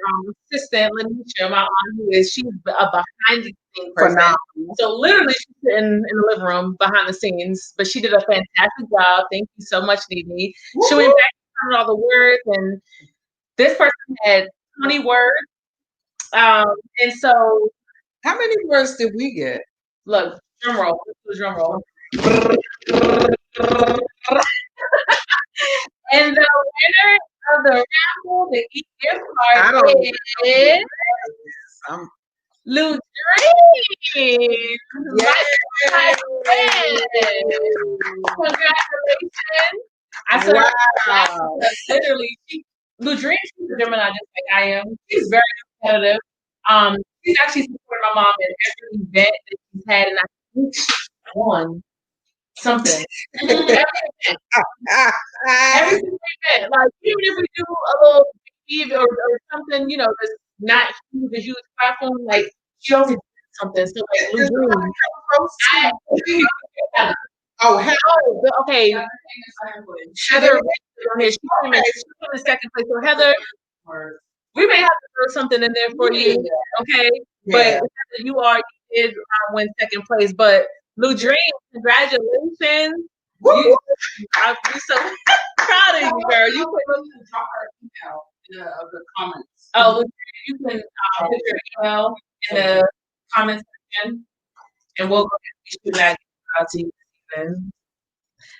[SPEAKER 2] assistant Laneisha, my aunt, she's a behind the scenes person. So literally, she's sitting in the living room behind the scenes, but she did a fantastic job. Thank you so much, Nene. She went back and counted all the words, and this person had 20 words. And so,
[SPEAKER 1] how many words did we get?
[SPEAKER 2] Look, drum roll. Drum roll. And the winner of the raffle, the gift card is Lou Dream. Congratulations. I said, literally, Lou Dream, she's a Gemini just like I am. She's very competitive. She's actually supported my mom in every event that she's had, and I think she won something. Every event. Like, even if we do a little Eve or something, that's not a huge platform, like, she always did something. So, like, Lou Dream. Okay. Heather on here. She came in second place. So, Heather, we may have to throw something in there for you, okay? But you did win second place. But Lou Dream, congratulations! I'm so proud of you, girl. You put drop her email in the comments. Oh, you can put your email in the comments section, and we'll go ahead and shoot that out to you.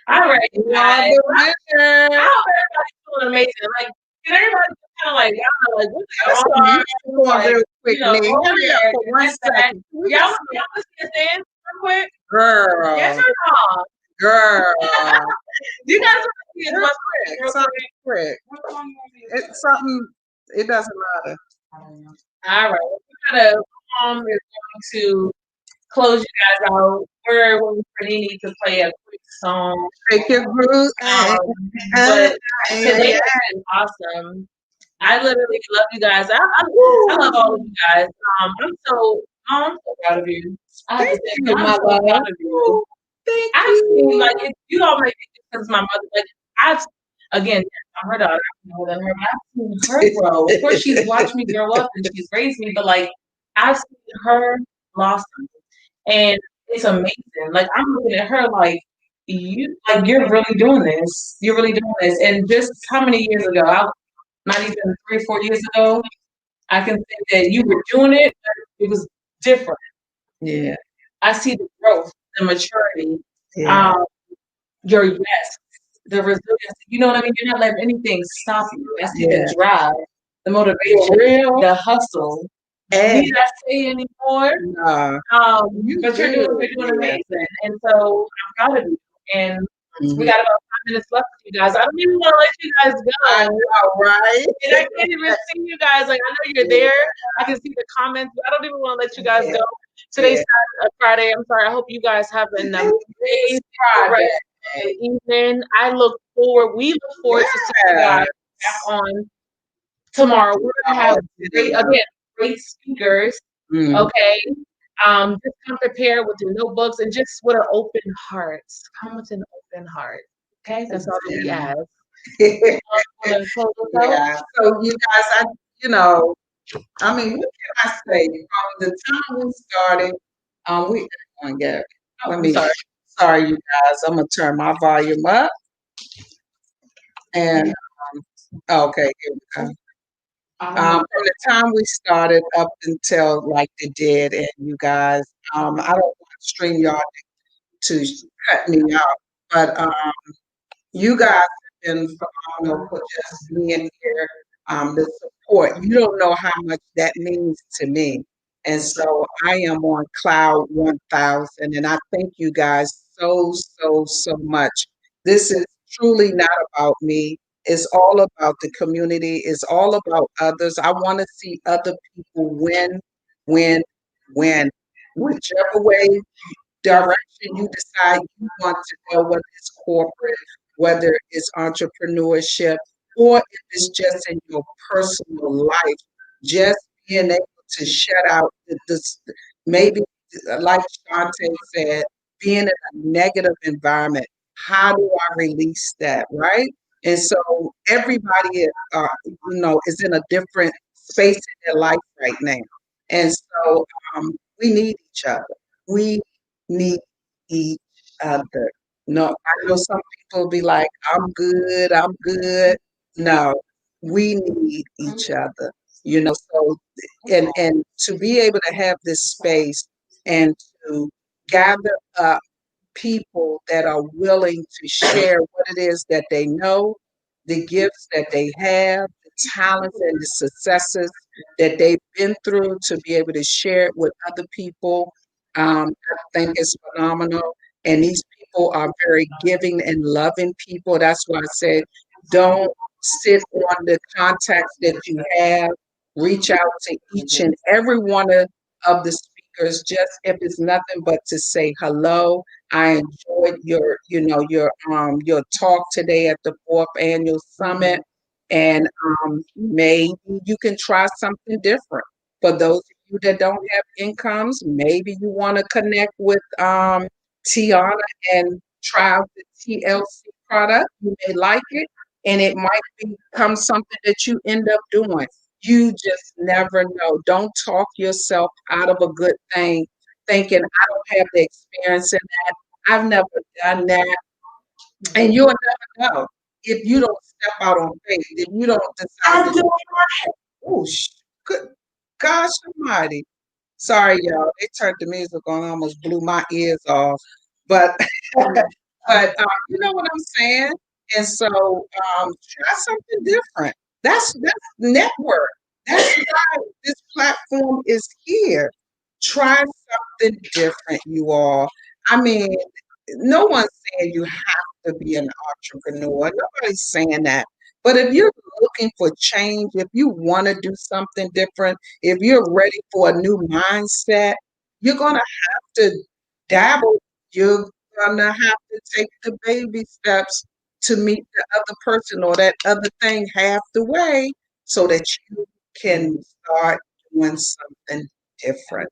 [SPEAKER 2] All right, guys. I hope everybody's feeling amazing. Like, can everybody kind of like, y'all know, like, what's
[SPEAKER 1] real quick, hurry up for 1 second.
[SPEAKER 2] Y'all want to see us dance real quick?
[SPEAKER 1] Girl.
[SPEAKER 2] Yes or no?
[SPEAKER 1] Girl.
[SPEAKER 2] You guys want to see us real
[SPEAKER 1] quick? It's something, it doesn't matter.
[SPEAKER 2] All right. We're going to close you guys out. We're waiting for Nene to play a quick song.
[SPEAKER 1] Take your groove.
[SPEAKER 2] But today has been awesome. I literally love you guys. I love all of you guys. I'm so proud of you.
[SPEAKER 1] Thank you,
[SPEAKER 2] I'm so proud of you.
[SPEAKER 1] Thank
[SPEAKER 2] you. Like, you all make it because my mother. Like, again, I'm her daughter. I'm more than her. I've seen her grow. Of course, she's watched me grow up and she's raised me. But like, I've seen her blossom. And it's amazing. Like I'm looking at her like you're really doing this. You're really doing this. And just how many years ago? Not even 3-4 years ago. I can say that you were doing it, but it was different.
[SPEAKER 1] Yeah.
[SPEAKER 2] I see the growth, the maturity,
[SPEAKER 1] Yeah.
[SPEAKER 2] your yes, the resilience. You know what I mean? You're not letting anything stop you. I see
[SPEAKER 1] Yeah.
[SPEAKER 2] the drive, the motivation, the hustle.
[SPEAKER 1] And
[SPEAKER 2] Need I say anymore? But you're doing amazing. And so I'm proud of you. And we got about 5 minutes left with you guys. I don't even want to let you guys go.
[SPEAKER 1] I know, right?
[SPEAKER 2] And I can't even see you guys. Like I know you're there. I can see the comments. But I don't even want to let you guys go. Today's Friday. I'm sorry. I hope you guys have an amazing Friday evening. We look forward to seeing you guys back on tomorrow. We're gonna have great speakers. Okay. Just come prepared with your notebooks and just with an open heart. Come with an open heart. Okay, that's all that we ask.
[SPEAKER 1] Yeah. So you guys, I mean, what can I say? From the time we started, we on Gary. Sorry, you guys. I'm gonna turn my volume up. And okay, here we go. From the time we started up until like the dead end, you guys, I don't want StreamYard to cut me out, but you guys have been phenomenal for just being here. The support, you don't know how much that means to me. And so I am on cloud 1000, and I thank you guys so much. This is truly not about me. It's all about the community. It's all about others. I want to see other people win, win. Whichever way direction you decide you want to go, whether it's corporate, whether it's entrepreneurship, or if it's just in your personal life, just being able to shut out this, maybe like Shante said, being in a negative environment. How do I release that, right? And so everybody, is in a different space in their life right now. And so we need each other. We need each other. No, I know some people be like, I'm good, I'm good. No, we need each other, so and to be able to have this space and to gather up people that are willing to share what it is that they know, the gifts that they have, the talents and the successes that they've been through to be able to share it with other people. I think it's phenomenal. And these people are very giving and loving people. That's why I said, don't sit on the contacts that you have. Reach out to each and every one of the speakers, just if it's nothing but to say hello. I enjoyed your talk today at the 4th annual summit, and maybe you can try something different. For those of you that don't have incomes, maybe you want to connect with TEAHNA and try out the TLC product. You may like it, and it might become something that you end up doing. You just never know. Don't talk yourself out of a good thing thinking I don't have the experience in that. I've never done that. And you'll never know if you don't step out on faith, if you don't decide to oh, good gosh almighty. Sorry, y'all. They turned the music on, almost blew my ears off. But you know what I'm saying? And so try something different. That's network. That's why this platform is here. Try something different, you all. I mean, no one's saying you have to be an entrepreneur. Nobody's saying that. But if you're looking for change, if you want to do something different, if you're ready for a new mindset, you're going to have to dabble. You're going to have to take the baby steps to meet the other person or that other thing half the way so that you can start doing something different.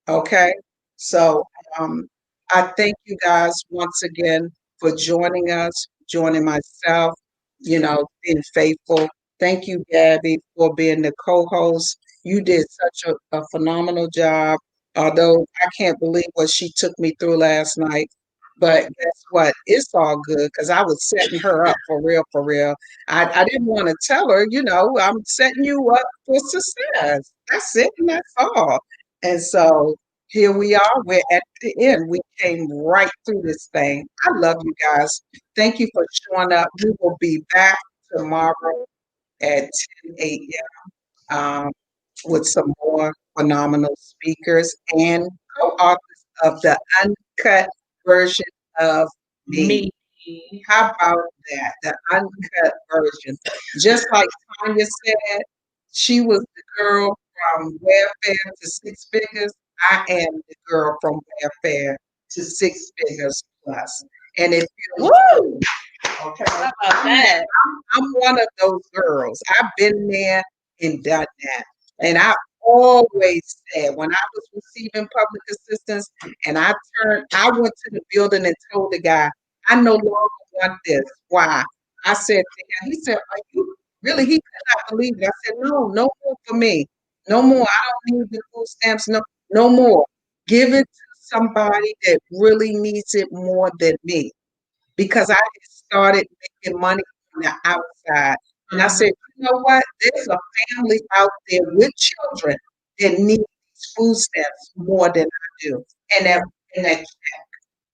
[SPEAKER 1] Okay? So I thank you guys once again for joining us, joining myself, being faithful. Thank you, Gabby, for being the co-host. You did such a phenomenal job. Although I can't believe what she took me through last night. But guess what? It's all good because I was setting her up for real, for real. I didn't want to tell her, I'm setting you up for success. That's it, and that's all. And so here we are. We're at the end. We came right through this thing. I love you guys. Thank you for showing up. We will be back tomorrow at 10 a.m. With some more phenomenal speakers and co-authors of the uncut version of me. How about that? The uncut version. Just like Tanya said, she was the girl from welfare to six figures. I am the girl from welfare to six figures plus. And it feels good. Okay.
[SPEAKER 2] How about that?
[SPEAKER 1] I'm one of those girls. I've been there and done that. And I always said when I was receiving public assistance and I went to the building and told the guy, I no longer want this. Why? I said to him, he said, are you really? He could not believe it. I said, no more for me. No more. I don't need the food stamps. No more. Give it to somebody that really needs it more than me. Because I started making money on the outside. And I said, you know what? There's a family out there with children that need these food stamps more than I do. And that check.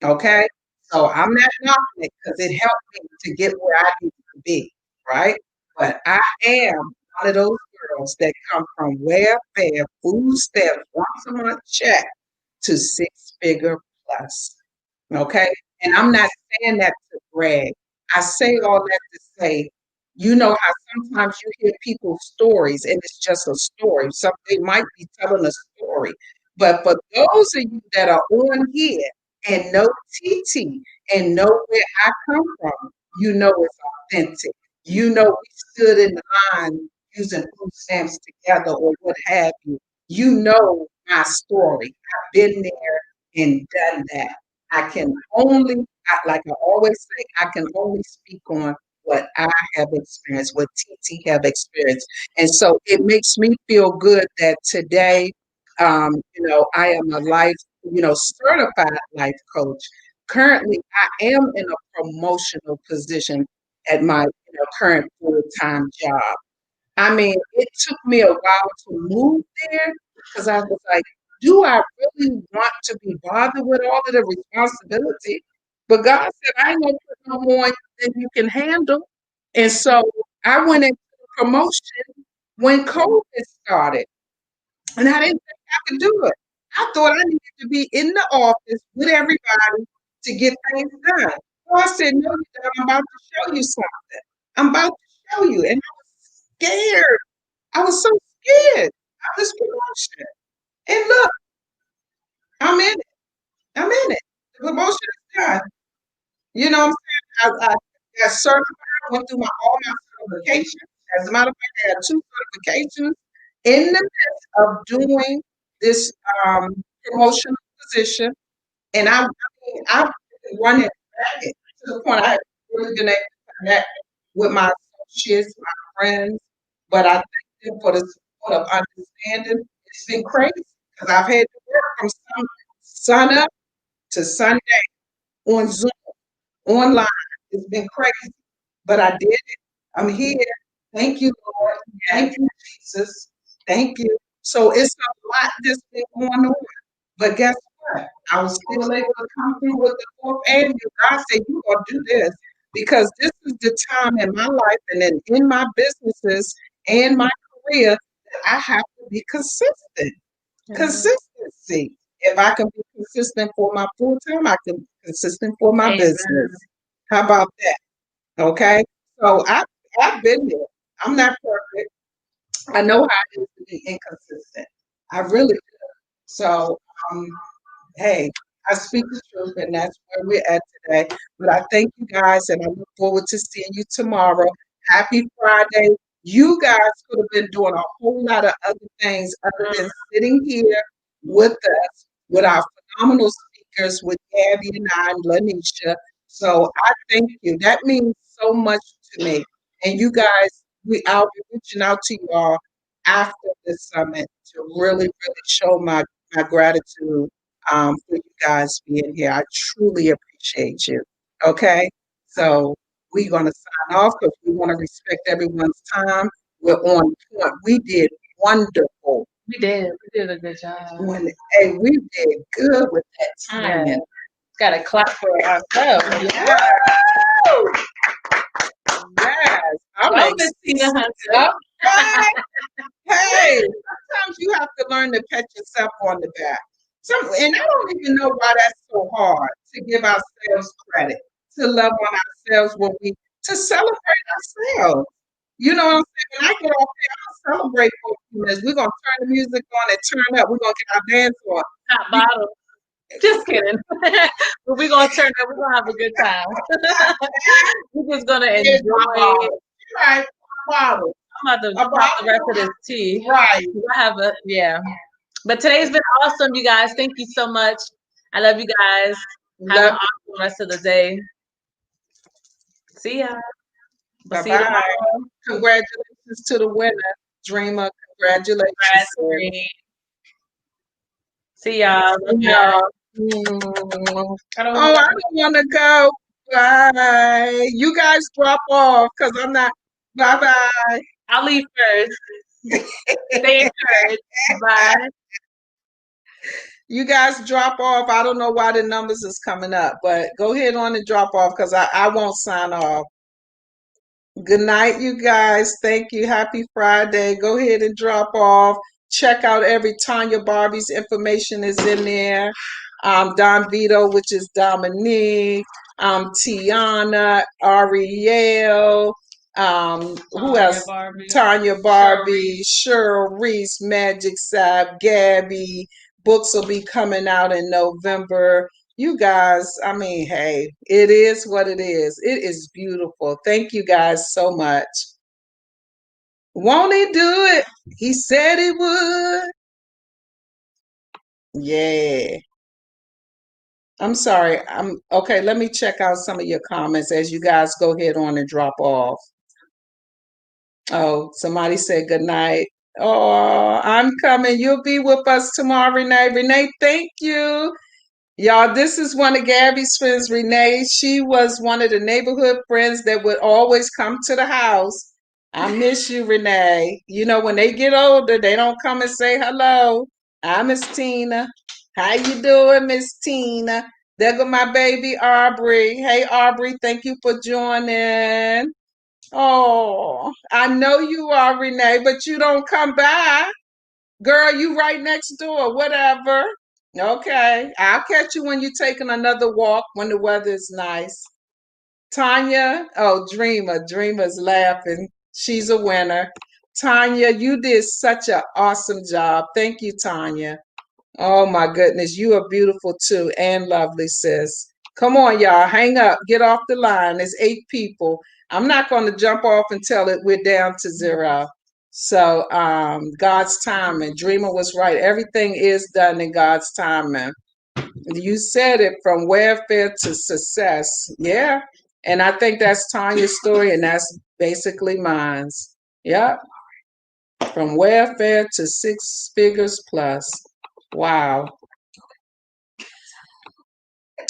[SPEAKER 1] Okay? So I'm not knocking it because it helped me to get where I need to be. Right? But I am one of those girls that come from welfare, food stamps, once a month check to six figure plus. Okay? And I'm not saying that to brag. I say all that to say, you know how sometimes you hear people's stories and it's just a story. They might be telling a story. But for those of you that are on here and know TT and know where I come from, you know it's authentic. You know we stood in the line using food stamps together or what have you. You know my story. I've been there and done that. I can only, like I always say, I can only speak on what I have experienced, what TT have experienced. And so it makes me feel good that today, I am a certified life coach. Currently, I am in a promotional position at my current full-time job. I mean, it took me a while to move there because I was like, do I really want to be bothered with all of the responsibility? But God said, I ain't gonna put no more than you can handle. And so I went into promotion when COVID started. And I didn't think I could do it. I thought I needed to be in the office with everybody to get things done. So I said, no, I'm about to show you something. I'm about to show you. And I was scared. I was so scared of this promotion. And look, I'm in it. I'm in it. The promotion is done. You know what I'm saying? I got certified. I went through all my certifications. As a matter of fact, I had 2 certifications in the midst of doing this promotional position. And I've been running ragged to the point I really been able to connect with my associates, my friends. But I thank them for the support of understanding. It's been crazy because I've had to work from sun up to Sunday on Zoom, online. It's been crazy, but I did it. I'm here. Thank you, Lord. Thank you, Jesus. Thank you. So it's a lot that's been going on. But guess what? I was still able to come through with the fourth avenue. God said, you're going to do this because this is the time in my life and in my businesses and my career that I have to be consistent. Consistency. If I can be consistent for my full time, I can be consistent for my business. How about that? Okay. So I've been there. I'm not perfect. I know how it is to be inconsistent. I really do. So hey, I speak the truth, and that's where we're at today. But I thank you guys, and I look forward to seeing you tomorrow. Happy Friday. You guys could have been doing a whole lot of other things other than sitting here with us, with our phenomenal speakers, with Gabby and I, and Laneisha. So I thank you. That means so much to me. And you guys, I'll be reaching out to you all after the summit to really, really show my my gratitude for you guys being here. I truly appreciate you. Okay, so we're gonna sign off because we want to respect everyone's time. We're on point. We did wonderful.
[SPEAKER 2] We did a good job.
[SPEAKER 1] Hey, we did good with that time.
[SPEAKER 2] Yeah. Got to clap for ourselves.
[SPEAKER 1] Yes. Yes. I'm
[SPEAKER 2] TEAHNA.
[SPEAKER 1] right. Hey, sometimes you have to learn to pat yourself on the back. And I don't even know why that's so hard to give ourselves credit, to love on ourselves to celebrate ourselves. You know what I'm saying? When I get off here, I'll celebrate for a few minutes. We're going to turn the music on and turn up. We're going to get our dance on.
[SPEAKER 2] Hot bottle. Just kidding. But we're going to turn up. We're going to have a good time. We're just going to enjoy it.
[SPEAKER 1] Right. Bottle.
[SPEAKER 2] I'm about to pop the rest of this tea.
[SPEAKER 1] Right.
[SPEAKER 2] Yeah. But today's been awesome, you guys. Thank you so much. I love you guys. Have an awesome rest of the day. See ya.
[SPEAKER 1] Bye-bye. Congratulations to the winner, Dreamer. Congratulations.
[SPEAKER 2] See y'all.
[SPEAKER 1] I don't want to go. Bye. You guys drop off because I'm not. Bye-bye.
[SPEAKER 2] I'll leave first. Stay encouraged. Bye.
[SPEAKER 1] You guys drop off. I don't know why the numbers is coming up, but go ahead on and drop off because I won't sign off. Good night, you guys. Thank you. Happy Friday. Go ahead and drop off. Check out every Tanya Barbie's information is in there. Don Vito, which is Dominique. TEAHNA, Ariel. Who else? Tanya Barbie, Cheryl, Reese, Magic Sab, Gabby. Books will be coming out in November. You guys, I mean, hey, it is what it is. It is beautiful. Thank you guys so much. Won't he do it? He said he would. Yeah. I'm sorry. Okay. Let me check out some of your comments as you guys go ahead on and drop off. Oh, somebody said good night. Oh, I'm coming. You'll be with us tomorrow, Renee. Renee, thank you. Y'all, this is one of Gabby's friends, Renee. She was one of the neighborhood friends that would always come to the house. I miss you, Renee. You know, when they get older, they don't come and say hello. Hi, Miss Tina. How you doing, Miss Tina? There go my baby, Aubrey. Hey, Aubrey, thank you for joining. Oh, I know you are, Renee, but you don't come by. Girl, you right next door, whatever. Okay, I'll catch you when you're taking another walk when the weather is nice. Tanya, oh, Dreamer's laughing. She's a winner. Tanya, you did such an awesome job. Thank you, Tanya. Oh my goodness, you are beautiful too and lovely, sis. Come on, y'all, hang up, get off the line. There's 8 people. I'm not going to jump off until we're down to 0. So God's timing. Dreamer was right. Everything is done in God's timing. You said it, from welfare to success. Yeah. And I think that's Tanya's story, and that's basically mine's. Yep. From welfare to 6 figures plus. Wow.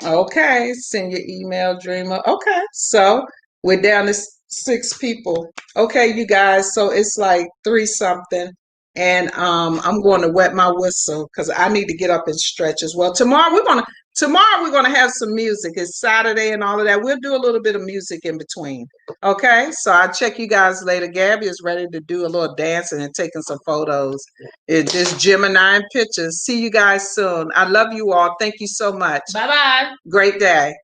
[SPEAKER 1] Okay, send your email, Dreamer. Okay, so we're down to 6 people. Okay, you guys, so it's like 3 something, and I'm going to wet my whistle because I need to get up and stretch as well. Tomorrow we're gonna have some music. It's Saturday and all of that. We'll do a little bit of music in between. Okay, so I'll check you guys later. Gabby is ready to do a little dancing and taking some photos. It's just Gemini pictures. See you guys soon. I love you all. Thank you so much.
[SPEAKER 2] Bye-bye.
[SPEAKER 1] Great day.